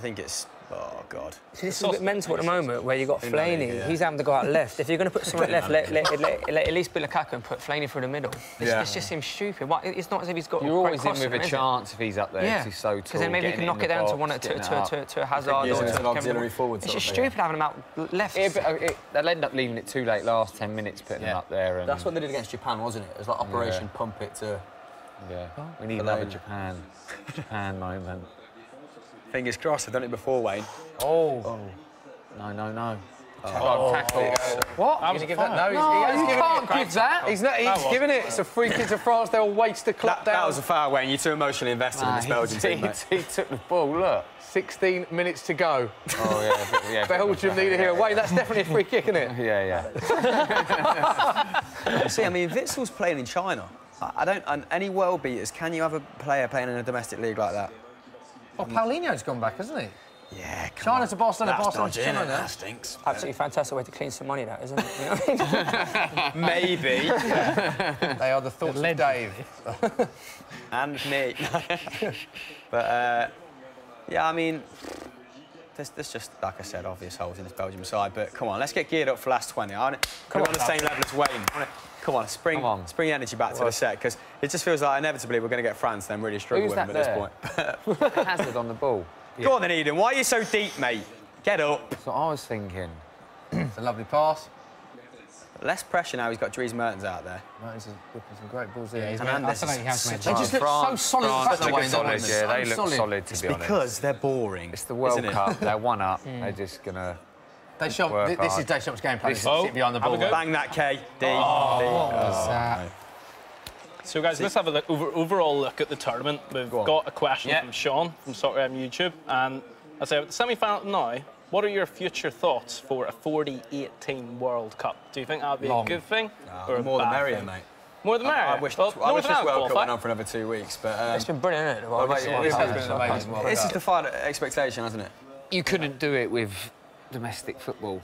Oh God! See, this is a bit mental at the moment where you've got Fellaini. He's having to go out left. If you're going to put someone left, let at least be Lukaku and put Fellaini through the middle. It's just him stupid. It's not as if he's got. You're always in with a chance if he's up there. Yeah, he's so tall. Because then maybe you can knock it down to one to a Hazard or to an auxiliary forward. It's just stupid having him out left. Yeah, but they'll end up leaving it too late. Last 10 minutes, putting him up there. And that's what they did against Japan, wasn't it? It was like Operation Pump It to. Yeah, we need another Japan moment. Fingers crossed, I've done it before, Wayne. Oh. No. Tackle. What? He's give that? No, you can't give that. He's giving it. It's a free kick to France. They'll waste the clock down. That was a foul, Wayne. You're too emotionally invested in this Belgian team, mate. He took the ball, look. 16 minutes to go. Oh, yeah. Belgium need a hero. Wayne, that's definitely a free kick, isn't it? Yeah. See, I mean, Witzel's playing in China. Any world beaters, can you have a player playing in a domestic league like that? Well, Paulinho's gone back, hasn't he? Yeah, China to Barcelona, Barcelona to China. That stinks. Absolutely fantastic way to clean some money, that, isn't it? You know what I mean? Maybe. They are the thoughts of Dave. And me. But, yeah, I mean, there's just, like I said, obvious holes in this Belgium side. But come on, let's get geared up for last 20. We're on the same level as Wayne. Come on, spring the energy back to the set, because it just feels like inevitably we're going to get France then really struggle with them at this point. Hazard on the ball. Go on then, Eden. Why are you so deep, mate? Get up. That's what I was thinking. It's a lovely pass. Less pressure now. He's got Dries Mertens out there. Mertens is whipping some great balls there. I feel like he has made They just look so solid. They look solid, to be honest. Because they're boring. It's the World Cup. They're one up. They're just going to... This is Deschamps' game plan. Sit behind the ball. Bang that K. D. What was that? So, guys, let's have a overall look at the tournament. We've got a question from Sean from Soccer YouTube. And I say, at the semi-final now, what are your future thoughts for a 48-team World Cup? Do you think that would be a good thing? Or more the merrier, mate. More the merrier? I wish this World Cup went on for another 2 weeks. But it's been brilliant, isn't it? This has been amazing. This has defied expectation, hasn't it? You couldn't do it with domestic football.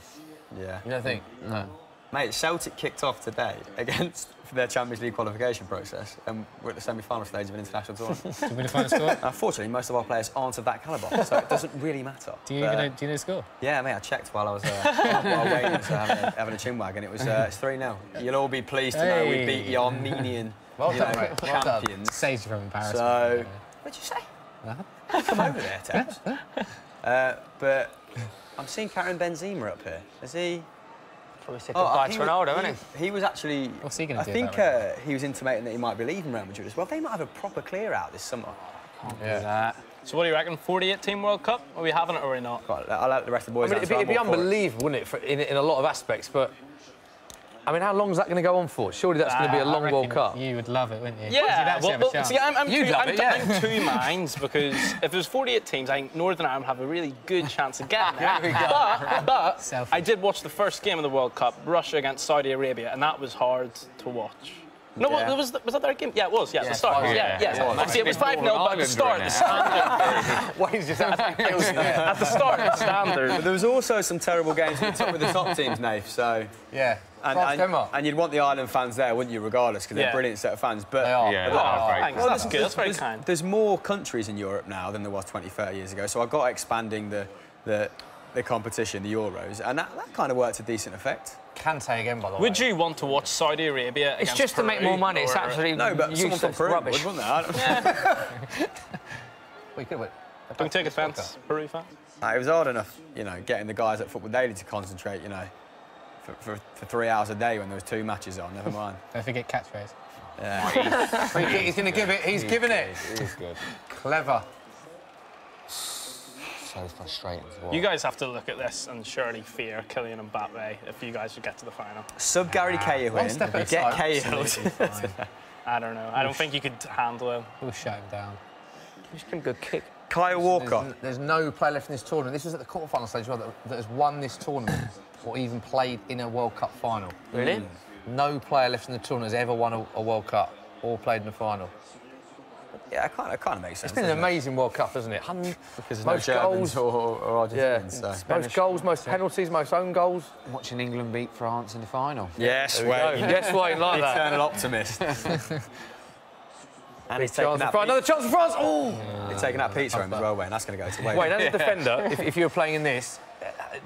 Yeah. You don't think? No. Mate, Celtic kicked off today against their Champions League qualification process, and we're at the semi-final stage of an international tournament. Did we the final score? Unfortunately, most of our players aren't of that calibre, so it doesn't really matter. Do you know the score? Yeah, mate, I checked while I was while waiting, so having a chinwag, and it was it's 3-0. You'll all be pleased to know we beat the Armenian champions. Saves you from embarrassment. So, what'd you say? Come over there, Tess. But I'm seeing Karim Benzema up here. Is he? Probably said goodbye to Ronaldo, isn't he? He was actually. What's he going to do? I think he was intimating that he might be leaving Real Madrid as well. They might have a proper clear out this summer. Can't do that. So what do you reckon? 48-team World Cup? Are we having it or are we not? I'll let the rest of the boys answer. It'd be unbelievable, wouldn't it, in a lot of aspects? But I mean, how long is that going to go on for? Surely that's going to be a long World Cup. You would love it, wouldn't you? Yeah. I'm in two minds because if there's 48 teams, I think Northern Ireland have a really good chance of getting it. But I did watch the first game of the World Cup, Russia against Saudi Arabia, and that was hard to watch. No, was that their game? Yeah, it was. Yeah, at the start. See, it was 5-0, but at the start, the standard. Wayne's just at the start, the standard. But there was also some terrible games with the top teams, Nath. So yeah. And you'd want the Ireland fans there, wouldn't you, regardless, because they're a brilliant set of fans. But they are. Thanks. Well, that's good. That's very kind. There's more countries in Europe now than there was 20, 30 years ago. So I got expanding the competition, the Euros, and that kind of worked to decent effect. Kante again, by the way. Would you want to watch Saudi Arabia against It's just to make more money. It's absolutely useless rubbish. Wouldn't they? We could win. Don't take offence, Peru fans. It was hard enough, getting the guys at Football Daily to concentrate, for 3 hours a day when there was 2 matches on. Never mind. Don't forget catchphrase. Yeah. Free kick, he's going to give it. He's giving it. It is good. Clever. So frustrating to watch. You guys have to look at this and surely fear Kylian Mbappe if you guys would get to the final. Sub Gary Cahill in. Get Cahill. I don't know. I don't think you could handle him. We'll shut him down. He's been a good kick. Kyle Walker. There's no player left in this tournament. This was at the quarterfinal stage as well that has won this tournament or even played in a World Cup final. Really? No player left in the tournament has ever won a World Cup or played in a final. Yeah, it kind of makes sense. It's been an amazing World Cup, hasn't it? Because most goals or Argentinians. Yeah. So. Most goals, most penalties, most own goals. Watching England beat France in the final. Yes, Wayne. Yes, Wayne, like that. Eternal optimist. And he's taking that. Another chance for France. Oh! He's taking that pizza home as well, Wayne. That's going to go to Wayne. Wayne, as a defender, if you were playing in this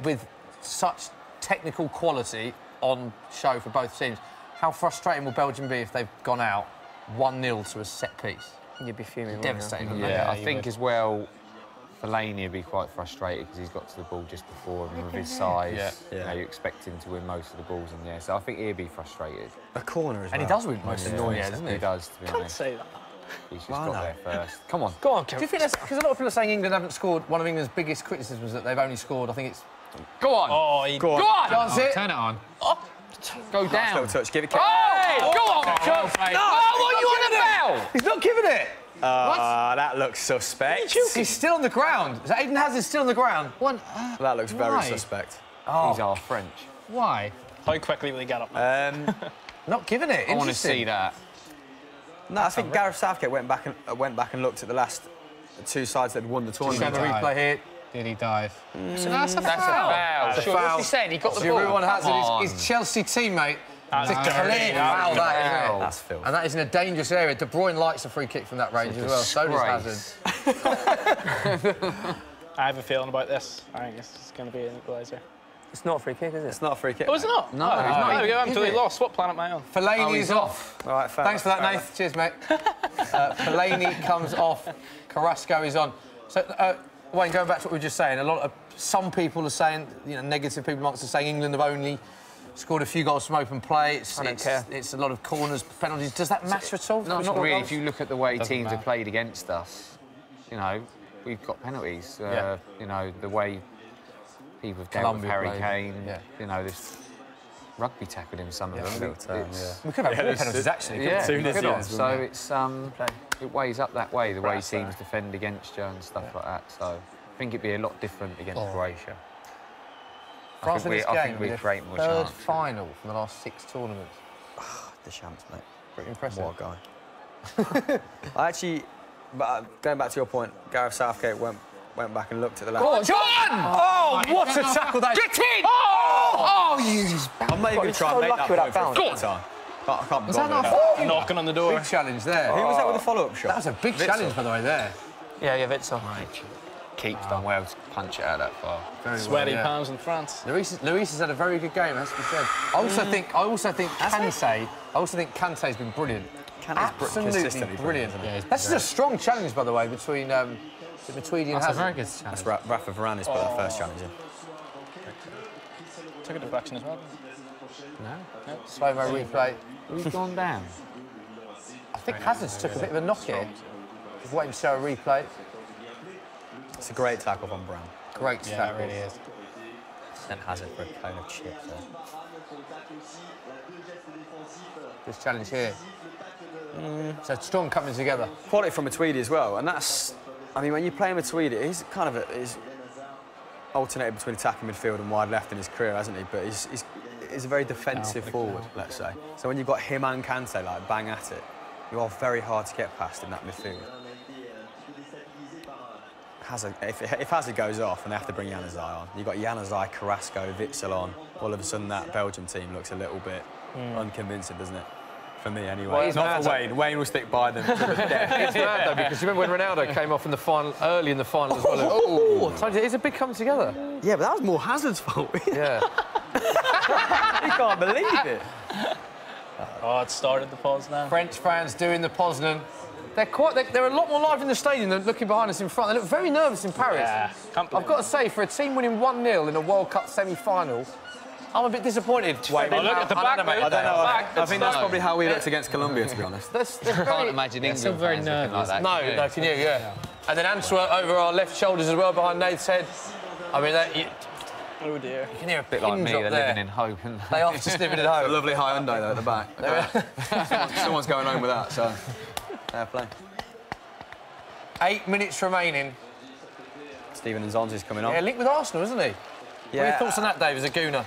with such technical quality on show for both teams, how frustrating will Belgium be if they've gone out 1-0 to a set piece? You'd be fuming. Devastating. Yeah, I think as well, Fellaini would be quite frustrated because he's got to the ball just before and with his size, you expect him to win most of the balls in there. So I think he'd be frustrated. A corner as well. And he does win most of the balls, doesn't he? He does, to be honest. Can't say that. He's just got there first. Come on. Go on, Kevin. Do you think that's because a lot of people are saying England haven't scored? One of England's biggest criticisms is that they've only scored, I think it's... Go on. Oh, go on. Chance it. Turn it on. Oh. Go down. Little touch. Give it. Hey, go on. No, what are you on about? He's not giving it. That looks suspect. He's still on the ground. So Aiden Hazard's still on the ground. That looks very suspect. He's our French. Why? How quickly will he get up? Not giving it. I want to see that. No, I think Gareth Southgate went back and looked at the last 2 sides that had won the tournament. The replay here. Did he dive? So that's a foul. That's a foul. What's he saying? He got the ball. Giroud Hazard, his Chelsea teammate. It's a clear foul, that, isn't it? That's filthy. And that is in a dangerous area. De Bruyne likes a free kick from that range as well. So does Hazard. I have a feeling about this. I think it's going to be an equaliser. It's not a free kick, is it? It's not a free kick. Oh, is it not? No, he's not. There we go. I'm totally lost. What planet am I on? Fellaini is off. All right, fair. Thanks for that, Nath. Cheers, mate. Fellaini comes off. Carrasco is on. So, Wayne, going back to what we were just saying, some people are saying, negative people amongst us saying England have only scored a few goals from open play. It's a lot of corners, penalties. Does that matter at all? Not really. If you look at the way teams have played against us, we've got penalties. The way people have dealt with Harry Kane. This rugby tackled him, some of them. We could have had 4 penalties, actually. So it's it weighs up that way, the way teams defend against you and stuff like that. So I think it'd be a lot different against Croatia. France in this game, we create more third chance. final from the last 6 tournaments. The champs, mate. Pretty impressive. What a guy. But going back to your point, Gareth Southgate went back and looked at the last... Oh, John! Oh, what a tackle that is. Get in! Oh! Oh, you... I'm not even going to try and make that point for a time. I can't Was that not knocking on the door? Big challenge there. Who was that with the follow-up shot? That was a big challenge, by the way, there. Yeah, Witzel. Keeps done well to punch it out that far. Very sweaty palms in France. Luis has had a very good game, has to be said. I also think Kante's been brilliant. Absolutely brilliant. This is a strong challenge, by the way, between Matuidi and Hazard. That's a very good challenge. That's Rafa Varane is the first challenger. Took a deflection as well. No. Slow-mo replay. Who's gone down? I think Hazard's took a bit of a knock here. Just waiting to show a replay. It's a great tackle from Brown. Great tackle. Yeah, it really is. Sent Hazard for a cone of chips there. This challenge here. So strong coming together. Quality from Matuidi as well, and that's... I mean, when you play Matuidi, he's kind of he's alternated between attacking midfield and wide left in his career, hasn't he? But he's a very defensive forward, let's say. So when you've got him and Kante, like, bang at it, you are very hard to get past in that midfield. If Hazard goes off and they have to bring Januzaj on, you've got Januzaj, Carrasco, Witzel on, all of a sudden that Belgium team looks a little bit unconvincing, doesn't it? For me, anyway. Well, not for Wayne. Wayne will stick by them to the death. It's mad, though, because you remember when Ronaldo came off in the final, early in the final as well. It's a big coming together. Yeah, but that was more Hazard's fault. Yeah. You can't believe it. Oh, it started the pause now. French fans doing the Poznan. They're a lot more live in the stadium than looking behind us in front. They look very nervous in Paris. Yeah, I've got to say, for a team winning 1-0 in a World Cup semi-final, I'm a bit disappointed. Wait, look at the back, mate. I don't know. I think that's probably how we looked against Colombia, to be honest. I can't imagine England still very nervous. like that. No, can you? Yeah. And then Antwerp over our left shoulders as well, behind Nate's head. I mean, oh dear. you can hear a bit like me, drop they're there. living in hope. And They are just living at home. A lovely Hyundai, though, at the back. Someone's going home with that, so fair play. 8 minutes remaining. Steven Nzonzi's coming on. Yeah, linked with Arsenal, isn't he? Yeah. What are your thoughts on that, Dave, as a gooner?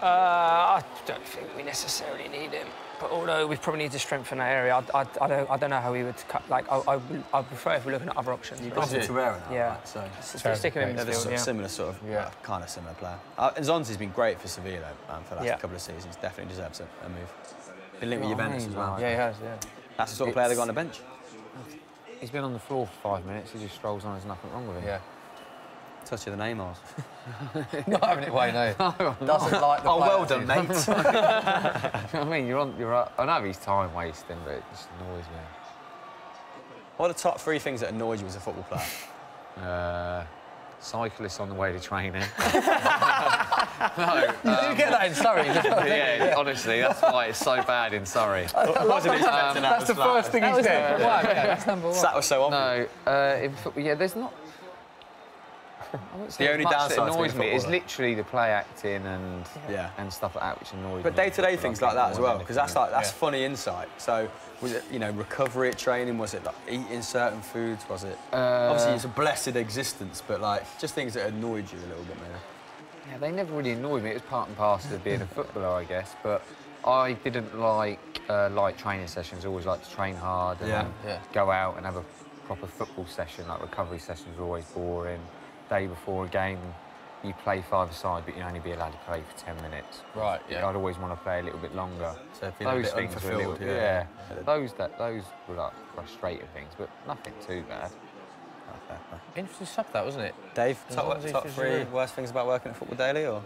I don't think we necessarily need him. But although we probably need to strengthen that area, I don't know how we would cut. Like, I prefer if we're looking at other options. You've got to wear now, yeah. right? So Stick him in midfield, yeah. Similar sort of, kind of similar player. Nzonzi's been great for Sevilla for the last couple of seasons. Definitely deserves a move. Been linked with Juventus as well. Yeah, he has. Yeah. That's the sort of player they got on the bench. He's been on the floor for 5 minutes. He just strolls on. There's nothing wrong with him. Yeah. Touch of the Neymars. Not having it, Wayne, no. Doesn't like the Oh, well done, mate. I mean, you're up. I know he's time wasting, but it just annoys me. What are the top 3 things that annoyed you as a football player? Cyclists on the way to training. You do get that in Surrey. Yeah, honestly, that's why it's so bad in Surrey. That's the first thing he said. That's number one. That was so No, in football, there's not. The only downside that annoys me is literally the play acting and stuff like that, which annoys me. But day-to-day things like that as well, because that's funny insight. So was it recovery at training? Was it like eating certain foods? Was it obviously it's a blessed existence, but like just things that annoyed you a little bit, maybe? Yeah, they never really annoyed me. It was part and parcel of being a footballer, I guess. But I didn't like light training sessions. I always liked to train hard and go out and have a proper football session. Like recovery sessions were always boring. Day before a game, you play 5-a-side, but you only be allowed to play for 10 minutes. Right, yeah. I'd always want to play a little bit longer. So those things were a little, those were like frustrating things, but nothing too bad. Interesting stuff, that, wasn't it? Dave, top 3 worst things about working at Football Daily, or?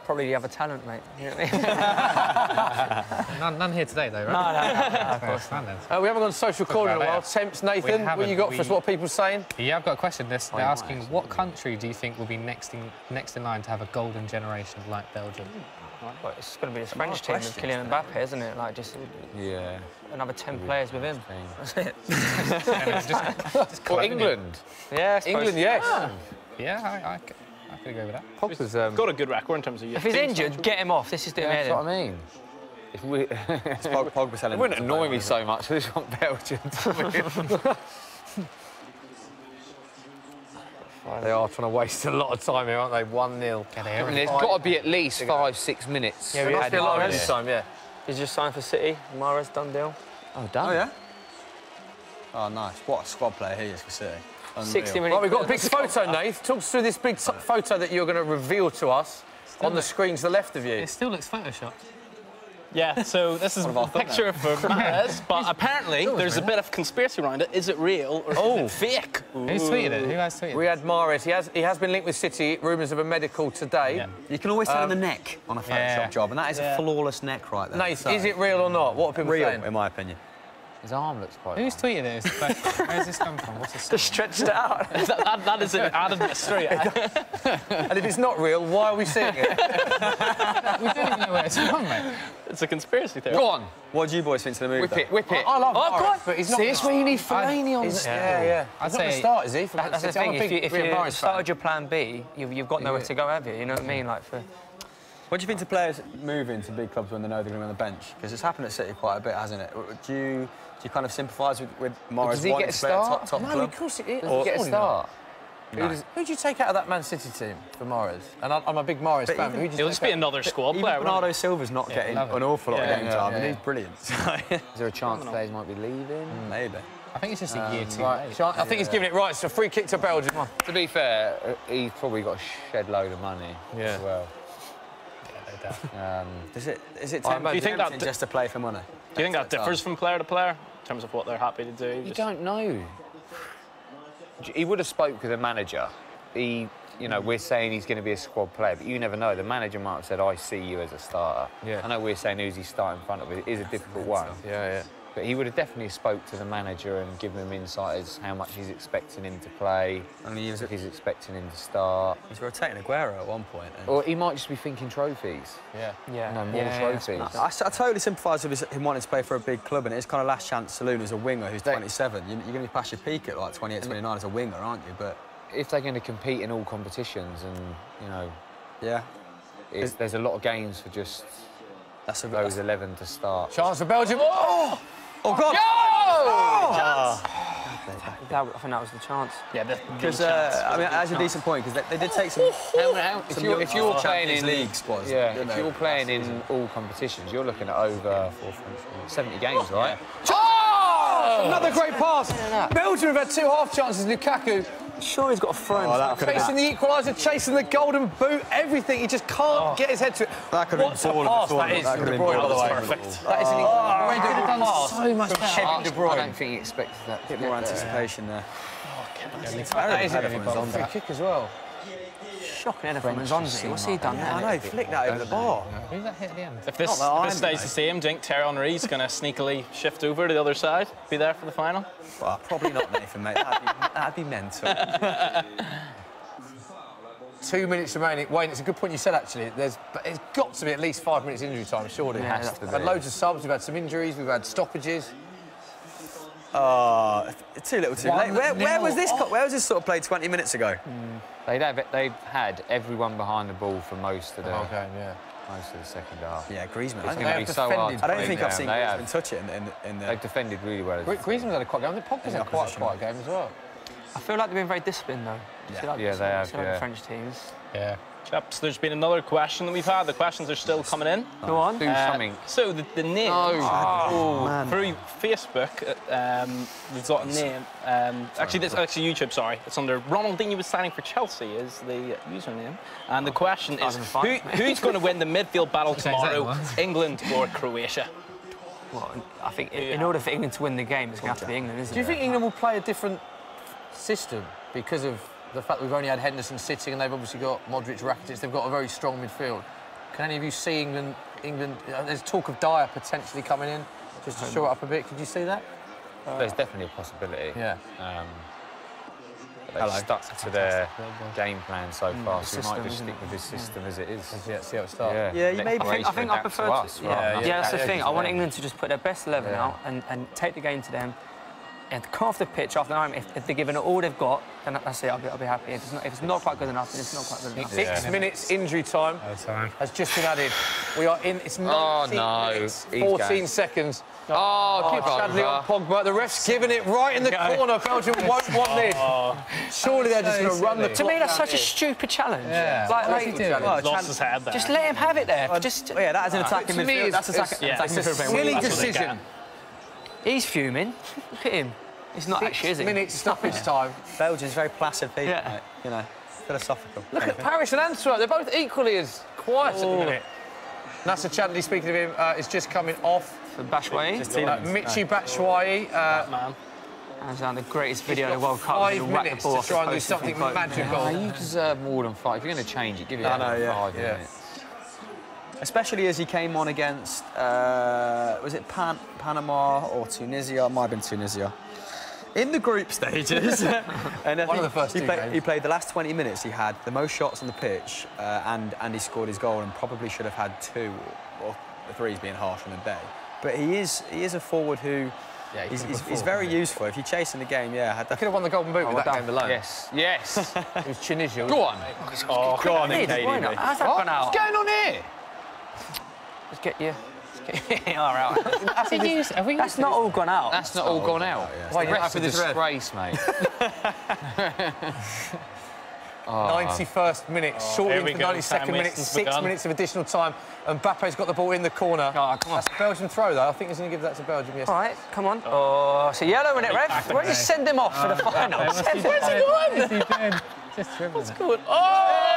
Probably the other talent, mate. You know what I mean? None here today, though, right? No, of course not. We haven't gone social corner in a while. Temps, Nathan, what you got for us? What are people saying? Yeah, I've got a question. They're asking, what country do you think will be next in line to have a golden generation like Belgium? Well, it's going to be this French team with Kylian Mbappe, isn't it? Like, just another 10 players with him. That's it. Or England. Yeah, England, yes. Yeah, I could go with that. Pogba's got a good record in terms of... If he's injured, get him off. This is doing That's what I mean. If we... Pogba's it wouldn't annoy me so much. I just want Belgium to win. They are trying to waste a lot of time here, aren't they? 1-0. There's got to be at least 5-6 minutes. Yeah, there must be a lot of extra time, yeah. He's just signed for City. Mahrez done deal. Oh, done? Oh, yeah? Oh, nice. What a squad player he is for City. 60 minutes. Right, we've got a big photo, Nath. Talk us through this big photo that you're going to reveal to us on the screen to the left of you. It still looks photoshopped. Yeah, so this is a picture of Mahrez, but apparently there's a bit of conspiracy around it. Is it real or is it fake? Who's tweeted it? Who has tweeted it? We had Mahrez. He has been linked with City. Rumours of a medical today. Yeah. You can always tell in the neck on a Photoshop job, and that is a flawless neck right there. Nath, is it real or not? What are people saying? Real, in my opinion. His arm looks quite... Who's tweeted it? Where's this come from? What's this? Just stretched it out. that is an added mystery. And if it's not real, why are we seeing it? We don't even know where it's from, mate. It's a conspiracy theory. Go on. What do you boys think to the move? Whip it. I love Mahrez, but he's not... See, it's where you need Fellaini on the Yeah. He's not the start, is he? That's the thing. If you started your plan B, you've got nowhere to go, have you? You know what I mean? Like for... What do you think to players moving to big clubs when they know they're going to be on the bench? Because it's happened at City quite a bit, hasn't it? Do you kind of sympathise with Mahrez? Does he get a start? Top No, club? of course he Does he get a start? No. Who do you take out of that Man City team for Mahrez? And I'm a big Mahrez fan. Who do you He'll just be another squad player. Bernardo Silva's not getting an awful lot of game time, and he's brilliant. Is there a chance players might be leaving? Maybe. I think it's just a year too right. late. I think he's giving it right. It's a free kick to Belgium. To be fair, he's probably got a shed load of money as well. Is it do you think that just to play for money? Do you think that differs from player to player in terms of what they're happy to do? You don't know. He would have spoke with the manager. We're saying he's going to be a squad player, but you never know. The manager might have said, "I see you as a starter." Yeah. I know we're saying who's he starting in front of. It is a difficult one. Yeah. But he would have definitely spoke to the manager and given him insight as how much he's expecting him to play. I mean, if he's expecting him to start. He's rotating Aguero at one point. Or he might just be thinking trophies. Yeah. More trophies. I totally sympathise with him wanting to play for a big club, and it's kind of last chance saloon as a winger who's 27. You're going to be past your peak at like 28, 29 as a winger, aren't you? But if they're going to compete in all competitions, and there's a lot of games for just those 11 to start. Chance for Belgium. Oh God! I think that was the chance. Yeah, because I mean, that's a decent point because they did take some. If you're playing in league squads, if you're playing in all competitions, you're looking at over 70 games, right? Another great pass. Belgium have had 2 half chances. Lukaku. Sure, he's got a throw. Chasing the equaliser, chasing the golden boot, everything. He just can't get his head to it. That could have been pass that is from De Bruyne, by the way. Perfect. That is an incredible pass. So much Kevin De Bruyne. I don't think he expected that. A bit more anticipation there. That is a free kick as well. Shocking header from Nzonzi. What's he done there? I know, he flicked that over the bar. Who's that hit at the end? If this stays the same, do you think Thierry Henry's going to sneakily shift over to the other side, be there for the final? Well, probably not, Nathan, mate. That'd be mental. 2 minutes remaining. Wayne, it's a good point you said, actually. It's got to be at least 5 minutes injury time, surely. Yeah, we've had loads of subs, we've had some injuries, we've had stoppages. Too little too late. Where was this sort of played 20 minutes ago? They've had everyone behind the ball for most of the game, most of the second half. Yeah, Griezmann. It's going to be so hard. I don't think I've seen Griezmann touch it in the... They've defended really well. Griezmann's had a quiet game. I think Pogba's had quite a quiet game as well. I feel like they've been very disciplined, though. Yeah, they have. The French teams. Yeah. Chaps, there's been another question that we've had. The questions are still coming in. Go on. Do something. So the name through Facebook, we've got a name. Actually, YouTube. Sorry, it's under Ronaldinho was signing for Chelsea is the username, and the question is who's going to win the midfield battle tomorrow, England or Croatia? Well, I think in order for England to win the game, it's going to have to be England, isn't it? Do you think England will play a different system because of the fact we've only had Henderson sitting and they've obviously got Modric, Rakitic, they've got a very strong midfield? Can any of you see England there's talk of Dyer potentially coming in just to shore it up a bit. Could you see that? There's definitely a possibility. Yeah. They've stuck to their game plan so far, so we might just stick with this system as it is. See how it starts. Yeah, you maybe. I think I prefer to. Yeah, that's the thing. I want England to just put their best 11 out and take the game to them. And come off the pitch after the time, if they're giving it all they've got, then that's it. I'll be happy. If it's not quite good enough, then it's not quite good enough. 6 minutes injury time has just been added. We are in. It's 19 minutes, 14 seconds. Sadly on Pogba. The ref's giving it right in the corner. Belgium won't want this. Surely they're just going to run the. To me, that's such a stupid challenge. Yeah. Lost his head there. Just let him have it there. That is an attacking midfield. That's a silly decision. He's fuming. Look at him. It's not actually, is it? 6 minutes stoppage time. Belgium's very placid people, mate. You know, philosophical. Look at Paris and Antwerp. They're both equally as quiet at the minute. Nasser Chadli, speaking of him, is just coming off. For Batshuayi. Michy Batshuayi. Man. Hands down, the greatest video in the World Cup. 5 minutes to try and do something magical. You deserve more than 5. If you're going to change it, give it 5 minutes. Especially as he came on against, was it Panama or Tunisia? It might have been Tunisia. In the group stages. And One of the first he played the last 20 minutes. He had the most shots on the pitch, and he scored his goal, and probably should have had 2 or 3's being harsh on the day. But he is a forward who... Yeah, he's very useful. If you're chasing the game, yeah. Could have won the Golden Boot with that game alone. Yes. It was Tunisia. Go on. Go on, How's that gone out? What's going on here? Let's get you. All right. That's not all gone out. That's not all gone out. Why you That's happy a with this red? disgrace, mate. 91st minute, short into the 92nd minute, 6 minutes of additional time, and Mbappe's got the ball in the corner. Oh, come on. That's a Belgian throw, though. I think he's going to give that to Belgium, yes. All right, come on. Oh, it's a yellow in it, ref. Where did you send him off for the final? Where's he going? Just dribbling. What's good? Oh!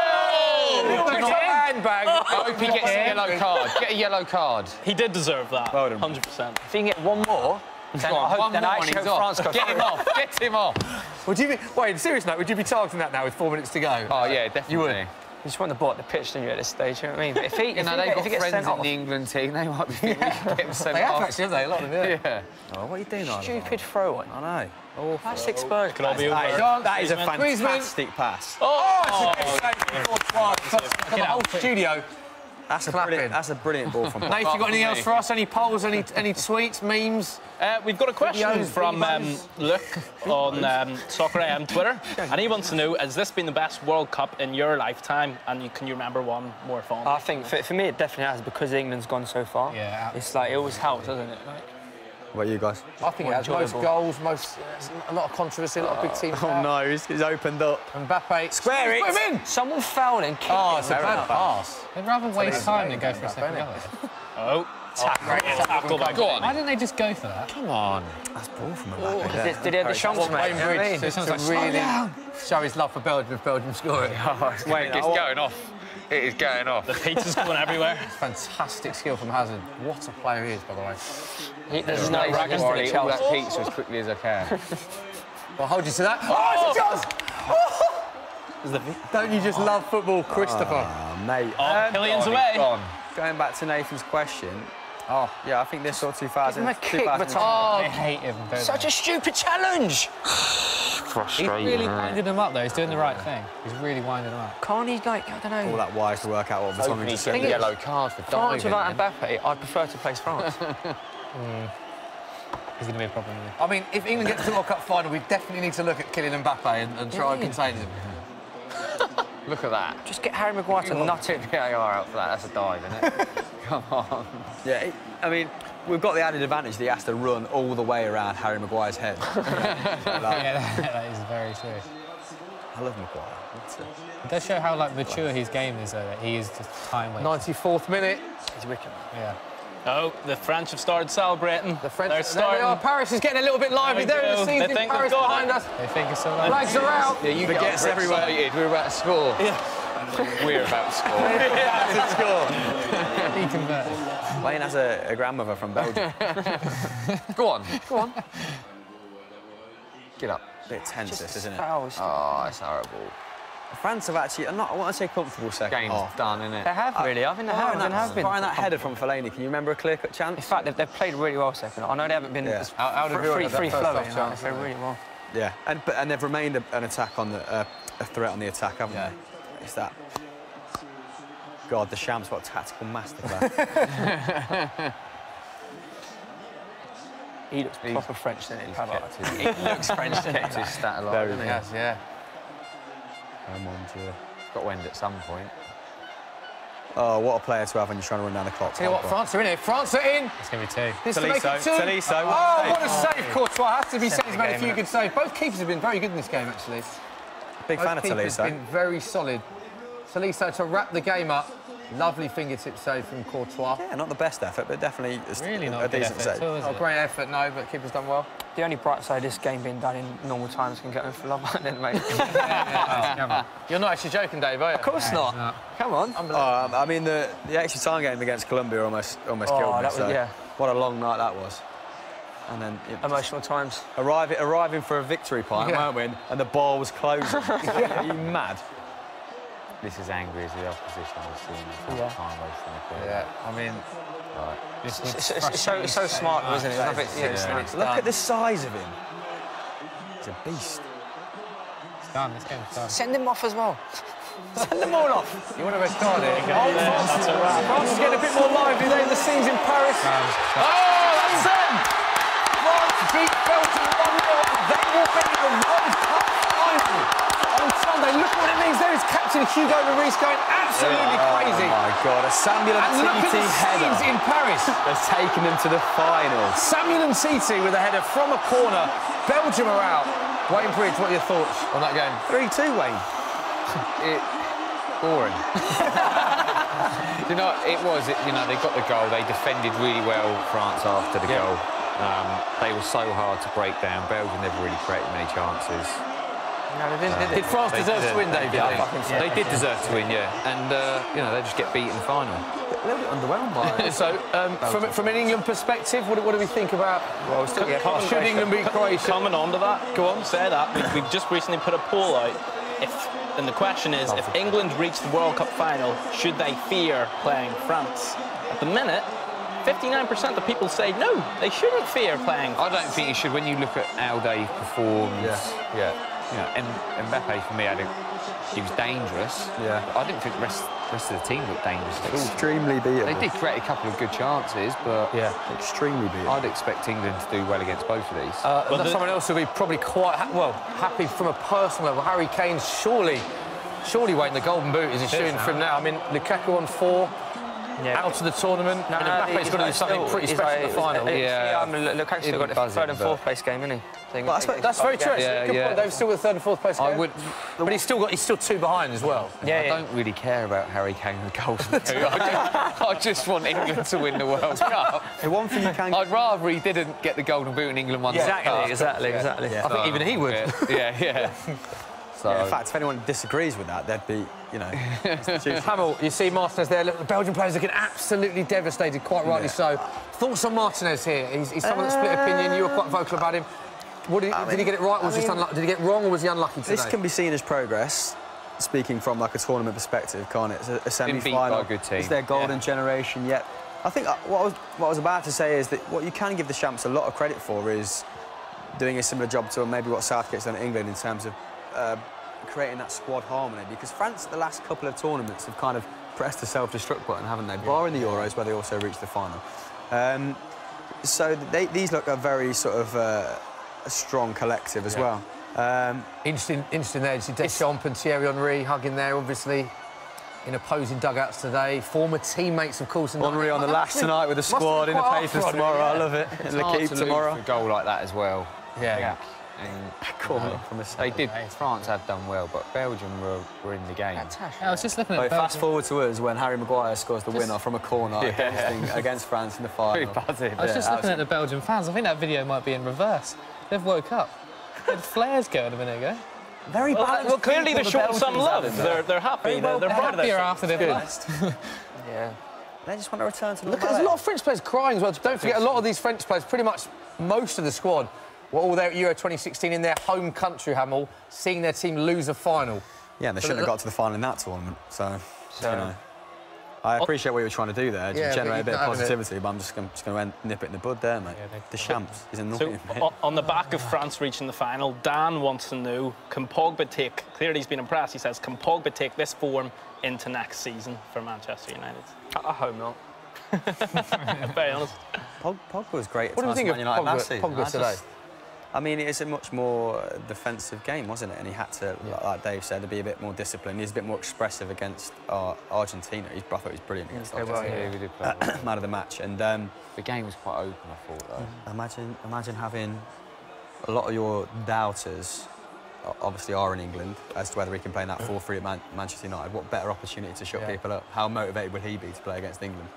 Handbag. I hope he gets a yellow card. Get a yellow card. He did deserve that. Well done. 100%. If he can get one more, then I actually hope France got Get him off. Get him off. Would you be... Wait, serious note, would you be targeting that now with 4 minutes to go? Oh, yeah, definitely. You would? You just want the ball at the pitch, don't you, at this stage, you know what I mean? But if he, They've got friends in the England team. They might be thinking we can get them sent They have off. actually, have they? A lot of them, Yeah. Oh, what are you doing, Ivan? Stupid throw on. I know. Awful. That's exposed. Could all be over. That is a Griezmann. fantastic pass. Oh, it's a great save for the whole studio. That's a brilliant ball from Nate, you got anything else for us? Any polls, any tweets, memes? We've got a question Videos, from Luke on Soccer AM Twitter, and he wants to know: has this been the best World Cup in your lifetime? And can you remember one more fondly? I think for me it definitely has, because England's gone so far. Yeah. It's like it always helps, doesn't it? What about you guys? I think it has most goals, a lot of controversy, a lot of big teams. Oh no, he's opened up. Mbappe. Square it. Put him in. Someone fouled and kicked Oh, him. it's a bad pass. They'd rather waste time than go for a second goal. Oh, tackle. Go on. Why didn't they just go for that? Come on. That's ball from Mbappe. Did he have the chance, mate? Wayne Bridge to really show his love for Belgium if Belgium score it. Wait, it's going off. It is going off. The pizza's going everywhere. Fantastic skill from Hazard. What a player he is, by the way. There's no I'll eat all that pizza as quickly as I can. Well, hold you to that. Oh, it's a chance! Oh. Don't you just love football, Christopher? Oh, mate. Oh, Killian's away. Going back to Nathan's question. Oh, yeah, I think this sort of 2000. Give him a kick, I hate him. Such a stupid challenge. He's really winding them up, though. He's doing the right thing. He's really winding them up. Can't he, like, I don't know. All that wise to work out what Vertonghen just said. Get a yellow card for France diving. without Mbappe, I'd prefer to place France. He's going to be a problem. I mean, if England get to the World Cup final, we definitely need to look at Kylian Mbappe and try and contain him. Look at that. Just get Harry Maguire to nut it. VAR out for that. That's a dive, isn't it? Come on. Yeah, I mean, we've got the added advantage that he has to run all the way around Harry Maguire's head. Yeah, that is very true. I love Maguire. It does show how mature his game is, though. That he is just time wasting. 94th minute. He's wicked. Yeah. Oh, the French have started celebrating. The French. They're starting. There they are. Paris is getting a little bit lively. There we They're in the go. scenes They in think Paris they've got behind it. us. They think it's all right. Flags are out. Yeah, you Forgets everywhere. We're about to score. Yeah. We're about to score. Yeah, to score. He converted. Wayne has a grandmother from Belgium. Go on. Go on. Get up. Bit tense, this, isn't it? Fouls. Oh, it's horrible. France have actually, I want to say comfortable second Game's half. done, isn't They it? have, really. I think they have been. Firing that header from Fellaini, can you remember a clear-cut chance? In fact, they've played really well second. I know they haven't been free flowing. They played really well. Yeah, and they've remained an attack on the a threat on the attack, haven't they? It's that. God, the Shams, what a tactical masterclass. He looks proper French, doesn't he? He looks French, doesn't he? Kept his stat alive, doesn't he? Yes, yeah. Come on, Joe. It's got to end at some point. Oh, what a player to have when you're trying to run down the clock. Tell you what, France are in it. France are in. It's going to be 2. This to make it 2. Tolisso. Oh, what a save, Courtois. Has to be said. He's made a few good saves. Both keepers have been very good in this game, actually. Big fan of Both keepers Tolisso. have been very solid. Tolisso to wrap the game up. Lovely fingertip save from Courtois. Yeah, not the best effort, but definitely Really not a a good decent effort save. at all, is Not a it? great effort, no, but keeper's done well. The only bright side of this game being done in normal times can get home for Love Island, mate. You're not actually joking, Dave, are you? Of course not. No. Come on. I mean, the extra time game against Colombia almost killed me. What a long night that was. And then emotional times. Arriving for a victory point, weren't we? And the ball was closing. Are you mad? This is angry as the opposition has seen. Time wasting the field. Yeah, I mean, it's so smart, isn't it? Look at the size of him. He's a beast. It's done. This game's done. Send him off as well. Send them all off. You want to restart it? France is getting a bit more lively there in the scenes in Paris. That's them! France beat Belgium 1-0 and they will be the World Cup final on Sunday. Look what it means. There is Captain Hugo Lloris going absolutely crazy. Oh my God, a Samuel and look at the scenes in Paris. Has taken them to the final. Samuel Umtiti with a header from a corner. Belgium are out. Wayne Bridge, what are your thoughts on that game? 3-2, Wayne. Boring. You know, they got the goal. They defended really well, France, after the goal. They were so hard to break down. Belgium never really created many chances. No, they didn't. Did France deserve to win, Dave? They did deserve to win, And, they just get beat in the final. A little bit underwhelmed by it. So, from an England perspective, what do we think about... Well, should England beat Croatia? Coming on to that. Go on, say that. We've just recently put a poll out. And the question is, if England reach the World Cup final, should they fear playing France? At the minute, 59% of people say no, they shouldn't fear playing France. I don't think you should. When you look at how they performed, Mbappe, for me, he was dangerous. Yeah. I didn't think the rest of the team looked dangerous at all. Extremely beatable. They did create a couple of good chances, but extremely beatable. I'd expect England to do well against both of these. Someone else will be probably quite happy from a personal level. Harry Kane, surely Wayne, the golden boot is issuing for him now. I mean, Lukaku on 4. Out of the tournament. Mbappe's got to do something pretty special in the final. Lukaku's still got the 3rd and 4th place game, isn't he? That's very true. Good point. They've still got the 3rd and 4th place game. But he's still 2 behind as well. I don't really care about Harry Kane and the golden boot. I just want England to win the World Cup. I'd rather he didn't get the golden boot and England won the World Cup. Exactly. I think even he would. In fact, if anyone disagrees with that, they'd be, Hamill, you see Martinez there. Look, the Belgian players looking absolutely devastated, quite rightly so. Thoughts on Martinez here? He's someone that split opinion. You were quite vocal about him. Did he get it right, or was just unlucky? Did he get it wrong, or was he unlucky today? This can be seen as progress, speaking from like a tournament perspective, can't it? It's a semi-final. A good team. It's their golden generation yet. I think what I was about to say is that what you can give the champs a lot of credit for is doing a similar job to maybe what Southgate's done at England in terms of creating that squad harmony, because France, the last couple of tournaments, have kind of pressed the self-destruct button, haven't they? Barring the Euros, where they also reached the final. So these look a very sort of a strong collective as well. Interesting there. You see Deschamps and Thierry Henry hugging there, obviously, in opposing dugouts today. Former teammates, of course. Henry on the lash tonight with the squad in the papers tomorrow. I love it. It's hard to tomorrow. Lose a goal like that as well. France have done well, but Belgium were in the game. I was just looking at fast forward to us when Harry Maguire scores the winner from a corner against France in the final. I was just looking at the Belgian fans. I think that video might be in reverse. They've woke up. They had flares going a minute ago. Very balanced. Well, clearly they're showing some love. They're happy. They're proud of happier after they've lost. They just want to return to the Look, there's a lot of French players crying as well. Don't forget, a lot of these French players, pretty much most of the squad, were all there at Euro 2016 in their home country, Hamill, seeing their team lose a final. Yeah, and they shouldn't have got to the final in that tournament. So I appreciate what you were trying to do there, to generate a bit of positivity, but I'm just going to nip it in the bud there, mate. The champs is annoying. So, on the back of France reaching the final, Dan wants to know, can Pogba take, clearly he's been impressed, he says, can Pogba take this form into next season for Manchester United? I hope not. Very honest. Pogba was great at What do you think of Pogba today? I mean, it's a much more defensive game, wasn't it? And he had to, like Dave said, to be a bit more disciplined. He's a bit more expressive against Argentina. I thought he was brilliant against Argentina. We did play well. Man of the match. And the game was quite open, I thought, though. Imagine having a lot of your doubters, obviously, are in England, as to whether he can play in that 4-3 at Manchester United. What better opportunity to shut people up? How motivated will he be to play against England?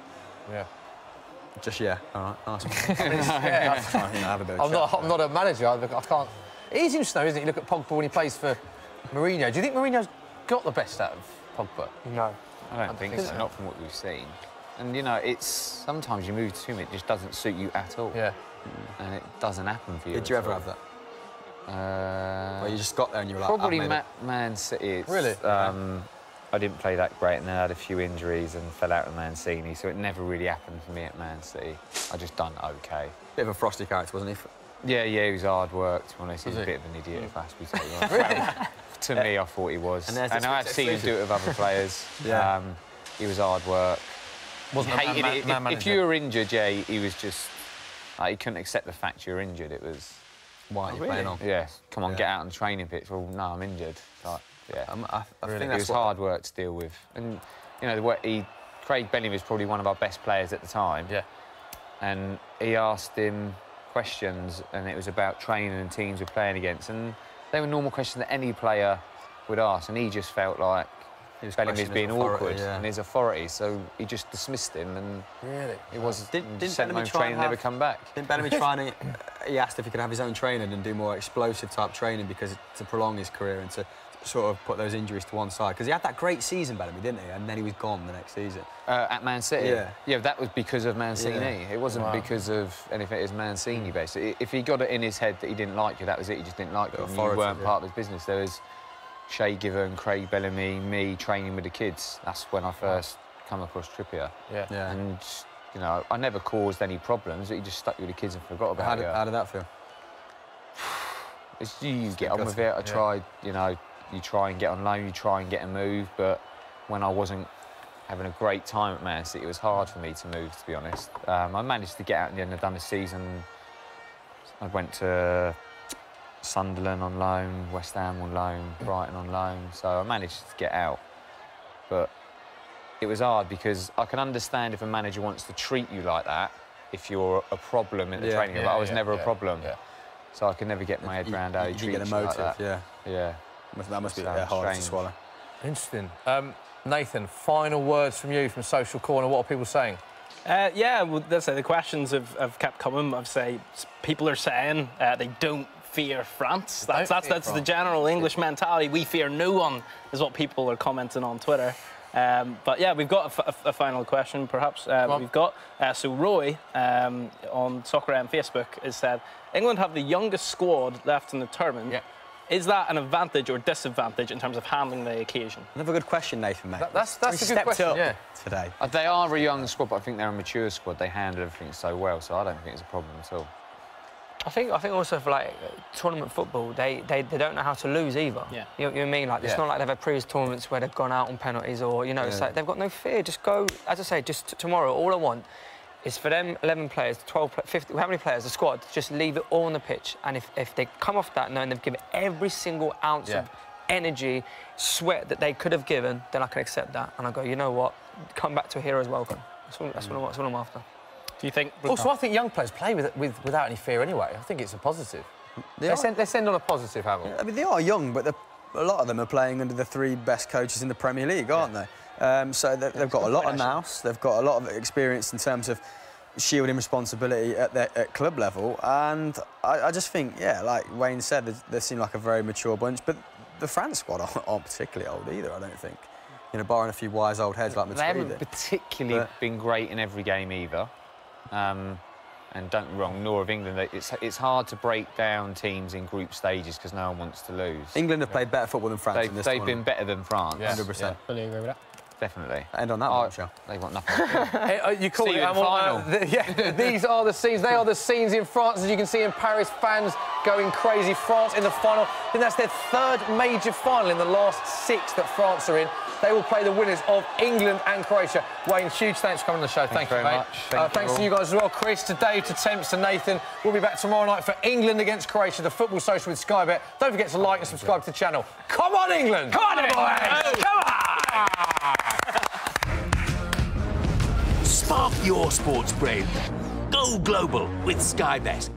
Yeah. Just, yeah, all right, nice one. I'm not a manager, I can't... It is interesting, though, isn't it? You look at Pogba when he plays for Mourinho. Do you think Mourinho's got the best out of Pogba? No. I don't think so, not from what we've seen. And, you know, it's... Sometimes you move to him, it just doesn't suit you at all. Yeah. And it doesn't happen for you. Did you ever have that? Well, you just got there and you were like... Probably Man City. Really? I didn't play that great and then I had a few injuries and fell out with Mancini, so it never really happened for me at Man City. I just done OK. Bit of a frosty character, wasn't he? Yeah, he was hard work, to be honest. He's a bit of an idiot, if that's what we say. Really? To me, I thought he was. And I've seen him do it with other players. Yeah. He was hard work. Wasn't hated it. If you were injured, Jay, he was just... he couldn't accept the fact you were injured. It was... Why are you playing on? Yeah, come on, get out on the training pitch. Well, no, I'm injured. Like, yeah, I think it was hard work to deal with. And, you know, Craig Bellingham was probably one of our best players at the time. Yeah. And he asked him questions, and it was about training and teams we're playing against. And they were normal questions that any player would ask, and he just felt like Bellingham was being awkward and his authority, so he just dismissed him, and he was didn't sent him home training, never come back. Didn't Bellingham try and he asked if he could have his own training and do more explosive type training because to prolong his career and to sort of put those injuries to one side, because he had that great season, Bellingham, didn't he? And then he was gone the next season. At Man City? Yeah. Yeah, that was because of Mancini. Yeah. It wasn't because of anything. It was Mancini, basically. If he got it in his head that he didn't like you, that was it. He just didn't like you. And you weren't part of his business. There was Shea Given, Craig Bellamy, me training with the kids. That's when I first come across Trippier. Yeah. And, you know, I never caused any problems. He just stuck with the kids and forgot about it. How did that feel? You get on with it. I tried, you know, you try and get on loan, you try and get a move, but when I wasn't having a great time at Man City, it was hard for me to move, to be honest. I managed to get out in the end. I'd done a season. I went to Sunderland on loan, West Ham on loan, Brighton on loan, so I managed to get out. But it was hard because I can understand if a manager wants to treat you like that if you're a problem in the training, but I was never a problem. So I could never get my head around how he treats you like that. Yeah. That must be hard to swallow. Interesting. Nathan, final words from you from Social Corner. What are people saying? Yeah, well, that's the questions have kept coming. I'd say people are saying they don't fear France. That's the general English mentality. We fear no one, is what people are commenting on Twitter. But yeah, we've got a final question, perhaps. We've got so Roy on Soccer M Facebook has said England have the youngest squad left in the tournament. Yeah. Is that an advantage or disadvantage in terms of handling the occasion? Another good question, Nathan, mate. That's a good question. Today. They are a young squad, but I think they're a mature squad. They handle everything so well, so I don't think it's a problem at all. I think also for like tournament football, they don't know how to lose either. Yeah. You know what I mean? Like it's not like they've had previous tournaments where they've gone out on penalties or it's like they've got no fear. Just go, as I say, just tomorrow. All I want is for them 11 players, 12, 50, how many players, the squad, just leave it all on the pitch. And if they come off that knowing they've given every single ounce of energy, sweat that they could have given, then I can accept that. And I go, you know what? Come back to a hero's welcome. That's what I'm after. Do you think? Also, I think young players play without any fear anyway. I think it's a positive. They send on a positive, haven't they? I mean, they are young, but a lot of them are playing under the 3 best coaches in the Premier League, aren't they? So they've got a lot of nous. They've got a lot of experience in terms of shielding responsibility at club level. And I just think, like Wayne said, they seem like a very mature bunch. But the France squad aren't particularly old either, I don't think. You know, barring a few wise old heads like Matuidi. They haven't particularly been great in every game either. And don't get me wrong, nor of England. It's hard to break down teams in group stages because no one wants to lose. England have played better football than France in this They've been better than France. 100%. Fully agree with that. Definitely. End on that one, Michelle. They've got nothing. You call it final. These are the scenes. They are the scenes in France, as you can see in Paris. Fans going crazy. France in the final. I think that's their 3rd major final in the last 6 that France are in. They will play the winners of England and Croatia. Wayne, huge thanks for coming on the show. Thank you very much. Thanks to you guys as well, Chris, to Dave, to Temps, to Nathan. We'll be back tomorrow night for England against Croatia, the Football Social with Sky Bet. Don't forget to like and subscribe to the channel. Come on, England! Come on, boys! Come on! Spark your sports brain. Go global with Sky Bet.